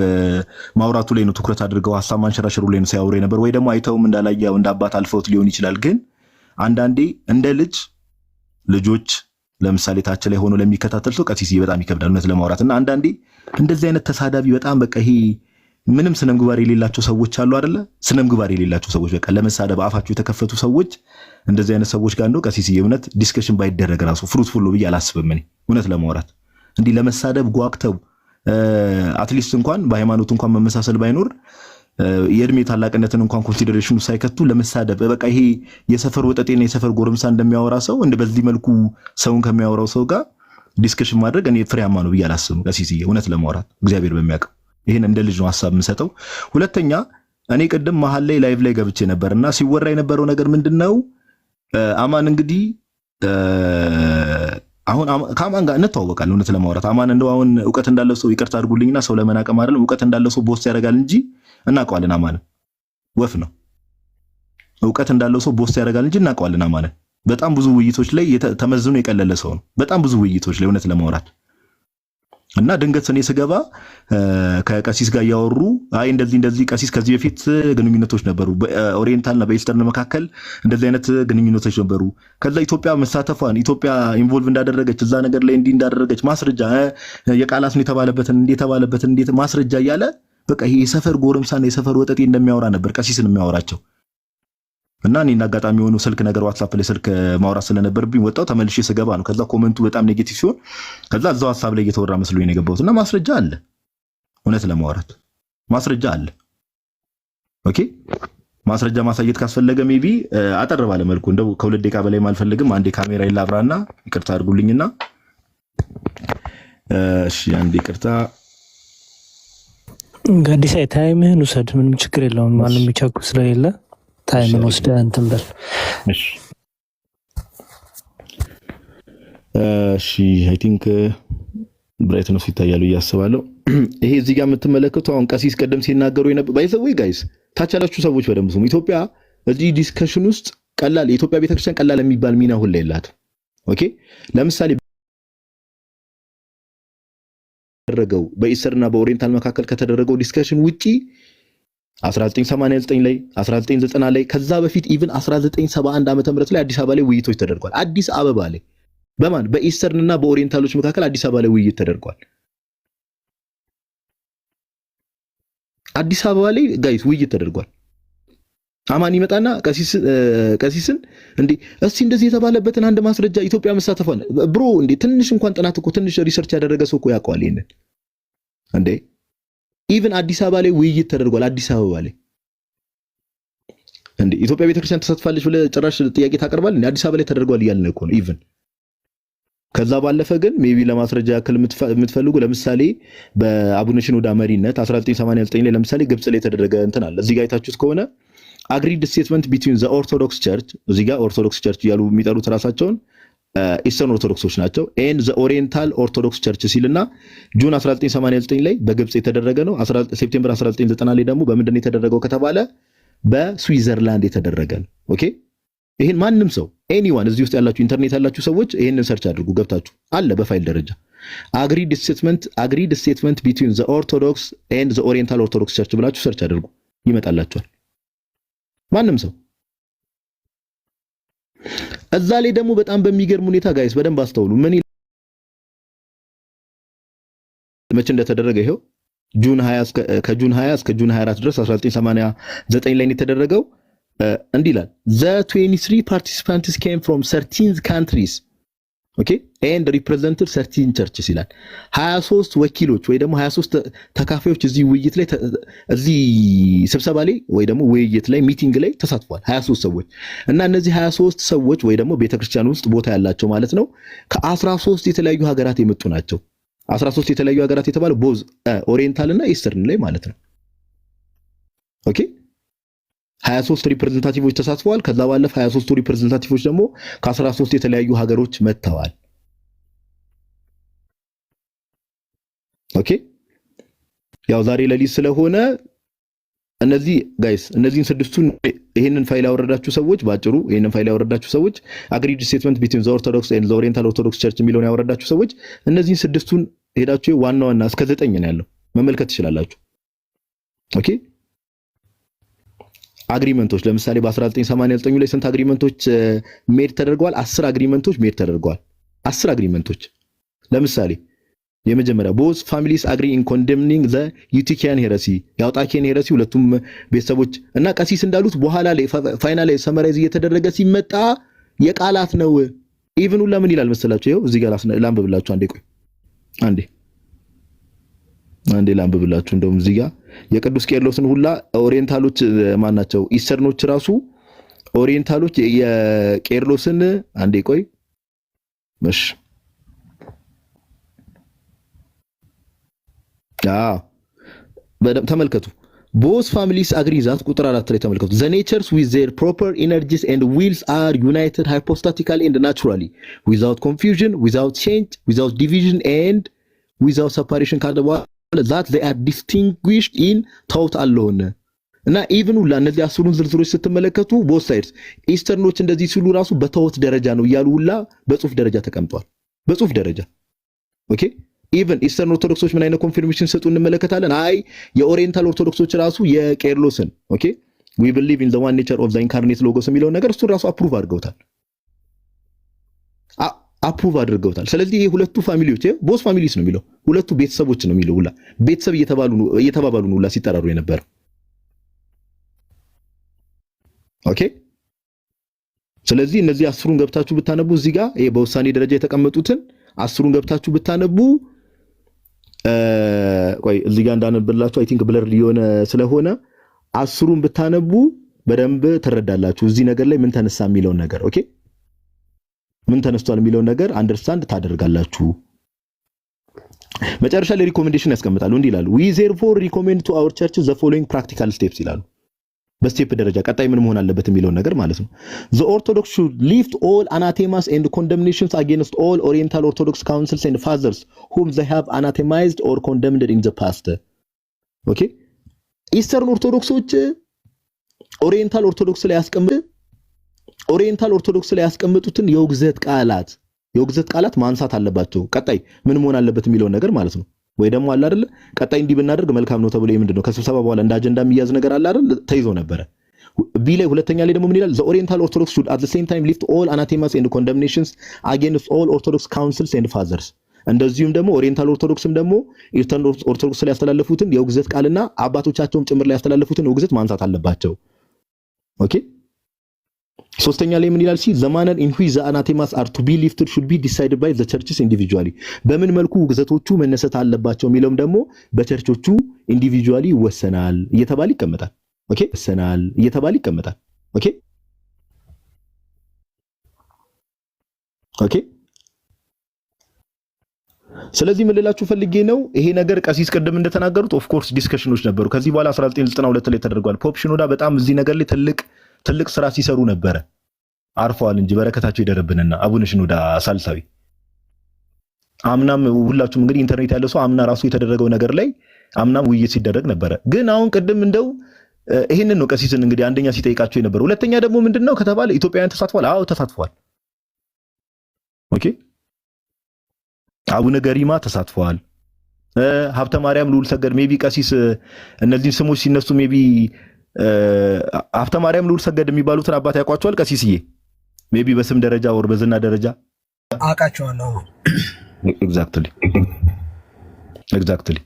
S6: ማውራቱ ላይ ነው ትኩረት አድርገው ሐሳብ ማንሸራሸሩ ላይ ነው ሲያወሩ ነበር ወይ ደግሞ አይተውም እንዳላየው እንደ አባት አልፈውት ሊሆን ይችላል ግን አንዳንዴ እንደ ልጆች ለምሳሌ ታች ላይ ሆኖ ለሚከታተል ሰው ቀሲስዬ በጣም ይከብዳል እውነት ለማውራትና አንዳንዴ እንደዚህ አይነት ተሳዳቢ በጣም በቃ ይሄ ምንም ስነ ምግባር የሌላቸው ሰዎች አሉ አይደለ ስነ ምግባር የሌላቸው ሰዎች በቃ ለመሳደብ አፋቸው የተከፈቱ ሰዎች እንደዚህ አይነት ሰዎች ጋር እንደው ቀሲስዬ እውነት ዲስከሽን ባይደረግ ራሱ ፍሩትፉል ነው ብዬ አላስብም እኔ እውነት ለማውራት እንዲህ ለመሳደብ ጓግተው አትሊስት እንኳን በሃይማኖት እንኳን መመሳሰል ባይኖር የእድሜ ታላቅነትን እንኳን ኮንሲደሬሽኑ ሳይከቱ ለመሳደብ በቃ ይሄ የሰፈር ወጠጤና የሰፈር ጎረምሳ እንደሚያወራ ሰው እንደ በዚህ መልኩ ሰውን ከሚያወራው ሰው ጋር ዲስከሽን ማድረግ እኔ ፍሬያማ ነው ብዬ አላስብም ቀሲስዬ እውነት ለማውራት እግዚአብሔር በሚያውቀው ይሄን እንደ ልጅ ነው ሐሳብ የምሰጠው ሁለተኛ እኔ ቅድም መሃል ላይ ላይቭ ላይ ገብቼ ነበርና ሲወራ የነበረው ነገር ምንድነው አማን እንግዲህ አሁን ከአማን ጋር እንተዋወቃለን እውነት ለማውራት አማን እንደው አሁን ዕውቀት እንዳለው ሰው ይቅርታ አድርጉልኝና ሰው ለመናቀም አይደለም ዕውቀት እንዳለው ሰው ቦስ ያደርጋል እንጂ እናውቀዋለን አማን ወፍ ነው ዕውቀት እንዳለው ሰው ቦስ ያደርጋል እንጂ እናውቀዋለን አማን በጣም ብዙ ውይይቶች ላይ ተመዝኖ የቀለለ ሰው ነው በጣም ብዙ ውይይቶች ላይ እውነት ለማውራት እና ድንገት እኔ ስገባ ከቀሲስ ጋር ያወሩ አይ እንደዚህ ቀሲስ ከዚህ በፊት ግንኙነቶች ነበሩ በኦሪየንታልና በኢስተርን መካከል እንደዚህ አይነት ግንኙነቶች ነበሩ ከዛ ኢትዮጵያ መሳተፏን ኢትዮጵያ ኢንቮልቭ እንዳደረገች እዛ ነገር ላይ እንዳደረገች ማስረጃ የቃላስ ነው የተባለበትን እንዴት ማስረጃ እያለ በቃ ይሄ የሰፈር ጎረምሳና የሰፈር ወጠጤ እንደሚያወራ ነበር ቀሲስን የሚያወራቸው እና እኔና አጋጣሚ ሆኖ ስልክ ነገር ዋትስአፕ ላይ ስልክ ማውራት ስለነበርብኝ ወጣው ተመልሼ ስገባ ነው ከዛ ኮሜንቱ በጣም ኔጌቲቭ ሲሆን ከዛ እዛው ሐሳብ ላይ እየተወራ መስሎኝ ነው የገባሁት እና ማስረጃ አለ እውነት ለማውራት ማስረጃ አለ ኦኬ ማስረጃ ማሳየት ካስፈለገ ሜቢ አጠር ባለ መልኩ እንደው ከሁለት ደቂቃ በላይ ማልፈልግም አንዴ ካሜራ ይላብራና ይቅርታ አድርጉልኝና እሺ አንዴ ይቅርታ
S11: ጋዲስ ታይምህን ውሰድ ምንም ችግር የለውም ማንም ይቻኩ ስለሌለ ታይምን ወስደህ እንትን በል እሺ
S6: አይ ቲንክ ብራይትነስ ይታያሉ እያስባለሁ ይሄ እዚህ ጋር የምትመለከቱ አሁን ቀሲስ ቀደም ሲናገሩ የነበረ ባይዘው ጋይስ ታች ያላችሁ ሰዎች በደንብ ስሙ ኢትዮጵያ እዚህ ዲስከሽን ውስጥ ቀላል የኢትዮጵያ ቤተክርስቲያን ቀላል የሚባል ሚና ሁላ የላትም ኦኬ ለምሳሌ ተደረገው በኢስተርና በኦሪየንታል መካከል ከተደረገው ዲስከሽን ውጪ 1989 ላይ 1990 ላይ ከዛ በፊት ኢቭን 1971 ዓመተ ምህረት ላይ አዲስ አበባ ላይ ውይይቶች ተደርጓል አዲስ አበባ ላይ በማን በኢስተርንና በኦሪየንታሎች መካከል አዲስ አበባ ላይ ውይይት ተደርጓል አዲስ አበባ ላይ ጋይስ ውይይት ተደርጓል አማን ይመጣና ቀሲስን እንዴ እስቲ እንደዚህ የተባለበትን አንድ ማስረጃ ኢትዮጵያ መሳተፏል ብሮ እንዴ ትንሽ እንኳን ጥናት እኮ ትንሽ ሪሰርች ያደረገ ሰው እኮ ያውቀዋል ይሄንን እንዴ ኢቭን አዲስ አበባ ላይ ውይይት ተደርጓል አዲስ አበባ ላይ እንዴ ኢትዮጵያ ቤተክርስቲያን ተሳትፋለች ብለ ጭራሽ ጥያቄ ታቀርባል እንዴ አዲስ አበባ ላይ ተደርጓል ይያልን እኮ ነው ኢቭን ከዛ ባለፈ ግን ሜቢ ለማስረጃ ያክል የምትፈልጉ ለምሳሌ በአቡነ ሽኖዳ መሪነት 1989 ላይ ለምሳሌ ግብጽ ላይ ተደረገ እንትን አለ እዚህ ጋር አይታችሁት ከሆነ agreed statement between the orthodox church እዚህ ጋር ኦርቶዶክስ ቸርች ያሉ የሚጠሩት ራሳቸውን ኢስተርን ኦርቶዶክሶች ናቸው and the oriental orthodox church ሲልና ጁን 1989 ላይ በግብጽ የተደረገ ነው ሴፕቴምበር 1990 ላይ ደግሞ በምንድን ነው የተደረገው ከተባለ በስዊዘርላንድ የተደረገ ነው ኦኬ ይሄን ማንም ሰው ኤኒዋን እዚህ ውስጥ ያላችሁ ኢንተርኔት ያላችሁ ሰዎች ይሄንን ሰርች አድርጉ ገብታችሁ አለ በፋይል ደረጃ agreed statement between the orthodox and the oriental orthodox church ብላችሁ ሰርች አድርጉ ይመጣላችኋል ማንም ሰው እዛ ላይ ደግሞ በጣም በሚገርም ሁኔታ ጋይስ በደንብ አስተውሉ ምን መቼ እንደተደረገ ይሄው ጁን 20 ከጁን 20 እስከ ጁን 24 ድረስ 1989 ላይ የተደረገው እንዲላል the 23 participants came from 13 countries okay and represented 13 churches ይላል 23 ወኪሎች ወይ ደግሞ 23 ተካፋዮች እዚህ ውይይት ላይ እዚህ ስብሰባ ላይ ወይ ደግሞ ውይይት ላይ ሚቲንግ ላይ ተሳትፏል 23 ሰዎች እና እነዚህ 23 ሰዎች ወይ ደግሞ ቤተክርስቲያን ውስጥ ቦታ ያላቸው ማለት ነው ከ13 የተለያዩ ሀገራት የመጡ ናቸው 13 የተለያዩ ሀገራት የተባለው ቦዝ ኦሪየንታል እና ኢስተርን ላይ ማለት ነው ኦኬ 23 ሪፕሬዘንታቲቮች ተሳትፈዋል ከዛ ባለፈ 23 ሪፕሬዘንታቲቮች ደግሞ ከ13 የተለያዩ ሀገሮች መጥተዋል ኦኬ ያው ዛሬ ለሊት ስለሆነ እነዚህ ጋይስ እነዚህን ስድስቱን ይሄንን ፋይል ያወረዳችሁ ሰዎች ባጭሩ ይሄንን ፋይል ያወረዳችሁ ሰዎች አግሪድ ስቴትመንት ቢትዊን ዘ ኦርቶዶክስ ኤንድ ዘ ኦሪየንታል ኦርቶዶክስ ቸርች የሚለውን ያወረዳችሁ ሰዎች እነዚህን ስድስቱን ሄዳችሁ ዋና እስከ 9 ነው ያለው መመልከት ትችላላችሁ። ኦኬ አግሪመንቶች ለምሳሌ በ1989 ላይ ስንት አግሪመንቶች ሜድ ተደርገዋል? 10 አግሪመንቶች ሜድ ተደርገዋል። 10 አግሪመንቶች ለምሳሌ የመጀመሪያ ቦዝ ፋሚሊስ አግሪ ኢን ኮንደምኒንግ ዘ ዩቲኪያን ሄረሲ ያውጣኪያን ሄረሲ ሁለቱም ቤተሰቦች እና ቀሲስ እንዳሉት በኋላ ላይ ፋይናል ላይ ሰመራይዝ እየተደረገ ሲመጣ የቃላት ነው። ኢቭን ሁላ ምን ይላል መሰላችሁ? ይኸው እዚህ ጋር ላንብብላችሁ። አንዴ ቆይ አንዴ ላንብብላችሁ። እንደውም እዚህ ጋር የቅዱስ ቄርሎስን ሁላ ኦሪየንታሎች ማናቸው ኢስተርኖች ራሱ ኦሪየንታሎች የቄርሎስን አንዴ ቆይ እሺ ተመልከቱ። both families agree that ቁጥር 4 ላይ ተመልከቱ the natures with their proper energies and wills are united hypostatically and naturally without confusion without change without division and without separation ካለ that they are distinguished in thought alone እና ኢቭን ሁላ እነዚህ አስሩን ዝርዝሮች ስትመለከቱ both sides ኢስተርኖች እንደዚህ ሲሉ ራሱ በተውት ደረጃ ነው እያሉ ሁላ በጽሁፍ ደረጃ ተቀምጧል። በጽሁፍ ደረጃ ኦኬ ኢቭን ኢስተርን ኦርቶዶክሶች ምን አይነት ኮንፊርሜሽን ሰጡ እንመለከታለን። አይ የኦሪየንታል ኦርቶዶክሶች ራሱ የቄርሎስን ኦኬ we believe in the one nature of the incarnate logos የሚለው ነገር እሱ ራሱ አፕሩቭ አድርገውታል። ስለዚህ ይሄ ሁለቱ ፋሚሊዎች ቦስ ፋሚሊስ ነው የሚለው ሁለቱ ቤተሰቦች ነው የሚለው ሁላ ቤተሰብ እየተባባሉ ነው ሁላ ሲጠራሩ የነበረ ኦኬ። ስለዚህ እነዚህ አስሩን ገብታችሁ ብታነቡ እዚህ ጋር ይሄ በውሳኔ ደረጃ የተቀመጡትን አስሩን ገብታችሁ ብታነቡ ቆይ እዚህ ጋር እንዳነብላችሁ አይ ቲንክ ብለር ሊሆን ስለሆነ አስሩን ብታነቡ በደንብ ትረዳላችሁ። እዚህ ነገር ላይ ምን ተነሳ የሚለው ነገር ኦኬ ምን ተነስቷል የሚለው ነገር አንደርስታንድ ታደርጋላችሁ። መጨረሻ ላይ ሪኮሜንዴሽን ያስቀምጣሉ። እንዲህ ይላሉ we therefore recommend to our church the following practical steps ይላሉ። በስቴፕ ደረጃ ቀጣይ ምን መሆን አለበት የሚለው ነገር ማለት ነው። the orthodox should lift all anathemas and condemnations against all oriental orthodox councils and fathers whom they have anathemized or condemned in the past okay ኢስተርን ኦርቶዶክሶች ኦሪየንታል ኦርቶዶክስ ላይ ያስቀመጡትን የውግዘት ቃላት ማንሳት አለባቸው። ቀጣይ ምን መሆን አለበት የሚለው ነገር ማለት ነው። ወይ ደግሞ አለ አይደል ቀጣይ እንዲህ ብናደርግ መልካም ነው ተብሎ ምንድነው ከስብሰባ በኋላ እንደ አጀንዳ የሚያዝ ነገር አለ አይደል ተይዞ ነበር። ቢ ላይ ሁለተኛ ላይ ደግሞ ምን ይላል the oriental orthodox should at the same time lift all anathemas and condemnations against all orthodox councils and fathers እንደዚሁም ደግሞ ኦሪየንታል ኦርቶዶክስም ደግሞ ኢስተርን ኦርቶዶክስ ላይ ያስተላለፉትን የውግዘት ቃልና አባቶቻቸውም ጭምር ላይ ያስተላለፉትን ውግዘት ማንሳት አለባቸው። ኦኬ ሶስተኛ ላይ ምን ይላል the manner in which the anathemas are to be lifted should be decided by the churches individually በምን መልኩ ውግዘቶቹ መነሳት አለባቸው የሚለውም ደግሞ በቸርቾቹ ኢንዲቪጁዋሊ ይወሰናል እየተባለ ይቀመጣል። ኦኬ ኦኬ ስለዚህ ምን ልላችሁ ፈልጌ ነው ይሄ ነገር ቀሲስ ቀደም እንደተናገሩት ኦፍ ኮርስ ዲስከሽኖች ነበሩ። ከዚህ በኋላ 1992 ላይ ተደርጓል። ፖፕ ሽኖዳ በጣም እዚህ ነገር ላይ ትልቅ ስራ ሲሰሩ ነበረ። አርፈዋል እንጂ በረከታቸው ይደረብንና አቡነ ሽኖዳ ሳልሳዊ አምናም ሁላችሁም እንግዲህ ኢንተርኔት ያለ ሰው አምና ራሱ የተደረገው ነገር ላይ አምናም ውይይት ሲደረግ ነበረ። ግን አሁን ቅድም እንደው ይሄንን ነው ቀሲስን እንግዲህ አንደኛ ሲጠይቃቸው የነበረ። ሁለተኛ ደግሞ ምንድነው ከተባለ ኢትዮጵያውያን ተሳትፏል። አዎ ተሳትፏል። ኦኬ አቡነ ገሪማ ተሳትፏል። ሀብተ ማርያም ልዑል ሰገድ ሜቢ ቀሲስ እነዚህን ስሞች ሲነሱ ሜቢ ሀብተ ማርያም ልዑል ሰገድ የሚባሉትን አባት ያውቋቸዋል ቀሲስዬ? ሜቢ በስም ደረጃ ወር በዝና ደረጃ
S14: አውቃቸዋለሁ።
S6: ኤግዛክትሊ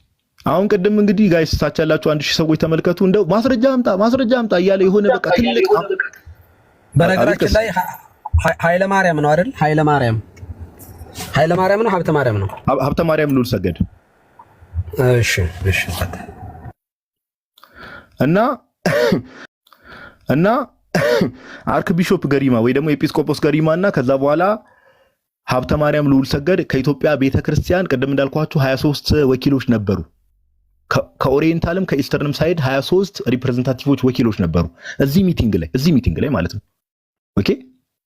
S6: አሁን ቅድም እንግዲህ ጋይስ ታች ያላችሁ 1000 ሰዎች ተመልከቱ። እንደው ማስረጃ አምጣ እያለ የሆነ በቃ ትልቅ
S14: በነገራችን ላይ ኃይለ ማርያም ነው አይደል? ኃይለ ማርያም ነው ሀብተ ማርያም ነው?
S6: ሀብተ ማርያም ልዑል ሰገድ።
S14: እሺ
S6: እና አርክ ቢሾፕ ገሪማ ወይ ደግሞ ኤጲስቆጶስ ገሪማና ከዛ በኋላ ሀብተ ማርያም ልዑል ሰገድ ከኢትዮጵያ ቤተክርስቲያን ቅድም እንዳልኳችሁ 23 ወኪሎች ነበሩ። ከኦሪየንታልም ከኢስተርንም ሳይድ 23 ሪፕሬዘንታቲቮች ወኪሎች ነበሩ እዚህ ሚቲንግ ላይ ማለት ነው። ኦኬ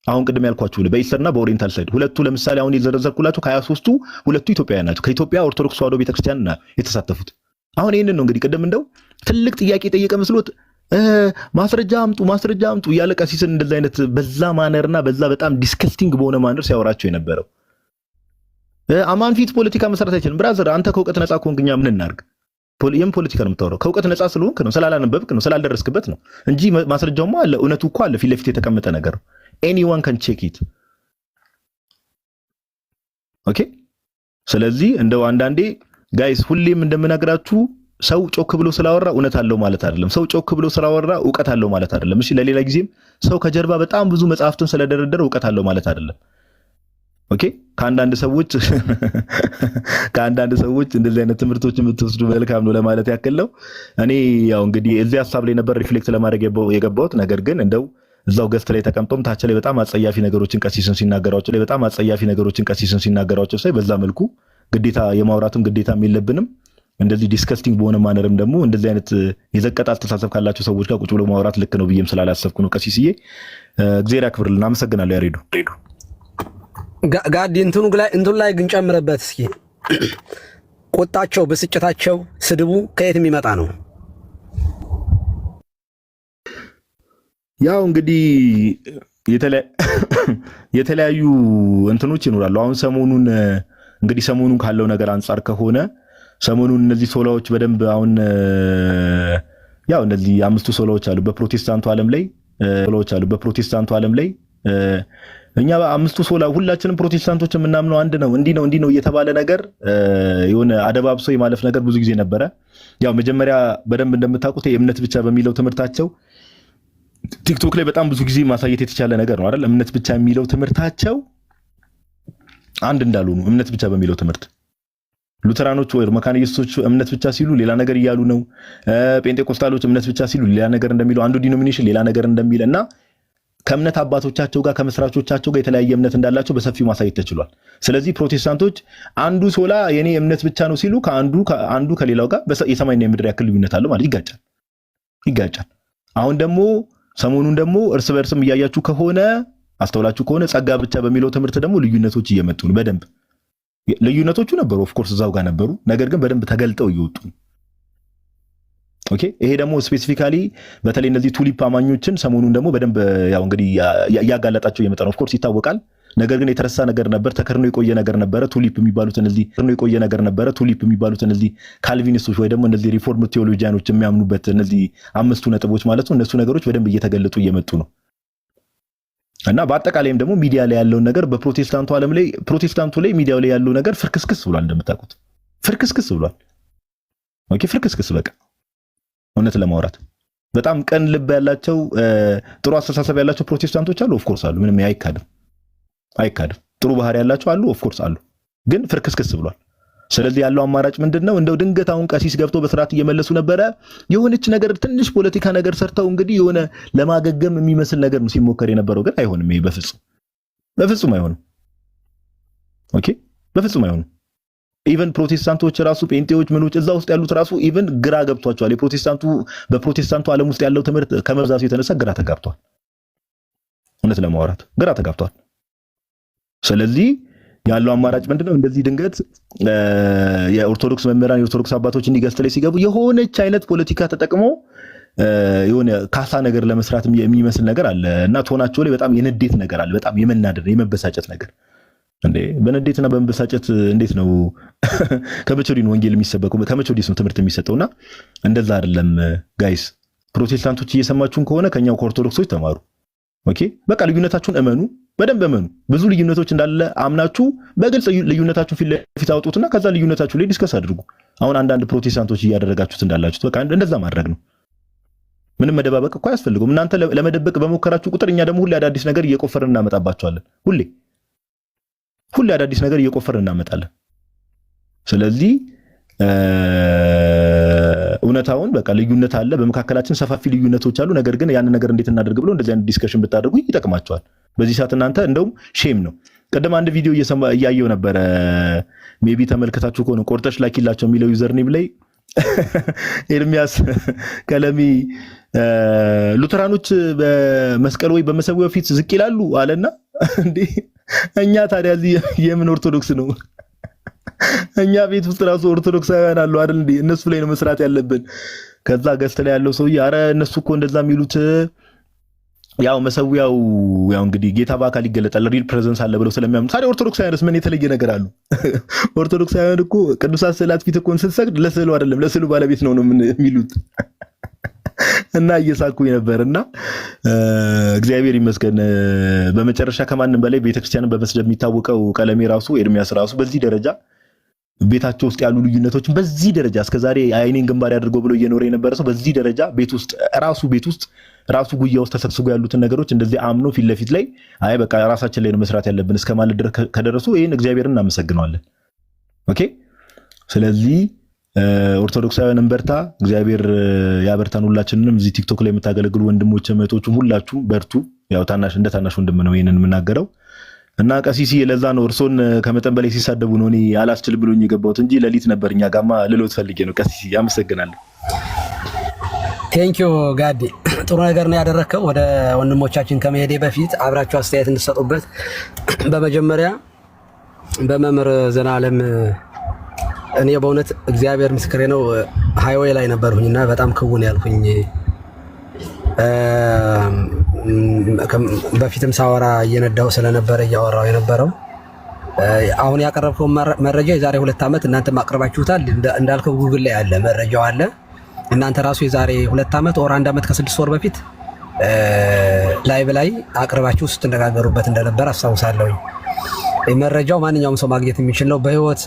S6: አሁን ቅድም ያልኳችሁ በኢስተርና በኦሪየንታል ሳይድ ሁለቱ ለምሳሌ አሁን የዘረዘርኩላችሁ ከ23ቱ ሁለቱ ኢትዮጵያውያን ናቸው። ከኢትዮጵያ ኦርቶዶክስ ተዋሕዶ ቤተክርስቲያን የተሳተፉት አሁን ይህንን ነው እንግዲህ ቅድም እንደው ትልቅ ጥያቄ ጠየቀ መስሎት ማስረጃ አምጡ እያለ ቀሲስን እንደዛ አይነት በዛ ማነርና በዛ በጣም ዲስከስቲንግ በሆነ ማነር ሲያወራቸው የነበረው አማን ፊት ፖለቲካ መሰረት አይችልም። ብራዘር አንተ ከእውቀት ነፃ ከሆንክኛ ምን እናርግ? የምን ፖለቲካ ነው የምታወራው? ከእውቀት ነፃ ስለሆንክ ነው፣ ስላላነበብክ ነው፣ ስላልደረስክበት ነው እንጂ ማስረጃውማ አለ። እውነቱ እኮ አለ፣ ፊት ለፊት የተቀመጠ ነገር ነው። ኤኒዋን ካን ቼክ ኢት። ኦኬ። ስለዚህ እንደው አንዳንዴ ጋይስ ሁሌም እንደምነግራችሁ ሰው ጮክ ብሎ ስላወራ እውነት አለው ማለት አይደለም። ሰው ጮክ ብሎ ስላወራ እውቀት አለው ማለት አይደለም። እሺ፣ ለሌላ ጊዜም ሰው ከጀርባ በጣም ብዙ መጽሐፍትን ስለደረደረ እውቀት አለው ማለት አይደለም። ኦኬ። ከአንዳንድ ሰዎች እንደዚህ አይነት ትምህርቶች የምትወስዱ መልካም ነው ለማለት ያክል ነው። እኔ ያው እንግዲህ እዚህ ሀሳብ ላይ ነበር ሪፍሌክት ለማድረግ የገባሁት። ነገር ግን እንደው እዛው ገስት ላይ ተቀምጦም ታች ላይ በጣም አጸያፊ ነገሮችን ቀሲስን ሲናገሯቸው ሳይ በዛ መልኩ ግዴታ የማውራትም ግዴታም የለብንም። እንደዚህ ዲስከስቲንግ በሆነ ማነርም ደግሞ እንደዚህ አይነት የዘቀጣ አስተሳሰብ ካላቸው ሰዎች ጋር ቁጭ ብሎ ማውራት ልክ ነው ብዬም ስላላሰብኩ ነው። ቀሲስዬ እግዚአብሔር ያክብርልን። አመሰግናለሁ። ያሬዱ
S14: ጋዲ እንትኑ ላይ ግን ጨምረበት እስኪ። ቁጣቸው፣ ብስጭታቸው፣ ስድቡ ከየት የሚመጣ ነው?
S6: ያው እንግዲህ የተለያዩ እንትኖች ይኖራሉ። አሁን ሰሞኑን ካለው ነገር አንጻር ከሆነ ሰሞኑን እነዚህ ሶላዎች በደንብ አሁን ያው እነዚህ 5ቱ ሶላዎች አሉ በፕሮቴስታንቱ ዓለም ላይ እኛ 5ቱ ሶላ ሁላችንም ፕሮቴስታንቶች የምናምነው አንድ ነው፣ እንዲህ ነው እየተባለ ነገር የሆነ አደባብሶ የማለፍ ነገር ብዙ ጊዜ ነበረ። ያው መጀመሪያ በደንብ እንደምታውቁት የእምነት ብቻ በሚለው ትምህርታቸው ቲክቶክ ላይ በጣም ብዙ ጊዜ ማሳየት የተቻለ ነገር ነው አይደል? እምነት ብቻ የሚለው ትምህርታቸው አንድ እንዳልሆኑ እምነት ብቻ በሚለው ትምህርት ሉተራኖች ወይ መካነ ኢየሱሶች እምነት ብቻ ሲሉ ሌላ ነገር እያሉ ነው። ጴንጤቆስታሎች እምነት ብቻ ሲሉ ሌላ ነገር እንደሚሉ፣ አንዱ ዲኖሚኔሽን ሌላ ነገር እንደሚል እና ከእምነት አባቶቻቸው ጋር ከመስራቾቻቸው ጋር የተለያየ እምነት እንዳላቸው በሰፊው ማሳየት ተችሏል። ስለዚህ ፕሮቴስታንቶች አንዱ ሶላ የኔ እምነት ብቻ ነው ሲሉ ከአንዱ ከሌላው ጋር የሰማይና የምድር ያክል ልዩነት አለው ማለት ይጋጫል። አሁን ደግሞ ሰሞኑን ደግሞ እርስ በርስም እያያችሁ ከሆነ አስተውላችሁ ከሆነ ጸጋ ብቻ በሚለው ትምህርት ደግሞ ልዩነቶች እየመጡ ነው። በደንብ ልዩነቶቹ ነበሩ፣ ኦፍ ኮርስ እዛው ጋር ነበሩ። ነገር ግን በደንብ ተገልጠው እየወጡ ነው። ኦኬ። ይሄ ደግሞ ስፔሲፊካሊ በተለይ እነዚህ ቱሊፕ አማኞችን ሰሞኑን ደግሞ በደንብ ያው እንግዲህ ያጋለጣቸው እየመጣ ነው። ኦፍ ኮርስ ይታወቃል። ነገር ግን የተረሳ ነገር ነበር፣ ተከርኖ የቆየ ነገር ነበረ። ቱሊፕ የሚባሉት እነዚህ ካልቪኒስቶች ወይ ደግሞ እነዚህ ሪፎርም ቴዎሎጂያኖች የሚያምኑበት እነዚህ 5ቱ ነጥቦች ማለት ነው። እነሱ ነገሮች በደንብ እየተገለጡ እየመጡ ነው እና በአጠቃላይም ደግሞ ሚዲያ ላይ ያለውን ነገር ፕሮቴስታንቱ ላይ ሚዲያው ላይ ያለው ነገር ፍርክስክስ ብሏል። እንደምታውቁት ፍርክስክስ ብሏል። ኦኬ። ፍርክስክስ በቃ እውነት ለማውራት በጣም ቀን ልብ ያላቸው ጥሩ አስተሳሰብ ያላቸው ፕሮቴስታንቶች አሉ። ኦፍ ኮርስ አሉ። ምንም አይካድም። ጥሩ ባህሪ ያላቸው አሉ። ኦፍ ኮርስ አሉ። ግን ፍርክስክስ ብሏል። ስለዚህ ያለው አማራጭ ምንድነው? እንደው ድንገት አሁን ቀሲስ ገብቶ በስርዓት እየመለሱ ነበረ። የሆነች ነገር ትንሽ ፖለቲካ ነገር ሰርተው እንግዲህ የሆነ ለማገገም የሚመስል ነገር ነው ሲሞከር የነበረው። ግን አይሆንም። ይሄ በፍጹም አይሆንም። ኦኬ። በፍጹም አይሆንም። ኢቨን ፕሮቴስታንቶች ራሱ ጴንጤዎች ምኖች እዛ ውስጥ ያሉት ራሱ ኢቨን ግራ ገብቷቸዋል። በፕሮቴስታንቱ ዓለም ውስጥ ያለው ትምህርት ከመብዛቱ የተነሳ ግራ ተጋብቷል። እውነት ለማውራት ግራ ተጋብቷል። ስለዚህ ያለው አማራጭ ምንድነው? እንደዚህ ድንገት የኦርቶዶክስ መምህራን የኦርቶዶክስ አባቶች እንዲገስት ላይ ሲገቡ የሆነች አይነት ፖለቲካ ተጠቅሞ የሆነ ካሳ ነገር ለመስራት የሚመስል ነገር አለ እና ቶናቸው ላይ በጣም የንዴት ነገር አለ። በጣም የመናደድ የመበሳጨት ነገር እንዴ! በንዴትና በመበሳጨት እንዴት ነው ከመቼ ወዲህ ነው ወንጌል የሚሰበከው? ከመቼ ወዲህ ነው ትምህርት የሚሰጠውና እንደዛ አይደለም ጋይስ። ፕሮቴስታንቶች እየሰማችሁን ከሆነ ከኛው ከኦርቶዶክሶች ተማሩ። ኦኬ። በቃ ልዩነታችሁን እመኑ፣ በደንብ እመኑ። ብዙ ልዩነቶች እንዳለ አምናችሁ በግልጽ ልዩነታችሁን ፊት ለፊት አውጡትና ከዛ ልዩነታችሁ ላይ ዲስከስ አድርጉ። አሁን አንዳንድ ፕሮቴስታንቶች እያደረጋችሁት እንዳላችሁት በቃ እንደዛ ማድረግ ነው። ምንም መደባበቅ እኮ አያስፈልገውም። እናንተ ለመደበቅ በሞከራችሁ ቁጥር እኛ ደግሞ ሁሌ አዳዲስ ነገር እየቆፈርን እናመጣባችኋለን። ሁሌ አዳዲስ ነገር እየቆፈርን እናመጣለን። ስለዚህ እውነታውን በቃ ልዩነት አለ፣ በመካከላችን ሰፋፊ ልዩነቶች አሉ። ነገር ግን ያን ነገር እንዴት እናደርግ ብሎ እንደዚህ አይነት ዲስከሽን ብታደርጉ ይጠቅማቸዋል። በዚህ ሰዓት እናንተ እንደውም ሼም ነው። ቀደም አንድ ቪዲዮ እያየው ነበረ፣ ሜቢ ተመልከታችሁ ከሆነ ቆርጠሽ ላኪላቸው የሚለው ዩዘርኔም ላይ ኤርሚያስ ቀለሚ ሉተራኖች በመስቀል ወይ በመሰዊያው ፊት ዝቅ ይላሉ አለና እንዴ እኛ ታዲያ እዚህ የምን ኦርቶዶክስ ነው? እኛ ቤት ውስጥ ራሱ ኦርቶዶክሳውያን አሉ አይደል እንዴ? እነሱ ላይ ነው መስራት ያለብን። ከዛ ገዝተ ላይ ያለው ሰውዬ አረ እነሱ እኮ እንደዛ የሚሉት ያው መሰዊያው ያው እንግዲህ ጌታ በአካል ይገለጣል ሪል ፕሬዘንስ አለ ብለው ስለሚያምኑ ታዲያ ኦርቶዶክሳውያንስ ምን የተለየ ነገር አሉ? ኦርቶዶክሳውያን እኮ ቅዱሳት ስዕላት ፊት እኮ ስትሰግድ ለስዕሉ አይደለም ለስዕሉ ባለቤት ነው የሚሉት። እና እየሳኩኝ ነበርና እግዚአብሔር ይመስገን። በመጨረሻ ከማንም በላይ ቤተክርስቲያንን በመስደብ የሚታወቀው ቀለሜ ራሱ ኤርሚያስ ራሱ በዚህ ደረጃ ቤታቸው ውስጥ ያሉ ልዩነቶችን በዚህ ደረጃ እስከዛሬ አይኔን ግንባር ያድርገው ብሎ እየኖረ የነበረ ሰው በዚህ ደረጃ ቤት ውስጥ ራሱ ጉያ ውስጥ ተሰግስጎ ያሉትን ነገሮች እንደዚህ አምኖ ፊት ለፊት ላይ አይ በቃ ራሳችን ላይ ነው መስራት ያለብን እስከማለት ድረስ ከደረሱ ይሄን እግዚአብሔርን እናመሰግነዋለን። ኦኬ። ስለዚህ ኦርቶዶክሳውያን እንበርታ፣ እግዚአብሔር ያበርታን። ሁላችንንም እዚህ ቲክቶክ ላይ የምታገለግሉ ወንድሞች እህቶችም ሁላችሁ በርቱ። ያው እንደ ታናሽ ወንድም ነው ይሄንን የምናገረው እና ቀሲሲ ለዛ ነው እርሶን ከመጠን በላይ ሲሳደቡ ነው እኔ አላስችል ብሎኝ የገባሁት እንጂ ሌሊት ነበር እኛ ጋማ ልሎት ፈልጌ ነው። ቀሲሲ አመሰግናለሁ።
S14: ቴንኪዩ ጋዲ፣ ጥሩ ነገር ነው ያደረከው። ወደ ወንድሞቻችን ከመሄዴ በፊት አብራችሁ አስተያየት እንድትሰጡበት በመጀመሪያ በመምህር ዘላለም እኔ በእውነት እግዚአብሔር ምስክሬ ነው ሃይዌይ ላይ ነበርሁኝና በጣም ክውን ያልኩኝ በፊትም ሳወራ እየነዳው ስለነበረ እያወራው የነበረው አሁን ያቀረብከው መረጃ የዛሬ 2 ዓመት እናንተም አቅርባችሁታል። እንዳልከው ጉግል ላይ አለ፣ መረጃው አለ። እናንተ ራሱ የዛሬ 2 ዓመት ኦር 1 ዓመት ከ6 ወር በፊት ላይቭ ላይ አቅርባችሁ ስትነጋገሩበት እንደነበር አስታውሳለሁ። መረጃው ማንኛውም ሰው ማግኘት የሚችል ነው፣ በህይወት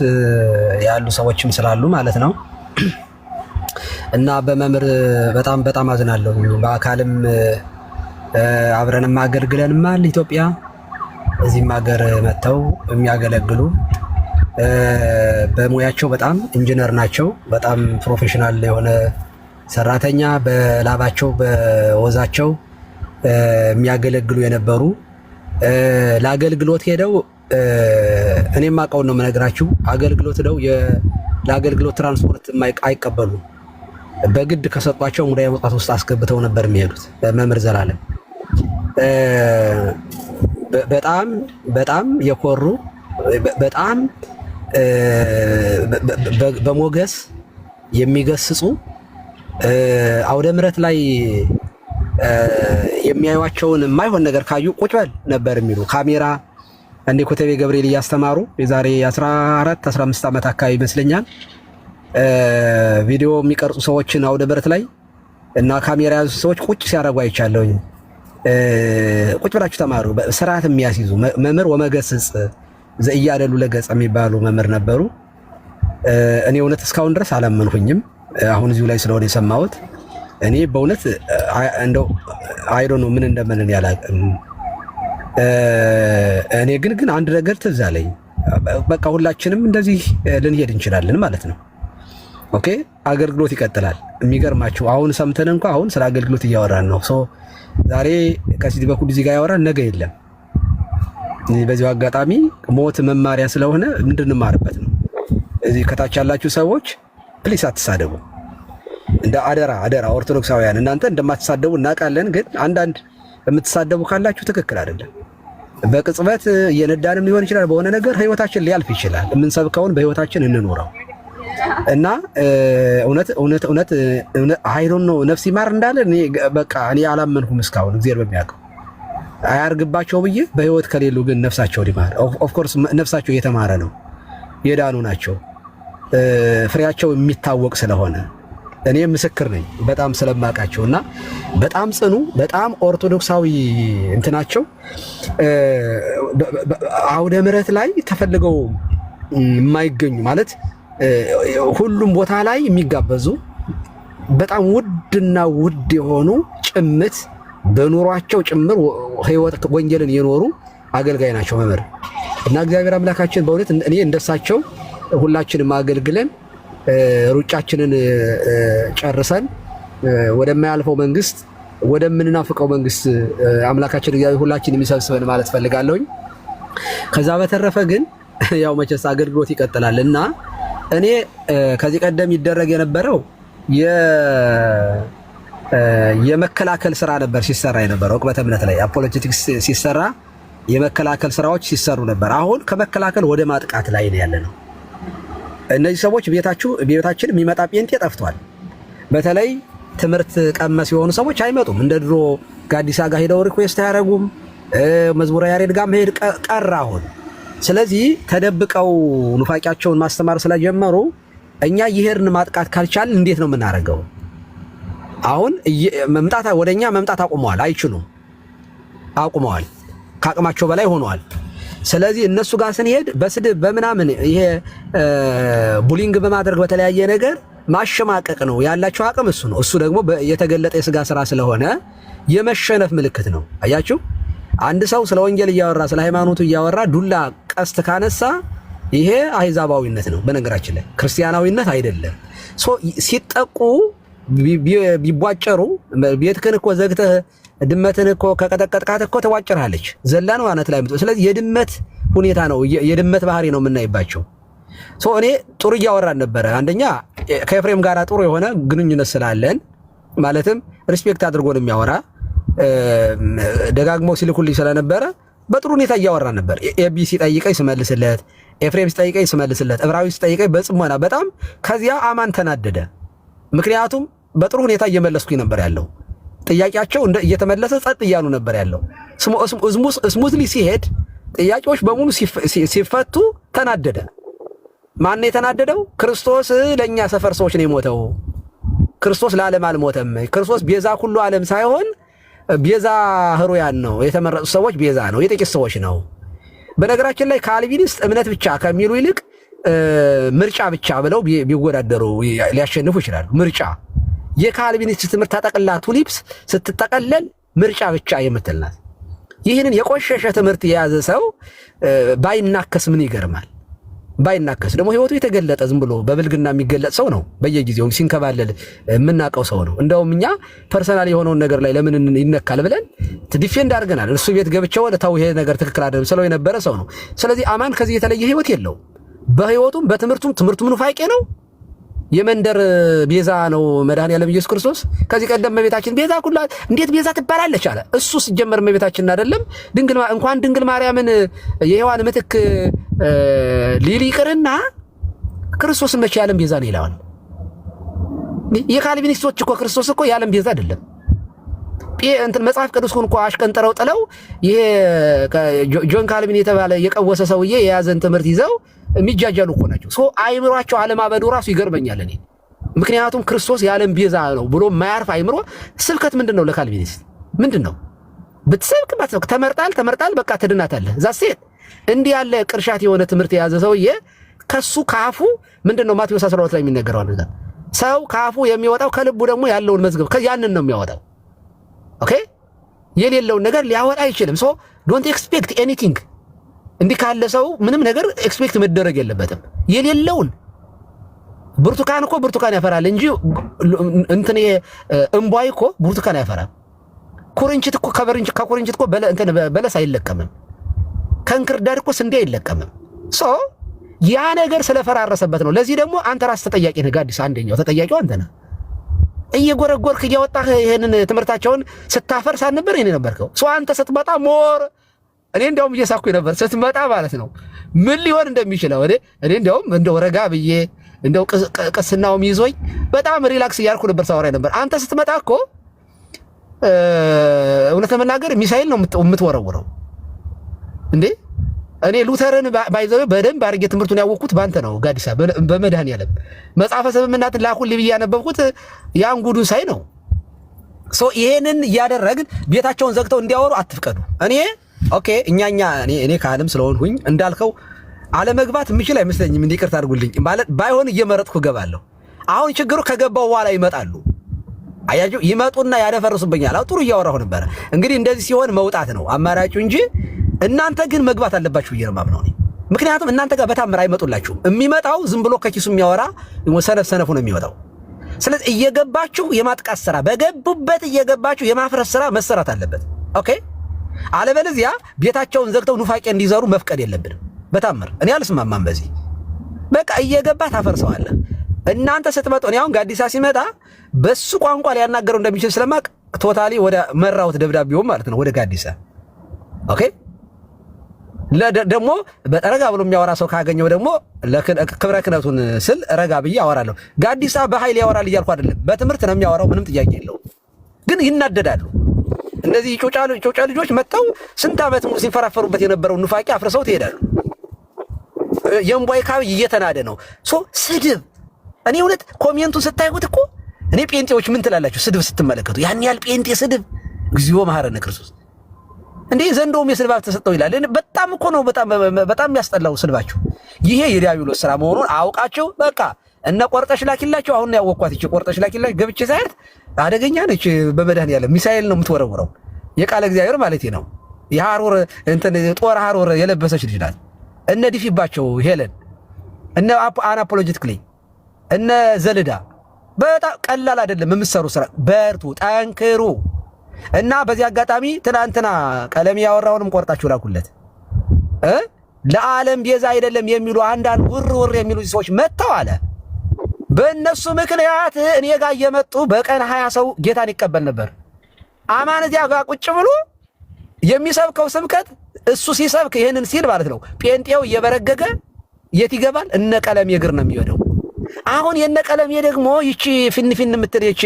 S14: ያሉ ሰዎችም ስላሉ ማለት ነው። እና በመምህር በጣም አዝናለሁ። በአካልም አብረንም አገልግለንማል ኢትዮጵያ፣ እዚህም ሀገር መጥተው የሚያገለግሉ በሙያቸው በጣም ኢንጂነር ናቸው። በጣም ፕሮፌሽናል የሆነ ሰራተኛ በላባቸው በወዛቸው የሚያገለግሉ የነበሩ ለአገልግሎት ሄደው እኔም አውቀውን ነው የምነግራችሁ። አገልግሎት ሄደው ለአገልግሎት ትራንስፖርት አይቀበሉ በግድ ከሰጧቸው ሙዳየ መውጣት ውስጥ አስገብተው ነበር የሚሄዱት። መምህር ዘላለም በጣም የኮሩ በጣም በሞገስ የሚገስጹ አውደ ምሕረት ላይ የሚያዩዋቸውን የማይሆን ነገር ካዩ ቁጭ በል ነበር የሚሉ ካሜራ እንደ ኮተቤ ገብርኤል እያስተማሩ የዛሬ 14 15 ዓመት አካባቢ ይመስለኛል ቪዲዮ የሚቀርጹ ሰዎችን አውደ ምሕረት ላይ እና ካሜራ ያዙ ሰዎች ቁጭ ሲያደርጉ አይቻለሁኝ። ቁጭ ብላችሁ ተማሩ። ስርዓት የሚያስይዙ መምህር ወመገስጽ ዘእያደሉ ለገጽ የሚባሉ መምህር ነበሩ። እኔ እውነት እስካሁን ድረስ አላመንኩኝም። አሁን እዚሁ ላይ ስለሆነ የሰማሁት እኔ በእውነት እንደው አይዶ ነው ምን እንደምን ያላቅም። እኔ ግን አንድ ነገር ትዝ አለኝ። በቃ ሁላችንም እንደዚህ ልንሄድ እንችላለን ማለት ነው። ኦኬ፣ አገልግሎት ይቀጥላል። የሚገርማችሁ አሁን ሰምተን እንኳን አሁን ስለ አገልግሎት እያወራን ነው። ዛሬ ከዚህ በኩል እዚህ ጋር ያወራን ነገ የለም። በዚሁ አጋጣሚ ሞት መማሪያ ስለሆነ እንድንማርበት ነው። እዚህ ከታች ያላችሁ ሰዎች ፕሊስ አትሳደቡ። እንደ አደራ ኦርቶዶክሳውያን እናንተ እንደማትሳደቡ እናውቃለን። ግን አንዳንድ የምትሳደቡ ካላችሁ ትክክል አይደለም። በቅጽበት እየነዳንም ሊሆን ይችላል፣ በሆነ ነገር ህይወታችን ሊያልፍ ይችላል። የምንሰብከውን በህይወታችን እንኖረው እና እውነት አይዶን ነው ነፍስ ይማር እንዳለ በቃ እኔ አላመንኩም እስካሁን። እግዚአብሔር በሚያውቀው አያርግባቸው ብዬ በህይወት ከሌሉ ግን ነፍሳቸው ሊማር። ኦፍ ኮርስ ነፍሳቸው የተማረ ነው፣ የዳኑ ናቸው። ፍሬያቸው የሚታወቅ ስለሆነ እኔ ምስክር ነኝ፣ በጣም ስለማውቃቸው እና በጣም ጽኑ፣ በጣም ኦርቶዶክሳዊ እንትናቸው አውደ ምሕረት ላይ ተፈልገው የማይገኙ ማለት ሁሉም ቦታ ላይ የሚጋበዙ በጣም ውድና ውድ የሆኑ ጭምት በኑሯቸው ጭምር ህይወት ወንጌልን የኖሩ አገልጋይ ናቸው መምህር እና እግዚአብሔር አምላካችን በእውነት እኔ እንደሳቸው ሁላችንም አገልግለን ሩጫችንን ጨርሰን ወደማያልፈው መንግስት ወደምንናፍቀው መንግስት አምላካችን እግዚአብሔር ሁላችንም የሚሰብስበን ማለት ፈልጋለሁኝ። ከዛ በተረፈ ግን ያው መቼስ አገልግሎት ይቀጥላል እና እኔ ከዚህ ቀደም ይደረግ የነበረው የመከላከል ስራ ነበር ሲሰራ የነበረው። ዕቅበተ እምነት ላይ አፖሎጀቲክስ ሲሰራ የመከላከል ስራዎች ሲሰሩ ነበር። አሁን ከመከላከል ወደ ማጥቃት ላይ ነው ያለነው። እነዚህ ሰዎች ቤታችን የሚመጣ ጴንጤ ጠፍቷል። በተለይ ትምህርት ቀመስ የሆኑ ሰዎች አይመጡም። እንደ ድሮ ጋዲሳ ጋር ሄደው ሪኩዌስት አያደርጉም። መዝሙረ ያሬድ ጋር መሄድ ቀረ አሁን። ስለዚህ ተደብቀው ኑፋቂያቸውን ማስተማር ስለጀመሩ እኛ ይሄርን ማጥቃት ካልቻልን እንዴት ነው የምናደርገው? አሁን ወደኛ መምጣት አቁመዋል። አይችሉም፣ አቁመዋል። ከአቅማቸው በላይ ሆነዋል። ስለዚህ እነሱ ጋር ስንሄድ በስድብ በምናምን ይሄ ቡሊንግ በማድረግ በተለያየ ነገር ማሸማቀቅ ነው ያላቸው አቅም እሱ ነው። እሱ ደግሞ የተገለጠ የስጋ ስራ ስለሆነ የመሸነፍ ምልክት ነው። አያችሁ፣ አንድ ሰው ስለ ወንጌል እያወራ ስለ ሃይማኖቱ እያወራ ዱላ ቀስት ካነሳ ይሄ አህዛባዊነት ነው። በነገራችን ላይ ክርስቲያናዊነት አይደለም። ሲጠቁ ቢቧጨሩ ቤትህን እኮ ዘግተህ ድመትን እኮ ከቀጠቀጥካት እኮ ተዋጭራለች ዘላ ነው አነት ላይ። ስለዚህ የድመት ሁኔታ ነው፣ የድመት ባህሪ ነው የምናይባቸው። እኔ ጥሩ እያወራን ነበረ። አንደኛ ከኤፍሬም ጋር ጥሩ የሆነ ግንኙነት ስላለን ማለትም ሪስፔክት አድርጎ ነው የሚያወራ። ደጋግሞ ሲልኩልኝ ስለነበረ በጥሩ ሁኔታ እያወራን ነበር። ኤቢ ሲጠይቀኝ ስመልስለት፣ ኤፍሬም ሲጠይቀኝ ስመልስለት፣ እብራዊ ሲጠይቀኝ በጽሞና በጣም። ከዚያ አማን ተናደደ። ምክንያቱም በጥሩ ሁኔታ እየመለስኩኝ ነበር ያለው። ጥያቄያቸው እየተመለሰ ጸጥ እያሉ ነበር ያለው። ስሙዝሊ ሲሄድ ጥያቄዎች በሙሉ ሲፈቱ ተናደደ። ማን ነው የተናደደው? ክርስቶስ ለኛ ሰፈር ሰዎች ነው የሞተው። ክርስቶስ ለዓለም አልሞተም። ክርስቶስ ቤዛ ሁሉ ዓለም ሳይሆን ቤዛ ህሩያን ነው። የተመረጡ ሰዎች ቤዛ ነው፣ የጥቂት ሰዎች ነው። በነገራችን ላይ ካልቪኒስት እምነት ብቻ ከሚሉ ይልቅ ምርጫ ብቻ ብለው ቢወዳደሩ ሊያሸንፉ ይችላሉ። ምርጫ የካልቪኒስት ትምህርት ተጠቅላ ቱሊፕስ ስትጠቀለል ምርጫ ብቻ የምትልናት። ይህንን የቆሸሸ ትምህርት የያዘ ሰው ባይናከስ ምን ይገርማል? ባይናከስ ደግሞ ህይወቱ የተገለጠ ዝም ብሎ በብልግና የሚገለጥ ሰው ነው። በየጊዜው ሲንከባለል የምናውቀው ሰው ነው። እንደውም እኛ ፐርሰናል የሆነውን ነገር ላይ ለምን ይነካል ብለን ዲፌንድ አድርገናል። እሱ ቤት ገብቼው ለታው ይሄ ነገር ትክክል አይደለም ስለው የነበረ ሰው ነው። ስለዚህ አማን ከዚህ የተለየ ህይወት የለውም። በህይወቱም በትምህርቱም ትምህርቱ ፋቄ ነው። የመንደር ቤዛ ነው መድኃኒዓለም ኢየሱስ ክርስቶስ። ከዚህ ቀደም እመቤታችን ቤዛ ኩላ እንዴት ቤዛ ትባላለች አለ። እሱ ሲጀመር እመቤታችን አይደለም እንኳን ድንግል ማርያምን የሔዋን ምትክ ሊሊ ይቅርና ክርስቶስን መቼ የዓለም ቤዛ ነው ይላል። የካልቪኒስቶች እኮ ክርስቶስ እኮ የዓለም ቤዛ አይደለም። መጽሐፍ ቅዱስን እኮ አሽቀንጥረው ጥለው ይሄ ጆን ካልቪን የተባለ የቀወሰ ሰውዬ የያዘን ትምህርት ይዘው የሚጃጃሉ እኮ ናቸው። አይምሯቸው አለማበዱ ራሱ ይገርመኛል እኔ። ምክንያቱም ክርስቶስ የዓለም ቤዛ ነው ብሎ ማያርፍ አይምሮ ስብከት ምንድን ነው? ለካልቪኒስት ምንድን ነው? ብትሰብክ ባትሰብክ ተመርጣል በቃ ትድናታለህ። እዛ ሴት እንዲህ ያለ ቅርሻት የሆነ ትምህርት የያዘ ሰውዬ ከሱ ካፉ ምንድን ነው ማቴዎስ 12 ላይ የሚነገረው ነገር ሰው ካፉ የሚወጣው ከልቡ ደግሞ ያለውን መዝገብ ያንን ነው የሚያወጣው። ኦኬ የሌለውን ነገር ሊያወጣ አይችልም። ዶንት ኤክስፔክት ኤኒቲንግ። እንዲህ ካለ ሰው ምንም ነገር ኤክስፔክት መደረግ የለበትም። የሌለውን ብርቱካን እኮ ብርቱካን ያፈራል እንጂ እንትን እምቧይ እኮ ብርቱካን ያፈራል። ኩርንችት እኮ ከኩርንችት እኮ በለስ አይለቀምም። ከእንክርዳድ እኮ ስንዴ አይለቀምም። ያ ነገር ስለፈራረሰበት ነው። ለዚህ ደግሞ አንተ ራስ ተጠያቂ ነህ። ጋዲስ አንደኛው ተጠያቂው አንተ ነህ። እየጎረጎርክ እያወጣህ ይሄንን ትምህርታቸውን ስታፈርስ አልነበር እኔ ነበርከው። አንተ ስትመጣ ሞር እኔ እንደውም እየሳኩኝ ነበር ስትመጣ ማለት ነው። ምን ሊሆን እንደሚችለው እኔ እንደውም እንደው ረጋ ብዬ እንደው ቅስናውም ይዞኝ በጣም ሪላክስ እያልኩ ነበር ሳወራ ነበር። አንተ ስትመጣ እኮ እውነት ለመናገር ሚሳኤል ነው የምትወረውረው እንዴ። እኔ ሉተርን ባይዘው በደንብ አድርጌ ትምህርቱን ያወቅኩት ባንተ ነው ጋዲሳ፣ በመድኃኒዓለም መጽሐፈ ስምምናትን ላኩልኝ ብዬ ያነበብኩት ያን ጉዱ ሳይ ነው። ይሄንን እያደረግን ቤታቸውን ዘግተው እንዲያወሩ አትፍቀዱ። ኦኬ እኔ ካህንም ስለሆንኩኝ እንዳልከው አለመግባት የምችል አይመስለኝም። እንዲቅርታ አድርጉልኝ ማለት ባይሆን እየመረጥኩ እገባለሁ። አሁን ችግሩ ከገባው በኋላ ይመጣሉ። አያችሁ ይመጡና ያደፈርሱብኛል። ጥሩ እያወራሁ ነበር። እንግዲህ እንደዚህ ሲሆን መውጣት ነው አማራጩ እንጂ እናንተ ግን መግባት አለባችሁ ብዬ ነው የማምነው እኔ። ምክንያቱም እናንተ ጋር በታምር አይመጡላችሁም። የሚመጣው ዝም ብሎ ከኪሱ የሚያወራ ሰነፉ ነው የሚወጣው። ስለዚህ እየገባችሁ የማጥቃት ስራ በገቡበት እየገባችሁ የማፍረስ ስራ መሰራት አለበት። ኦኬ አለበለዚያ ቤታቸውን ዘግተው ኑፋቄ እንዲዘሩ መፍቀድ የለብንም በታምር። እኔ አልስማማም በዚህ። በቃ እየገባ ታፈርሰዋለህ። እናንተ ስትመጡ እኔ አሁን ጋዲሳ ሲመጣ በሱ ቋንቋ ሊያናገረው እንደሚችል ስለማቅ ቶታሊ ወደ መራውት ደብዳቤው ማለት ነው ወደ ጋዲሳ። ኦኬ
S3: ደግሞ ረጋ ብሎ የሚያወራ ሰው ካገኘው ደግሞ ክብረ ክህነቱን ስል ረጋ ብዬ አወራለሁ። ጋዲሳ በኃይል ያወራል እያልኩ አይደለም፣ በትምህርት ነው የሚያወራው፣ ምንም ጥያቄ የለውም። ግን ይናደዳሉ። እነዚህ ጮጫ ልጆች መጥተው ስንት ዓመት ሙሉ ሲፈራፈሩበት የነበረው ኑፋቄ አፍርሰው ትሄዳሉ። የእምቧይ ካብ እየተናደ ነው። ስድብ እኔ እውነት ኮሜንቱን ስታይጉት እኮ እኔ ጴንጤዎች ምን ትላላችሁ? ስድብ ስትመለከቱ ያን ያህል ጴንጤ ስድብ እግዚኦ መሐረነ ክርስቶስ እንዴ! ዘንዶም የስድብ ተሰጠው ይላል። በጣም እኮ ነው በጣም የሚያስጠላው ስድባችሁ። ይሄ የዲያብሎስ ስራ መሆኑን አውቃችሁ በቃ እነ ቆርጠሽ ላኪላችሁ። አሁን ያወቅኳት እቺ ቆርጠሽ ላኪላችሁ ገብቼ ሳይት አደገኛ ነች። በመድኃኒዓለም ሚሳኤል ነው የምትወረውረው፣ የቃለ እግዚአብሔር ማለት ነው። የሐሩር እንትን ጦር ሐሩር የለበሰች ልጅ ናት። እነ ዲፊባቸው ሄለን እነ አናፖሎጂቲክሊ እነ ዘልዳ በጣም ቀላል አይደለም የምትሰሩ ስራ። በርቱ፣ ጠንክሩ እና በዚህ አጋጣሚ ትናንትና ቀለም ያወራውንም ቆርጣችሁ ላኩለት። ለዓለም ቤዛ አይደለም የሚሉ አንዳንድ ውር የሚሉ ሰዎች መጥተው አለ በእነሱ ምክንያት እኔ ጋር እየመጡ በቀን 20 ሰው ጌታን ይቀበል ነበር። አማን እዚያ ጋር ቁጭ ብሎ የሚሰብከው ስብከት እሱ ሲሰብክ ይሄንን ሲል ማለት ነው ጴንጤው እየበረገገ የት ይገባል? እነ ቀለም የግር ነው የሚወደው። አሁን የነ ቀለም ደግሞ ይቺ ፊንፊን የምትል ይቺ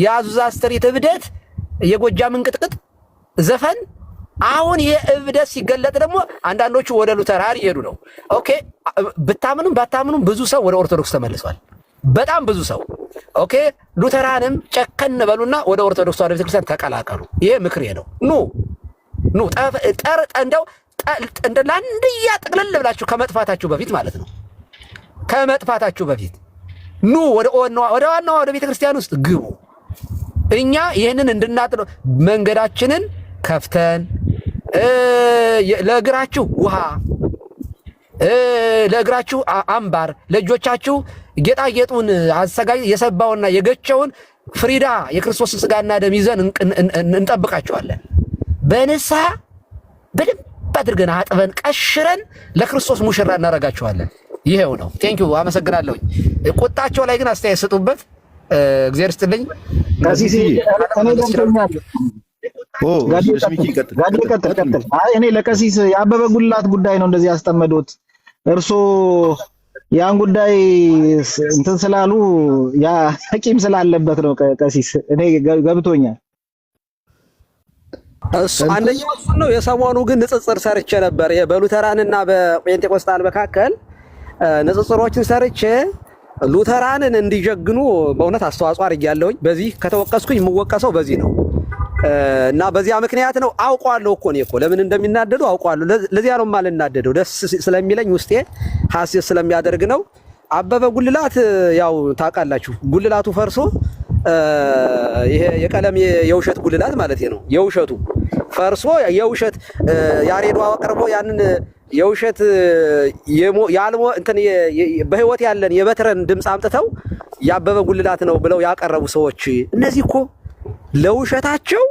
S3: የአዙዛ ስትሪት እብደት የጎጃም እንቅጥቅጥ ዘፈን አሁን የእብደት ሲገለጥ ደግሞ አንዳንዶቹ ወደ ሉተራን ይሄዱ ነው። ኦኬ ብታምኑም ባታምኑም ብዙ ሰው ወደ ኦርቶዶክስ ተመልሷል። በጣም ብዙ ሰው ኦኬ። ሉተራንም ጨከን በሉና ወደ ኦርቶዶክስ ተዋሕዶ ቤተክርስቲያን ተቀላቀሉ። ይሄ ምክሬ ነው። ኑ እንደው እንደ ላንድያ ጥቅልል ብላችሁ ከመጥፋታችሁ በፊት ማለት ነው። ከመጥፋታችሁ በፊት ኑ ወደ ዋናው ወደ ቤተክርስቲያን ውስጥ ግቡ። እኛ ይሄንን እንድናጥሎ መንገዳችንን ከፍተን ለእግራችሁ ውሃ፣ ለእግራችሁ አምባር፣ ለእጆቻችሁ ጌጣጌጡን አዘጋጅ የሰባውና የገቸውን ፍሪዳ የክርስቶስ ስጋና ደም ይዘን እንጠብቃችኋለን። በንስሐ በደንብ አድርገን አጥበን ቀሽረን ለክርስቶስ ሙሽራ እናረጋችኋለን። ይሄው ነው። ቴንኪው አመሰግናለሁ። ቁጣቸው ላይ ግን አስተያየት ስጡበት። እግዚአብሔር ይስጥልኝ።
S15: እኔ ለቀሲስ የአበበ ጉልላት ጉዳይ ነው እንደዚህ ያስጠመዱት። እርሶ ያን ጉዳይ እንትን ስላሉ ያ ሐቂም ስላለበት ነው ቀሲስ። እኔ ገብቶኛል።
S3: አንደኛው እሱ ነው። የሰሞኑ ግን ንጽጽር ሰርቼ ነበር በሉተራንና በጴንጤቆስጣል መካከል ንጽጽሮችን ሰርቼ ሉተራንን እንዲጀግኑ በእውነት አስተዋጽኦ አድርጌያለሁኝ። በዚህ ከተወቀስኩኝ የምወቀሰው በዚህ ነው እና በዚያ ምክንያት ነው። አውቀዋለሁ እኮ ለምን እንደሚናደዱ አውቀዋለሁ። ለዚያ ነው የማልናደደው፣ ደስ ስለሚለኝ ውስጤ ሐሴት ስለሚያደርግ ነው። አበበ ጉልላት ያው ታውቃላችሁ፣ ጉልላቱ ፈርሶ ይሄ የቀለም የውሸት ጉልላት ማለት ነው። የውሸቱ ፈርሶ የውሸት ያሬዶ አቅርቦ ያንን የውሸት ያልሞ እንትን በህይወት ያለን የበትረን ድምፅ አምጥተው ያበበ ጉልላት ነው ብለው ያቀረቡ ሰዎች እነዚህ እኮ ለውሸታቸው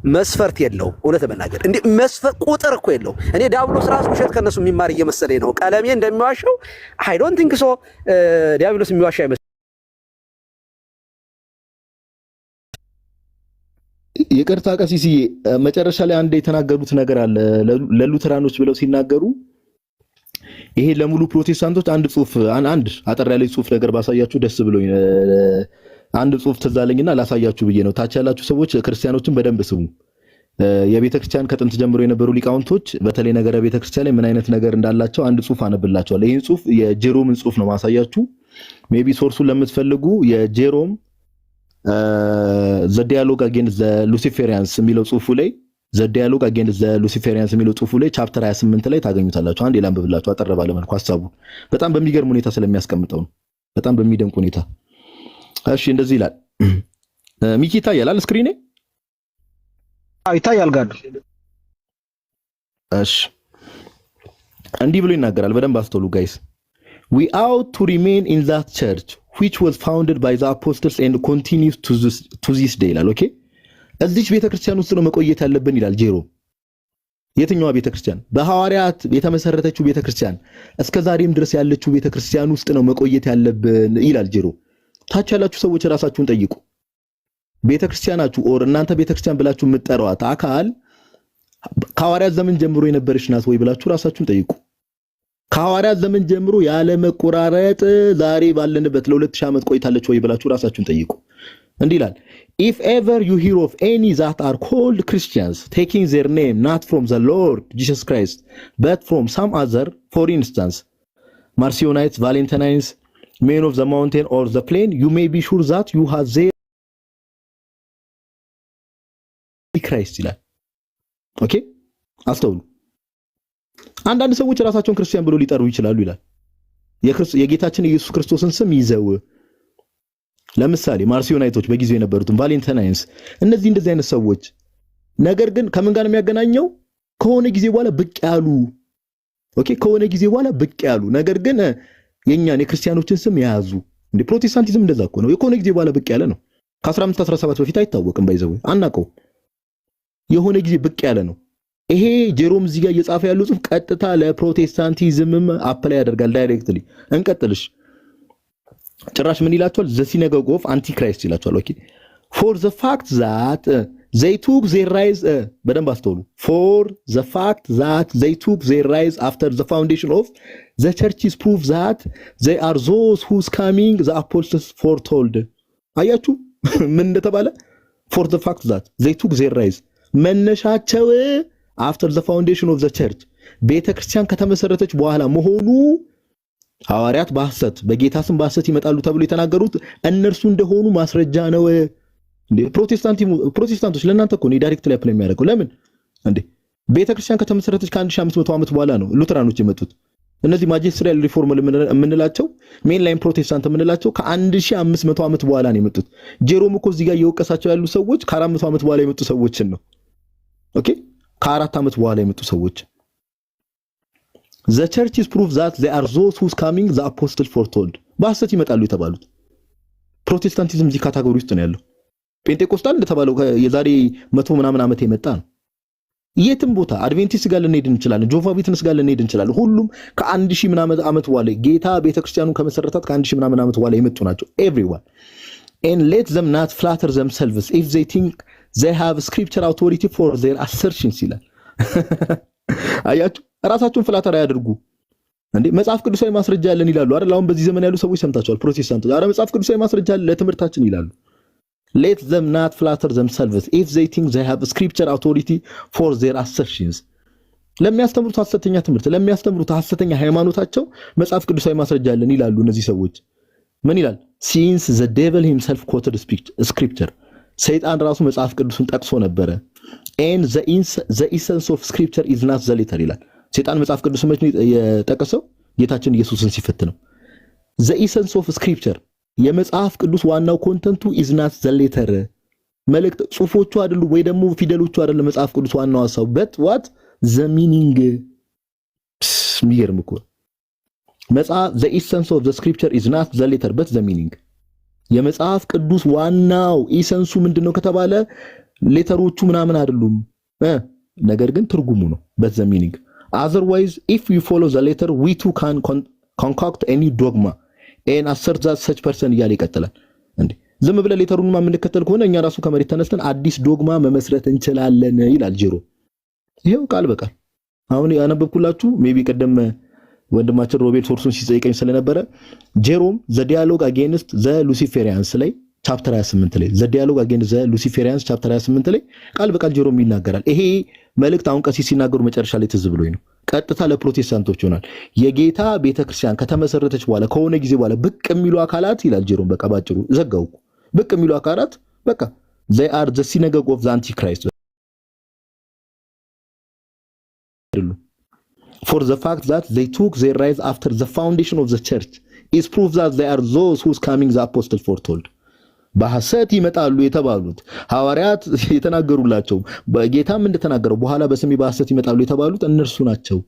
S3: መስፈርት የለው። እውነት መናገር እንዴ መስፈርት ቁጥር እኮ የለው። እኔ ዲያብሎስ ራሱ ውሸት ከነሱ የሚማር እየመሰለኝ ነው። ቀለሜ እንደሚዋሸው አይ ዶንት ቲንክ ሶ ዲያብሎስ የሚዋሻ አይመስልም።
S6: ይቅርታ ቀሲስዬ፣ መጨረሻ ላይ አንድ የተናገሩት ነገር አለ ለሉተራኖች ብለው ሲናገሩ፣ ይሄ ለሙሉ ፕሮቴስታንቶች አንድ ጽሁፍ አንድ አጠር ያለ ጽሁፍ ነገር ባሳያችሁ ደስ ብሎኝ አንድ ጽሁፍ ተዛለኝና ላሳያችሁ ብዬ ነው። ታች ያላችሁ ሰዎች ክርስቲያኖችን በደንብ ስሙ። የቤተክርስቲያን ከጥንት ጀምሮ የነበሩ ሊቃውንቶች በተለይ ነገረ ቤተክርስቲያን ላይ ምን አይነት ነገር እንዳላቸው አንድ ጽሁፍ አነብላችኋለሁ። ይሄን ጽሁፍ የጄሮምን ጽሁፍ ነው ማሳያችሁ። ሜቢ ሶርሱን ለምትፈልጉ የጄሮም ዘ ዲያሎግ አጌንስት ዘ ሉሲፌሪያንስ የሚለው ጽሁፉ ላይ ዘ ዲያሎግ አጌንስት ዘ ሉሲፌሪያንስ የሚለው ጽሁፉ ላይ ቻፕተር 28 ላይ ታገኙታላችሁ። አንድ ላንብብላችሁ አጠር ባለ መልኩ ሐሳቡ በጣም በሚገርም ሁኔታ ስለሚያስቀምጠው ነው። በጣም በሚደንቅ ሁኔታ። እሺ እንደዚህ ይላል። ሚኪ ይታያል ስክሪኔ?
S15: አዎ ይታያል ጋር።
S6: እሺ እንዲህ ብሎ ይናገራል። በደንብ አስተውሉ ጋይስ። we ought to remain in that church which was founded by the apostles and continues to this day ይላል። ኦኬ እዚች ቤተክርስቲያን ውስጥ ነው መቆየት ያለብን ይላል ጄሮ። የትኛዋ ቤተክርስቲያን? በሐዋርያት የተመሰረተችው ቤተክርስቲያን እስከ ዛሬም ድረስ ያለችው ቤተክርስቲያን ውስጥ ነው መቆየት ያለብን ይላል ጄሮ። ታች ያላችሁ ሰዎች ራሳችሁን ጠይቁ። ቤተክርስቲያናችሁ ኦር እናንተ ቤተክርስቲያን ብላችሁ የምትጠሯት አካል ከሐዋርያት ዘመን ጀምሮ የነበረች ናት ወይ ብላችሁ ራሳችሁን ጠይቁ። ከሐዋርያት ዘመን ጀምሮ ያለ መቆራረጥ ዛሬ ባለንበት ለ2000 ዓመት ቆይታለች ወይ ብላችሁ ራሳችሁን ጠይቁ። እንዲህ ይላል if ever you hear of any that are called Christians taking their name not from the Lord Jesus Christ but from some other, for instance Marcionites, Valentinians, men of the mountain or the plain, you may be sure that you have their Christ ይላል። ኦኬ አስተውሉ። አንዳንድ ሰዎች ራሳቸውን ክርስቲያን ብሎ ሊጠሩ ይችላሉ ይላል። የጌታችን ኢየሱስ ክርስቶስን ስም ይዘው ለምሳሌ ማርሲዮናይቶች በጊዜው የነበሩት ቫሌንታይንስ እንደዚህ አይነት ሰዎች ነገር ግን ከምን ጋር የሚያገናኘው ከሆነ ጊዜ በኋላ ብቅ ያሉ ኦኬ ከሆነ ጊዜ በኋላ ብቅ ያሉ ነገር ግን የኛን የክርስቲያኖችን ስም ያዙ። እንደ ፕሮቴስታንቲዝም እንደዛ እኮ ነው። የሆነ ጊዜ በኋላ ብቅ ያለ ነው። ከ1517 በፊት አይታወቅም ባይዘው አናቀው የሆነ ጊዜ ብቅ ያለ ነው። ይሄ ጄሮም እዚህ ጋር እየጻፈ ያለው ጽሑፍ ቀጥታ ለፕሮቴስታንቲዝምም አፕላይ ያደርጋል ዳይሬክትሊ። እንቀጥልሽ ጭራሽ ምን ይላቸዋል? ዘ ሲነጎግ ኦፍ አንቲክራይስት ይላቸዋል። ኦኬ for the fact that they took their rise በደንብ አስተውሉ for the fact that they took their rise after the foundation of the church is proof that they are those whose coming the apostles foretold። አያችሁ ምን እንደተባለ? for the fact that they took their rise መነሻቸው after the foundation of the church ቤተክርስቲያን ከተመሰረተች በኋላ መሆኑ ሐዋርያት በሐሰት በጌታ ስም በሐሰት ይመጣሉ ተብሎ የተናገሩት እነርሱ እንደሆኑ ማስረጃ ነው። እንዴ ፕሮቴስታንቶች ለእናንተ እኮ ነው ዳይሬክትሊ አፕላይ የሚያደርገው። ለምን እንዴ ቤተክርስቲያን ከተመሰረተች ከ1500 ዓመት በኋላ ነው ሉተራኖች የመጡት። እነዚህ ማጂስትሪያል ሪፎርም የምንላቸው ሜን ላይን ፕሮቴስታንት የምንላቸው ከ1500 ዓመት በኋላ ነው የመጡት። ጄሮም እኮ እዚህ ጋር እየወቀሳቸው ያሉ ሰዎች ከ400 ዓመት በኋላ የመጡ ሰዎችን ነው። ኦኬ ከ4 ዓመት በኋላ የመጡ ሰዎች the church is proof that they are those who's coming the apostle foretold በሐሰት ይመጣሉ የተባሉት። ፕሮቴስታንቲዝም እዚህ ካታጎሪ ውስጥ ነው ያለው። ጴንጤቆስታል እንደተባለው የዛሬ 100 ምናምን ዓመት የመጣ ነው። የትም ቦታ አድቬንቲስት ጋር ልንሄድ እንችላለን፣ ጆቫ ዊትነስ ጋር ልንሄድ እንችላለን። ሁሉም ከ1000 ምናምን ዓመት በኋላ ጌታ ቤተክርስቲያኑን ከመሰረታት ከ1000 ምናምን ዓመት በኋላ የመጡ ናቸው። everyone and let them not flatter themselves if they think they have scripture authority for their assertions ይላል። አያችሁ ራሳቸውን ፍላተር ያድርጉ እንዴ መጽሐፍ ቅዱሳዊ ማስረጃ አለን ይላሉ አይደል? አሁን በዚህ ዘመን ያሉ ሰዎች ሰምታችኋል። ፕሮቴስታንቶች አረ መጽሐፍ ቅዱሳዊ ማስረጃ አለ ለትምህርታችን ይላሉ። let them not flatter themselves if they think they have scripture authority for their assertions ለሚያስተምሩት ሐሰተኛ ትምህርት ለሚያስተምሩት ሐሰተኛ ሃይማኖታቸው መጽሐፍ ቅዱሳዊ ማስረጃ አለን ይላሉ እነዚህ ሰዎች። ምን ይላል? since the devil himself quoted scripture ሰይጣን ራሱ መጽሐፍ ቅዱስን ጠቅሶ ነበረ። and the essence of scripture is not the letter ይላል። ሰይጣን መጽሐፍ ቅዱስን መቼ የጠቀሰው? ጌታችን ኢየሱስን ሲፈት ነው። the essence of scripture የመጽሐፍ ቅዱስ ዋናው ኮንተንቱ is not the letter መልእክት ጽሁፎቹ አይደሉ ወይ ደግሞ ፊደሎቹ አይደለም መጽሐፍ ቅዱስ ዋናው ሐሳቡ but what the meaning የሚገርም እኮ መጽሐፍ the essence of the scripture is not the letter but the meaning የመጽሐፍ ቅዱስ ዋናው ኢሰንሱ ምንድነው ከተባለ ሌተሮቹ ምናምን አይደሉም ነገር ግን ትርጉሙ ነው but the meaning otherwise if we follow the letter we too can concoct any dogma and assert that such person እያለ ይቀጥላል። እንዴ ዝም ብለ ሌተሩን ማምንከተል ከሆነ እኛ ራሱ ከመሬት ተነስተን አዲስ ዶግማ መመስረት እንችላለን ይላል ጄሮ። ይሄው ቃል በቃል አሁን ያነበብኩላችሁ ሜቢ ቀደም ወንድማችን ሮቤል ሶርሱን ሲጠይቀኝ ስለነበረ ጄሮም the dialogue against the luciferians ላይ ቻፕተር 28 ላይ the dialogue against the luciferians ቻፕተር 28 ላይ ቃል በቃል ጄሮም ይናገራል። ይሄ መልእክት አሁን ቀሲስ ሲናገሩ መጨረሻ ላይ ትዝ ብሎኝ ነው። ቀጥታ ለፕሮቴስታንቶች ይሆናል። የጌታ ቤተክርስቲያን ከተመሰረተች በኋላ ከሆነ ጊዜ በኋላ ብቅ የሚሉ አካላት ይላል ጄሮም በቃ ባጭሩ ዘጋው። ብቅ የሚሉ አካላት በቃ they are the synagogue of the antichrist for the fact that they took their rise after the foundation of the church is proof that they are those whose coming the apostle foretold በሐሰት ይመጣሉ የተባሉት ሐዋርያት የተናገሩላቸው በጌታም እንደተናገረው በኋላ በስሜ በሐሰት ይመጣሉ የተባሉት እነርሱ ናቸው።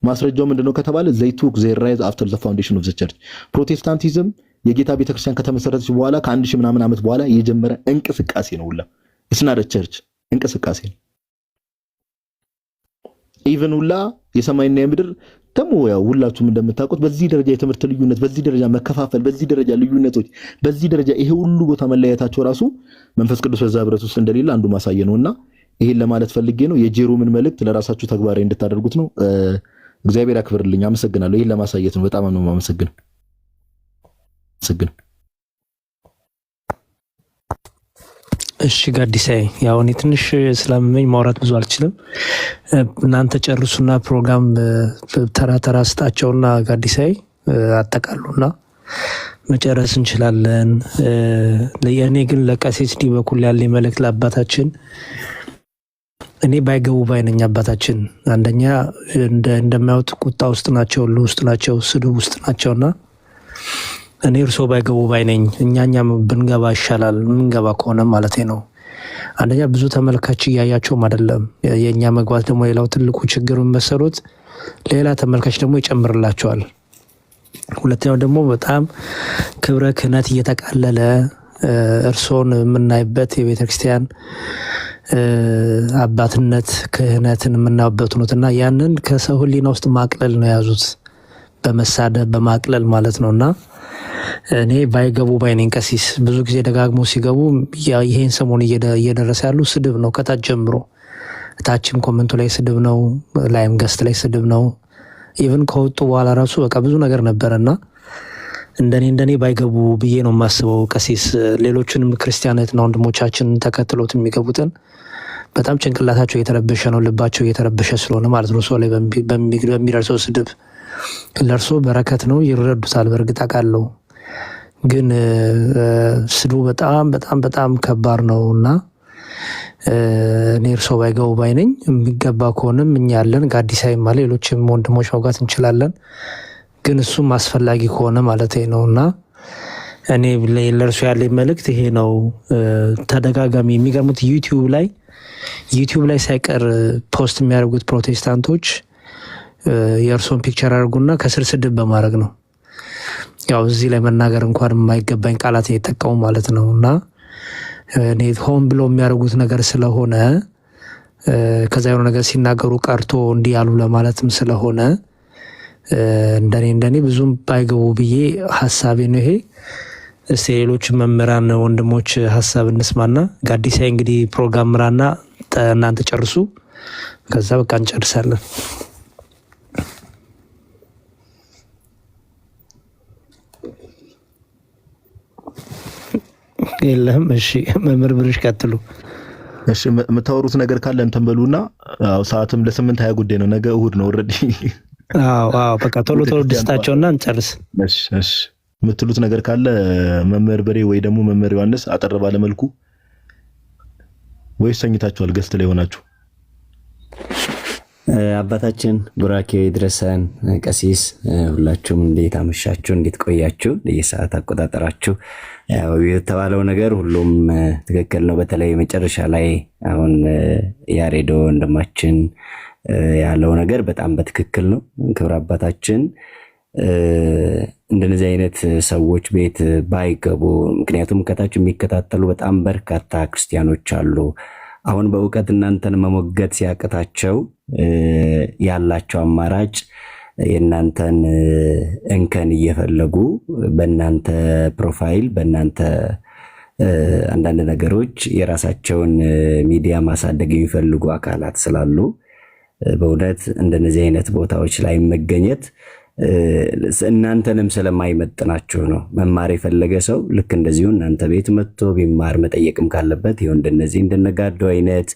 S6: ማስረጃው ምንድነው ከተባለ they took their rise after the foundation of the church ፕሮቴስታንቲዝም የጌታ ቤተክርስቲያን ከተመሰረተች በኋላ ከ1000 ምናምን ዓመት በኋላ የጀመረ እንቅስቃሴ ነው። ሁላ it's not a church እንቅስቃሴ ነው። ኢቭን ሁላ የሰማይና የምድር ተሙ ያው ሁላችሁም እንደምታውቁት በዚህ ደረጃ የትምህርት ልዩነት በዚህ ደረጃ መከፋፈል በዚህ ደረጃ ልዩነቶች በዚህ ደረጃ ይሄ ሁሉ ቦታ መለያየታቸው ራሱ መንፈስ ቅዱስ በዛ ህብረት ውስጥ እንደሌለ አንዱ ማሳየ ነውና ይሄን ለማለት ፈልጌ ነው። የጄሮምን መልእክት ለራሳችሁ ተግባራዊ እንድታደርጉት ነው። እግዚአብሔር ያክብርልኝ። አመሰግናለሁ። ይሄን ለማሳየት ነው። በጣም ነው የማመሰግነው።
S11: እሺ ጋዲሳይ፣ ያው እኔ ትንሽ ስላመመኝ ማውራት ብዙ አልችልም። እናንተ ጨርሱና ፕሮግራም ተራ ተራ ስጣቸውና ጋዲሳይ አጠቃሉና መጨረስ እንችላለን። ለእኔ ግን ለቀሲስ ዲ በኩል ያለ መልእክት ለአባታችን እኔ ባይገቡ ባይነኝ። አባታችን አንደኛ እንደማያውጥ ቁጣ ውስጥ ናቸው፣ ውስጥ ናቸው፣ ስድብ ውስጥ ናቸውና እኔ እርሶ ባይገቡ ባይነኝ። እኛም ብንገባ ይሻላል፣ ምንገባ ከሆነ ማለት ነው። አንደኛ ብዙ ተመልካች እያያቸውም አይደለም። የእኛ መግባት ደግሞ ሌላው ትልቁ ችግር መሰሩት ሌላ ተመልካች ደግሞ ይጨምርላቸዋል። ሁለተኛው ደግሞ በጣም ክብረ ክህነት እየተቃለለ እርሶን የምናይበት የቤተክርስቲያን አባትነት ክህነትን የምናይበት ነውና ያንን ከሰው ሕሊና ውስጥ ማቅለል ነው የያዙት፣ በመሳደብ በማቅለል ማለት ነውና እኔ ባይገቡ ባይነኝ። ቀሲስ ብዙ ጊዜ ደጋግሞ ሲገቡ ይሄን ሰሞን እየደረሰ ያሉ ስድብ ነው፣ ከታች ጀምሮ ታችም ኮመንቱ ላይ ስድብ ነው፣ ላይም ገስት ላይ ስድብ ነው። ኢቭን ከወጡ በኋላ ራሱ በቃ ብዙ ነገር ነበረና እንደኔ ባይገቡ ብዬ ነው የማስበው። ቀሲስ ሌሎችንም ክርስቲያናትና ወንድሞቻችን ተከትሎት የሚገቡትን በጣም ጭንቅላታቸው እየተረበሸ ነው፣ ልባቸው እየተረበሸ ስለሆነ ማለት ነው። ሰው ላይ በሚደርሰው ስድብ ለእርሶ በረከት ነው፣ ይረዱታል፣ በእርግጥ አውቃለሁ። ግን ስድቡ በጣም በጣም በጣም ከባድ ነው እና እኔ እርሶ ባይገቡ ባይነኝ። የሚገባ ከሆነም እኛ ያለን ጋዲሳይም አለ ሌሎችም ወንድሞች መውጋት እንችላለን። ግን እሱም አስፈላጊ ከሆነ ማለት ነው እና እኔ ለእርሶ ያለኝ መልእክት ይሄ ነው። ተደጋጋሚ የሚገርሙት ዩቲዩብ ላይ ሳይቀር ፖስት የሚያደርጉት ፕሮቴስታንቶች የእርሶን ፒክቸር አድርጉና ከስር ስድብ በማድረግ ነው። ያው እዚህ ላይ መናገር እንኳን የማይገባኝ ቃላት እየጠቀሙ ማለት ነው እና እኔ ሆን ብሎ የሚያደርጉት ነገር ስለሆነ ከዛ የሆነ ነገር ሲናገሩ ቀርቶ እንዲህ ያሉ ለማለትም ስለሆነ እንደኔ ብዙም ባይገቡ ብዬ ሀሳቤ ነው ይሄ። እስቲ ሌሎች መምህራን ወንድሞች ሀሳብ እንስማና ጋዲሳይ እንግዲህ ፕሮግራም ምራና እናንተ ጨርሱ፣ ከዛ በቃ እንጨርሳለን። የለም እሺ፣ መምህር ብርሽ ቀጥሉ።
S6: እሺ የምታወሩት ነገር ካለ እንትን በሉና፣ ሰዓትም ለ8:20 ጉዳይ ነው። ነገ እሁድ ነው ኦልሬዲ።
S11: አዎ በቃ ቶሎ ድስታቸውና እንጨርስ።
S6: እሺ የምትሉት ነገር ካለ መምህር በሬ ወይ ደግሞ መምህር ዮሐንስ አጠር ባለ መልኩ፣ ወይስ ሰኝታችኋል ገስት ላይ ሆናችሁ?
S16: አባታችን ቡራኬ ይድረሰን። ቀሲስ ሁላችሁም እንዴት አመሻችሁ? እንዴት ቆያችሁ? ለየሰዓት አቆጣጠራችሁ የተባለው ነገር ሁሉም ትክክል ነው። በተለይ መጨረሻ ላይ አሁን ያሬዶ ወንድማችን ያለው ነገር በጣም በትክክል ነው። ክብር አባታችን እንደነዚህ አይነት ሰዎች ቤት ባይገቡ፣ ምክንያቱም ከታች የሚከታተሉ በጣም በርካታ ክርስቲያኖች አሉ። አሁን በእውቀት እናንተን መሞገት ሲያቅታቸው ያላቸው አማራጭ የእናንተን እንከን እየፈለጉ በእናንተ ፕሮፋይል በእናንተ አንዳንድ ነገሮች የራሳቸውን ሚዲያ ማሳደግ የሚፈልጉ አካላት ስላሉ በእውነት እንደነዚህ አይነት ቦታዎች ላይ መገኘት እናንተንም ስለማይመጥናችሁ ነው። መማር የፈለገ ሰው ልክ እንደዚሁ እናንተ ቤት መጥቶ ቢማር መጠየቅም ካለበት ይኸው እንደነዚህ እንደነጋዶ አይነት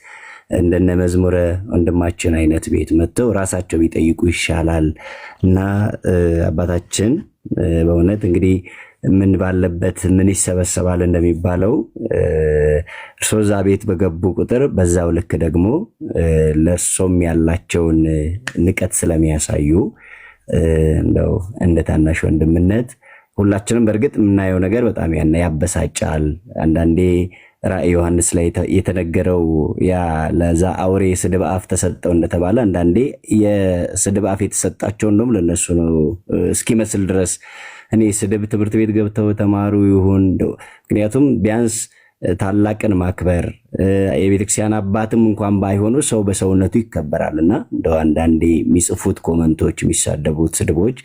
S16: እንደነ መዝሙረ ወንድማችን አይነት ቤት መጥተው ራሳቸው ቢጠይቁ ይሻላል እና አባታችን በእውነት እንግዲህ ምን ባለበት ምን ይሰበሰባል እንደሚባለው እርሶ እዛ ቤት በገቡ ቁጥር በዛው ልክ ደግሞ ለእርሶም ያላቸውን ንቀት ስለሚያሳዩ እንደው እንደ ታናሽ ወንድምነት ሁላችንም በእርግጥ የምናየው ነገር በጣም ያበሳጫል። አንዳንዴ ራእይ ዮሐንስ ላይ የተነገረው ያ ለዛ አውሬ ስድብ አፍ ተሰጠው እንደተባለ አንዳንዴ የስድብ አፍ የተሰጣቸው እንደውም ለነሱ ነው እስኪመስል ድረስ እኔ ስድብ ትምህርት ቤት ገብተው ተማሩ ይሁን። ምክንያቱም ቢያንስ ታላቅን ማክበር የቤተክርስቲያን አባትም እንኳን ባይሆኑ ሰው በሰውነቱ ይከበራልና እንደው አንዳንዴ የሚጽፉት ኮመንቶች የሚሳደቡት ስድቦች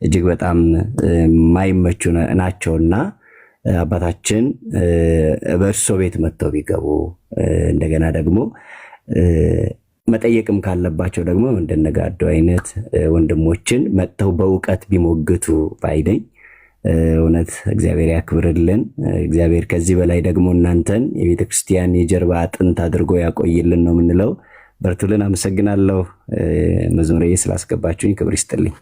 S16: እጅግ በጣም የማይመቹ ናቸውና አባታችን በእርሶ ቤት መጥተው ቢገቡ እንደገና ደግሞ መጠየቅም ካለባቸው ደግሞ እንደነጋዶ አይነት ወንድሞችን መጥተው በእውቀት ቢሞግቱ ባይደኝ እውነት እግዚአብሔር ያክብርልን። እግዚአብሔር ከዚህ በላይ ደግሞ እናንተን የቤተ ክርስቲያን የጀርባ አጥንት አድርጎ ያቆይልን ነው የምንለው። በርቱልን። አመሰግናለሁ። መዝሙሬ ስላስገባችሁኝ ክብር ይስጥልኝ።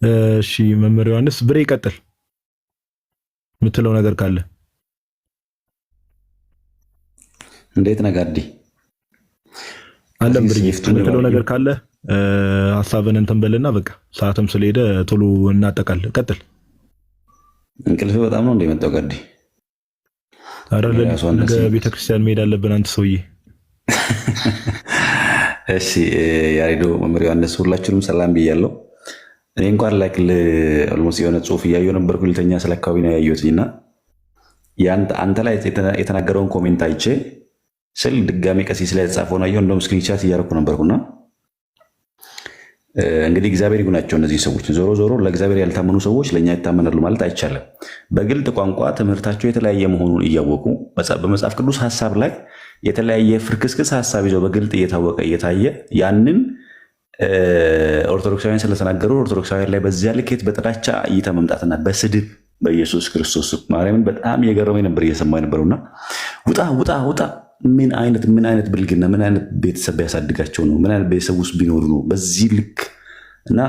S17: እሺ መምህር ዮሐንስ ብሬ ይቀጥል የምትለው ነገር ካለ።
S5: እንዴት ነጋዲ
S17: አለም ብሬ የምትለው ነገር ካለ ሐሳብን እንትን በልና በቃ ሰዓትም ስለሄደ ቶሎ እናጠቃል። ቀጥል።
S5: እንቅልፍ በጣም ነው እንደመጣው ጋዲ።
S17: አይደለም ነገ ቤተክርስቲያን መሄድ አለብን አንተ ሰውዬ።
S5: እሺ ያሬዶ መምህር ዮሐንስ ሁላችሁንም ሰላም ብያለሁ። እኔ እንኳን ላይክ ኦልሞስት የሆነ ጽሁፍ እያየሁ ነበርኩ። ልተኛ ስለ አካባቢ ነው ያየሁትና አንተ ላይ የተናገረውን ኮሜንት አይቼ ስል ድጋሜ ቀሲስ ላይ የተጻፈውን አየሁ። እንደውም ስክሪንሻት እያደረኩ ነበርኩና እንግዲህ እግዚአብሔር ይጉናቸው እነዚህ ሰዎች። ዞሮ ዞሮ ለእግዚአብሔር ያልታመኑ ሰዎች ለእኛ ይታመናሉ ማለት አይቻልም። በግልጥ ቋንቋ ትምህርታቸው የተለያየ መሆኑን እያወቁ በመጽሐፍ ቅዱስ ሀሳብ ላይ የተለያየ ፍርክስክስ ሀሳብ ይዘው በግልጥ እየታወቀ እየታየ ያንን ኦርቶዶክሳውያን ስለተናገሩ ኦርቶዶክሳውያን ላይ በዚያ ልኬት በጥላቻ እይታ መምጣትና በስድብ በኢየሱስ ክርስቶስ ማርያምን በጣም እየገረመኝ ነበር እየሰማኝ ነበሩና ውጣ ውጣ ውጣ። ምን አይነት ብልግና፣ ምን አይነት ቤተሰብ ያሳድጋቸው ነው? ምን አይነት ቤተሰብ ውስጥ ቢኖሩ ነው በዚህ ልክ? እና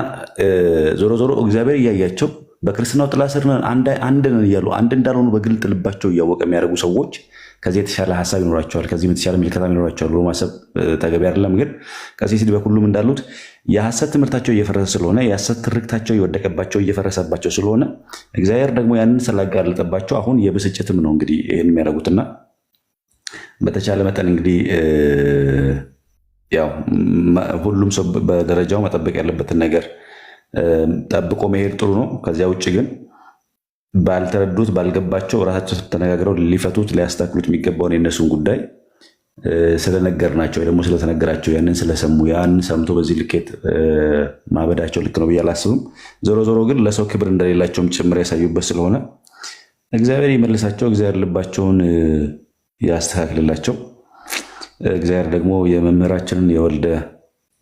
S5: ዞሮ ዞሮ እግዚአብሔር እያያቸው በክርስትናው ጥላ ስር አንድ ነን እያሉ አንድ እንዳልሆኑ በግልጥ ልባቸው እያወቀ የሚያደርጉ ሰዎች ከዚህ የተሻለ ሀሳብ ይኖራቸዋል፣ ከዚህ የተሻለ ምልከታ ይኖራቸዋል ብሎ ማሰብ ተገቢ አይደለም። ግን ቀሲስ በሁሉም እንዳሉት የሐሰት ትምህርታቸው እየፈረሰ ስለሆነ የሐሰት ትርክታቸው እየወደቀባቸው እየፈረሰባቸው ስለሆነ እግዚአብሔር ደግሞ ያንን ስላጋለጠባቸው አሁን የብስጭትም ነው እንግዲህ ይህን የሚያደርጉትና በተቻለ መጠን እንግዲህ ያው ሁሉም ሰው በደረጃው መጠበቅ ያለበትን ነገር ጠብቆ መሄድ ጥሩ ነው። ከዚያ ውጭ ግን ባልተረዱት ባልገባቸው ራሳቸው ተነጋግረው ሊፈቱት ሊያስተካክሉት የሚገባውን የእነሱን ጉዳይ ስለነገርናቸው ወይ ደግሞ ስለተነገራቸው ያንን ስለሰሙ ያን ሰምቶ በዚህ ልኬት ማበዳቸው ልክ ነው ብዬ አላስብም። ዞሮ ዞሮ ግን ለሰው ክብር እንደሌላቸውም ጭምር ያሳዩበት ስለሆነ እግዚአብሔር ይመልሳቸው፣ እግዚአብሔር ልባቸውን ያስተካክልላቸው። እግዚአብሔር ደግሞ የመምህራችንን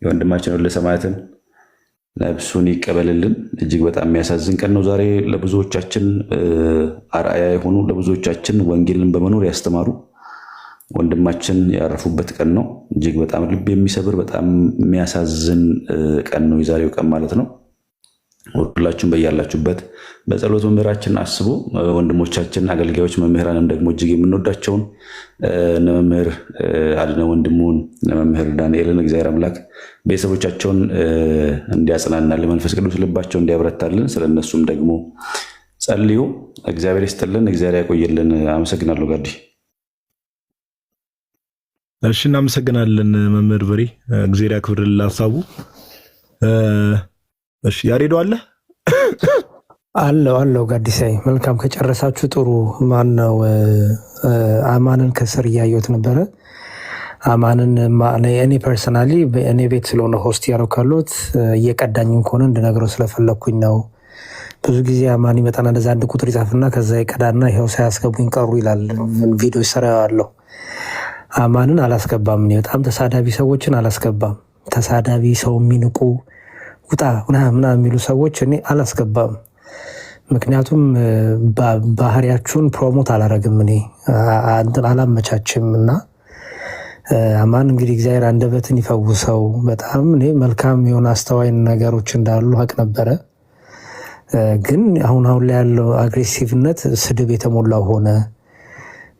S5: የወንድማችን ወልደ ሰማያትን ነፍሱን ይቀበልልን። እጅግ በጣም የሚያሳዝን ቀን ነው ዛሬ። ለብዙዎቻችን አርአያ የሆኑ ለብዙዎቻችን ወንጌልን በመኖር ያስተማሩ ወንድማችን ያረፉበት ቀን ነው። እጅግ በጣም ልብ የሚሰብር በጣም የሚያሳዝን ቀን ነው የዛሬው ቀን ማለት ነው። ሁላችሁም በያላችሁበት በጸሎት መምህራችን አስቡ። ወንድሞቻችን አገልጋዮች መምህራንም ደግሞ እጅግ የምንወዳቸውን እነ መምህር አድነ ወንድሙን እነ መምህር ዳንኤልን እግዚአብሔር አምላክ ቤተሰቦቻቸውን እንዲያጽናናልን መንፈስ ቅዱስ ልባቸው እንዲያበረታልን ስለነሱም ደግሞ ጸልዩ። እግዚአብሔር ይስጥልን፣ እግዚአብሔር ያቆየልን። አመሰግናለሁ ጋዲ።
S17: እሺ እናመሰግናለን መምህር በሪ፣ እግዚአብሔር ያክብርልን ሀሳቡ። እሺ ያሬዶ አለ
S11: አለው ጋዲሳይ መልካም ከጨረሳችሁ ጥሩ። ማነው አማንን ከስር እያየሁት ነበረ። አማንን እኔ ፐርሰናሊ እኔ ቤት ስለሆነ ሆስት ያደረኩ ካሉት እየቀዳኝም ከሆነ እንድነግረው ስለፈለግኩኝ ነው። ብዙ ጊዜ አማን ይመጣና እንደዛ አንድ ቁጥር ይጻፍና ከዛ ይቀዳና ይኸው ሳያስገቡኝ ቀሩ ይላል። ቪዲዮ ይሰራዋለሁ። አማንን አላስገባም። እኔ በጣም ተሳዳቢ ሰዎችን አላስገባም። ተሳዳቢ ሰው የሚንቁ ውጣ ምናምን የሚሉ ሰዎች እኔ አላስገባም። ምክንያቱም ባህሪያችሁን ፕሮሞት አላረግም፣ እኔ አላመቻችም። እና አማን እንግዲህ እግዚአብሔር አንደበትን ይፈውሰው። በጣም እኔ መልካም የሆነ አስተዋይ ነገሮች እንዳሉ አቅ ነበረ። ግን አሁን ላይ ያለው አግሬሲቭነት ስድብ የተሞላው ሆነ፣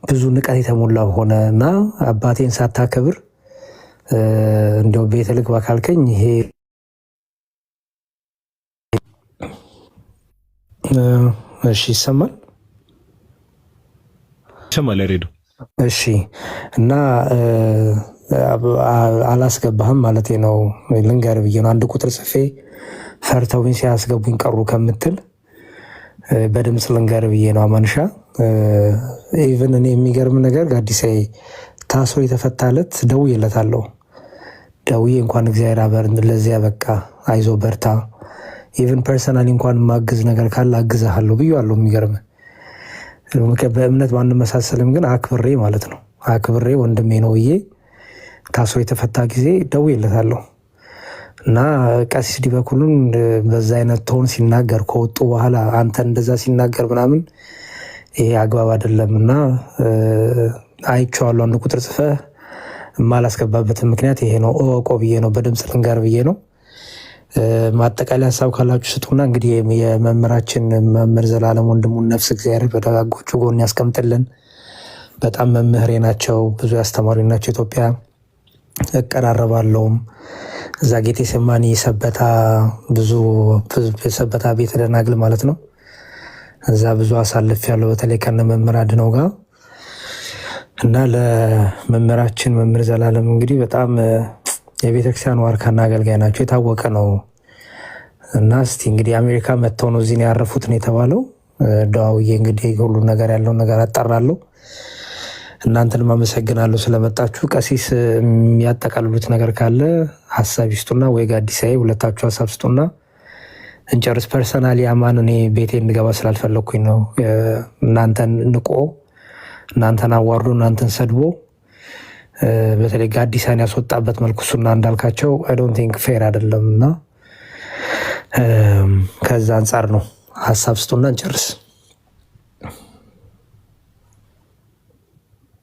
S11: ብዙ ንቀት የተሞላው ሆነ እና አባቴን ሳታከብር እንደው ቤተ ልግባ ካልከኝ ይሄ እሺ ይሰማል
S17: ያሬዶ።
S11: እሺ እና አላስገባህም ማለት ነው። ልንገርህ ብዬ ነው። አንድ ቁጥር ጽፌ ፈርተውኝ ሲያስገቡኝ ቀሩ ከምትል በድምፅ ልንገርህ ብዬ ነው። አማንሻ ኢቭን እኔ የሚገርም ነገር ጋዲሳይ ታስሮ የተፈታለት ደውዬለታለሁ። ደውዬ እንኳን እግዚአብሔር ለዚያ በቃ አይዞ በርታ ኢቭን ፐርሰናሊ እንኳን ማግዝ ነገር ካለ አግዛለሁ ብዬዋለሁ። የሚገርም በእምነት ባንመሳሰልም ግን አክብሬ ማለት ነው አክብሬ ወንድሜ ነው ብዬ ታስሮ የተፈታ ጊዜ ደውዬለታለሁ እና ቀሲስ ዲበኩሉን በዛ አይነት ቶን ሲናገር ከወጡ በኋላ አንተ እንደዛ ሲናገር ምናምን ይሄ አግባብ አይደለም እና አይቼዋለሁ። አንድ ቁጥር ጽፈህ የማላስገባበትን ምክንያት ይሄ ነው እወቆ ብዬ ነው፣ በድምፅ ልንገር ብዬ ነው። ማጠቃለያ ሀሳብ ካላችሁ ስጡና እንግዲህ የመምህራችን መምህር ዘላለም ወንድሙን ነፍስ እግዚአብሔር በደጋጎቹ ጎን ያስቀምጥልን። በጣም መምህሬ ናቸው፣ ብዙ ያስተማሪ ናቸው። ኢትዮጵያ እቀራረባለሁም እዛ ጌቴሴማኒ ሰበታ ብዙ ሰበታ ቤተ ደናግል ማለት ነው እዛ ብዙ አሳልፍ ያለው በተለይ ከነ መምህር አድነው ጋር እና ለመምህራችን መምህር ዘላለም እንግዲህ በጣም የቤተክርስቲያን ዋርካና አገልጋይ ናቸው፣ የታወቀ ነው። እና እስቲ እንግዲህ አሜሪካ መጥተው ነው እዚህ ያረፉት ነው የተባለው። ደዋውዬ እንግዲህ ሁሉ ነገር ያለው ነገር አጣራለሁ። እናንተንም አመሰግናለሁ ስለመጣችሁ። ቀሲስ የሚያጠቃልሉት ነገር ካለ ሀሳብ ይስጡና ወይ ጋዲሳዬ ሁለታችሁ ሀሳብ ስጡና እንጨርስ። ፐርሰናሊ አማን እኔ ቤቴ እንገባ ስላልፈለግኩኝ ነው። እናንተን ንቆ እናንተን አዋርዶ እናንተን ሰድቦ በተለይ ጋዲሳን ያስወጣበት መልኩ እሱና እንዳልካቸው አይ ዶንት ቲንክ ፌር አይደለም እና ከዛ አንጻር ነው። ሀሳብ ስጡና እንጨርስ።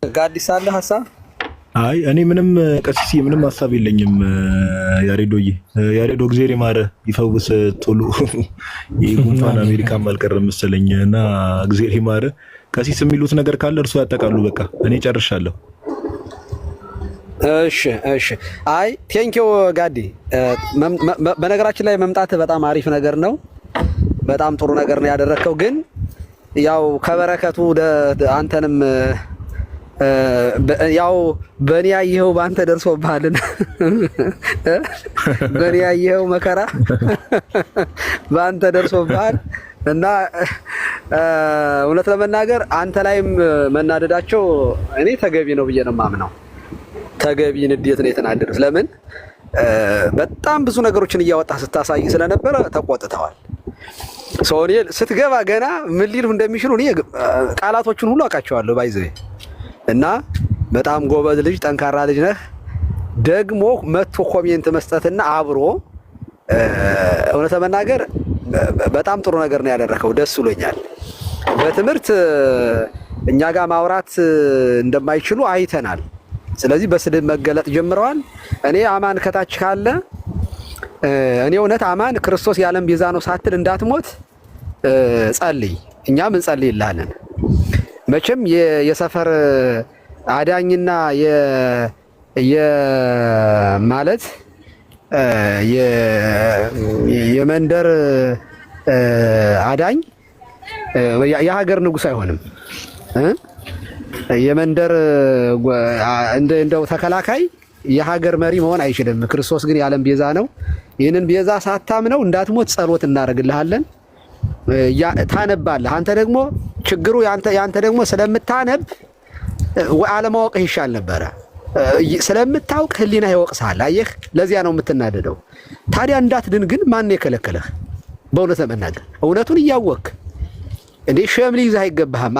S3: ጋዲሳ አለ ሀሳብ?
S17: አይ እኔ ምንም ቀሲስ ምንም ሀሳብ የለኝም። ያሬዶዬ ያሬዶ እግዚአብሔር ይማረ ይፈውስ ቶሎ። የጉንፋን አሜሪካም አልቀረም መሰለኝ እና እግዚአብሔር ይማረ። ቀሲስ የሚሉት ነገር ካለ እርሱ ያጠቃሉ። በቃ እኔ ጨርሻለሁ።
S3: እሺ። አይ ቴንኪው ጋዲ። በነገራችን ላይ መምጣት በጣም አሪፍ ነገር ነው። በጣም ጥሩ ነገር ነው ያደረከው። ግን ያው ከበረከቱ አንተንም ያው በእኔ ያየኸው በአንተ ደርሶብሃልና በእኔ ያየኸው መከራ በአንተ ደርሶብሃል እና እውነት ለመናገር አንተ ላይም መናደዳቸው እኔ ተገቢ ነው ብዬ ነው የማምነው። ተገቢ ንዴት ነው የተናደዱት። ለምን በጣም ብዙ ነገሮችን እያወጣ ስታሳይ ስለነበረ ተቆጥተዋል። ሰው እኔ ስትገባ ገና ምን ሊሉ እንደሚችሉ እኔ ቃላቶቹን ሁሉ አውቃቸዋለሁ ባይዘ እና በጣም ጎበዝ ልጅ፣ ጠንካራ ልጅ ነህ። ደግሞ መቶ ኮሜንት መስጠትና አብሮ እውነት ለመናገር በጣም ጥሩ ነገር ነው ያደረከው። ደስ ብሎኛል። በትምህርት እኛ ጋር ማውራት እንደማይችሉ አይተናል። ስለዚህ በስድብ መገለጥ ጀምረዋል። እኔ አማን ከታች ካለ እኔ እውነት አማን ክርስቶስ የዓለም ቤዛ ነው ሳትል እንዳትሞት ጸልይ፣ እኛም እንጸልይልሃለን። መቼም የሰፈር አዳኝና ማለት የመንደር አዳኝ የሀገር ንጉሥ አይሆንም። የመንደር እንደው ተከላካይ የሀገር መሪ መሆን አይችልም። ክርስቶስ ግን የዓለም ቤዛ ነው። ይህንን ቤዛ ሳታምነው እንዳትሞት ጸሎት እናደርግልሃለን። ታነባለህ። አንተ ደግሞ ችግሩ ያንተ ደግሞ ስለምታነብ አለማወቅህ ይሻል ነበረ። ስለምታውቅ ህሊና ይወቅሳል። አየህ፣ ለዚያ ነው የምትናደደው። ታዲያ እንዳትድን ግን ማን የከለከለህ? በእውነት ለመናገር እውነቱን እያወቅህ እንዴ ሸም ሊይዝህ አይገባህም።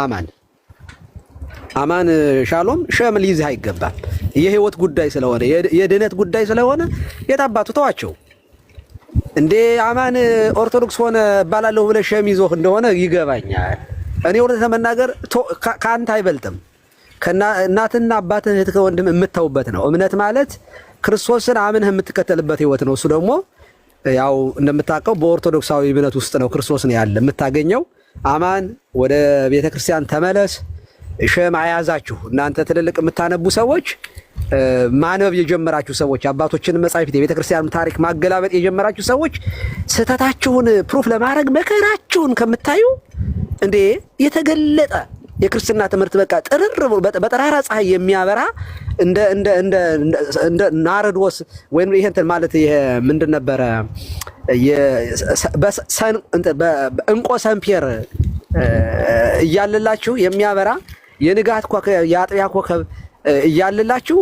S3: አማን ሻሎም ሸም ሊይዝህ አይገባም። የህይወት ጉዳይ ስለሆነ የድነት ጉዳይ ስለሆነ የታባቱ ተዋቸው። እንዴ አማን ኦርቶዶክስ ሆነ እባላለሁ ብለህ ሸም ይዞህ እንደሆነ ይገባኛል። እኔ እውነት ለመናገር ከአንተ አይበልጥም። ከእናትና አባትህ እህት ከወንድም የምታውበት ነው። እምነት ማለት ክርስቶስን አምነህ የምትከተልበት ህይወት ነው። እሱ ደግሞ ያው እንደምታውቀው በኦርቶዶክሳዊ እምነት ውስጥ ነው ክርስቶስን ያለ የምታገኘው። አማን ወደ ቤተክርስቲያን ተመለስ። ሸም አያዛችሁ። እናንተ ትልልቅ የምታነቡ ሰዎች፣ ማንበብ የጀመራችሁ ሰዎች፣ አባቶችን መጻሕፍት የቤተክርስቲያን ታሪክ ማገላበጥ የጀመራችሁ ሰዎች ስህተታችሁን ፕሩፍ ለማድረግ መከራችሁን ከምታዩ እንዴ የተገለጠ የክርስትና ትምህርት በቃ ጥርር በጠራራ ፀሐይ የሚያበራ እንደ ናርዶስ ወይም ይሄ እንትን ማለት ይሄ ምንድን ነበረ እንቆ ሰምፔር እያለላችሁ የሚያበራ የንጋት ኮከብ የአጥቢያ ኮከብ እያለላችሁ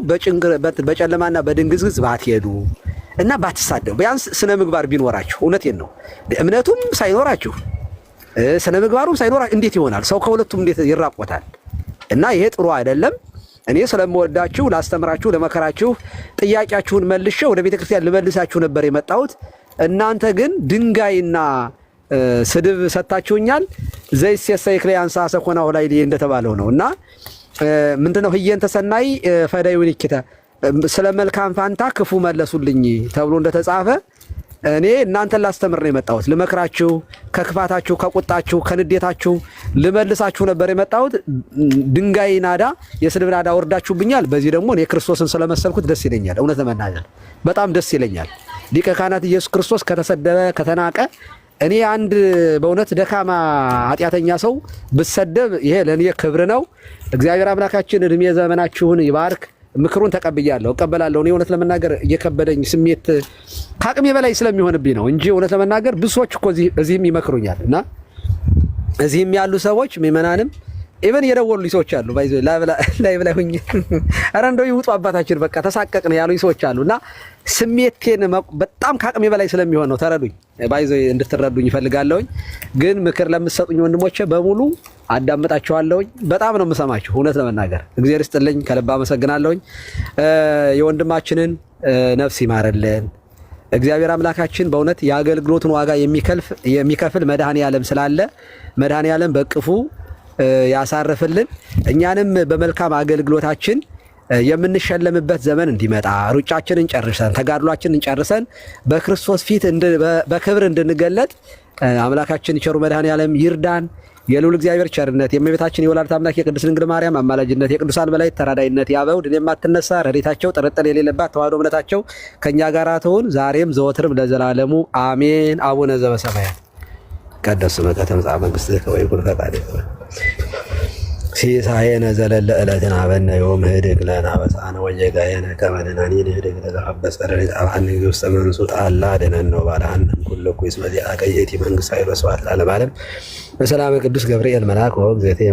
S3: በጨለማና በድንግዝግዝ ባትሄዱ እና ባትሳደቡ ቢያንስ ስነ ምግባር ቢኖራችሁ። እውነቴን ነው። እምነቱም ሳይኖራችሁ ስነ ምግባሩም ሳይኖራችሁ እንዴት ይሆናል? ሰው ከሁለቱም እንዴት ይራቆታል? እና ይሄ ጥሩ አይደለም። እኔ ስለምወዳችሁ ላስተምራችሁ፣ ለመከራችሁ፣ ጥያቄያችሁን መልሼ ወደ ቤተክርስቲያን ልመልሳችሁ ነበር የመጣሁት። እናንተ ግን ድንጋይና ስድብ ሰጣችሁኛል። ዘይሴሰይ ክሊያንሳ ሰኮናው ላይ እንደተባለው ነው። እና ምንድነው ህየንተ ሰናይ ፈዳዩን ይከታ ስለ መልካም ፋንታ ክፉ መለሱልኝ ተብሎ እንደተጻፈ እኔ እናንተን ላስተምር ነው የመጣሁት። ልመክራችሁ፣ ከክፋታችሁ፣ ከቁጣችሁ፣ ከንዴታችሁ ልመልሳችሁ ነበር የመጣሁት። ድንጋይ ናዳ፣ የስድብ ናዳ ወርዳችሁብኛል። በዚህ ደግሞ እኔ ክርስቶስን ስለመሰልኩት ደስ ይለኛል። እውነት ለመናገር በጣም ደስ ይለኛል። ሊቀ ካህናት ኢየሱስ ክርስቶስ ከተሰደበ ከተናቀ እኔ አንድ በእውነት ደካማ ኃጢአተኛ ሰው ብሰደብ ይሄ ለኔ ክብር ነው። እግዚአብሔር አምላካችን እድሜ ዘመናችሁን ይባርክ። ምክሩን ተቀብያለሁ፣ እቀበላለሁ። እኔ እውነት ለመናገር እየከበደኝ ስሜት ከአቅሜ በላይ ስለሚሆንብኝ ነው እንጂ እውነት ለመናገር ብዙ ሰዎች እኮ እዚህም ይመክሩኛል እና እዚህም ያሉ ሰዎች ምዕመናንም ኢቨን የደወሉልኝ ሰዎች አሉ። ባይዞ ላይ ሁኝ ኧረ እንደው ይውጡ አባታችን በቃ ተሳቀቅን ያሉኝ ሰዎች አሉና ስሜቴን በጣም ከአቅሜ በላይ ስለሚሆን ነው። ተረዱኝ፣ ባይዞ እንድትረዱኝ ይፈልጋለሁኝ። ግን ምክር ለምትሰጡኝ ወንድሞቼ በሙሉ አዳምጣችኋለሁኝ። በጣም ነው የምሰማችሁ። እውነት ለመናገር እግዚአብሔር ይስጥልኝ፣ ከልብ አመሰግናለሁኝ። የወንድማችንን ነፍስ ይማረልን እግዚአብሔር አምላካችን። በእውነት የአገልግሎቱን ዋጋ የሚከፍል መድኃኔዓለም ስላለ መድኃኔዓለም በቅፉ ያሳርፍልን። እኛንም በመልካም አገልግሎታችን የምንሸለምበት ዘመን እንዲመጣ ሩጫችንን ጨርሰን ተጋድሏችንን ጨርሰን በክርስቶስ ፊት በክብር እንድንገለጥ አምላካችን ቸሩ መድኃኔዓለም ይርዳን። የልዑል እግዚአብሔር ቸርነት፣ የእመቤታችን የወላዲተ አምላክ የቅድስት ድንግል ማርያም አማላጅነት፣ የቅዱሳን መላእክት ተራዳኢነት፣ የአበው ድል የማትነሳ ረድኤታቸው ጥርጥር የሌለባት ተዋሕዶ እምነታቸው ከእኛ ጋር ትሁን ዛሬም ዘወትርም ለዘላለሙ አሜን። አቡነ ዘበሰማያት ይትቀደስ ስምከ ትምጻእ መንግሥትከ ወይኩን ፈቃድከ ሲሳየነ ዘለለ ዕለትነ ሀበነ ዮም ህድግ ለነ አበሳነ ወጌጋየነ ከመ ንሕነኒ ንህድግ ለዘአበሰ ረድኤተ ውስተ መንሱት አላ አድኅነነ ወባልሐነ እምኩሉ እኩይ እስመ ዚአከ ይእቲ መንግሥት ኃይል ወስብሐት ለዓለመ ዓለም። በሰላመ ቅዱስ ገብርኤል መልአክ ወእግዝእትየ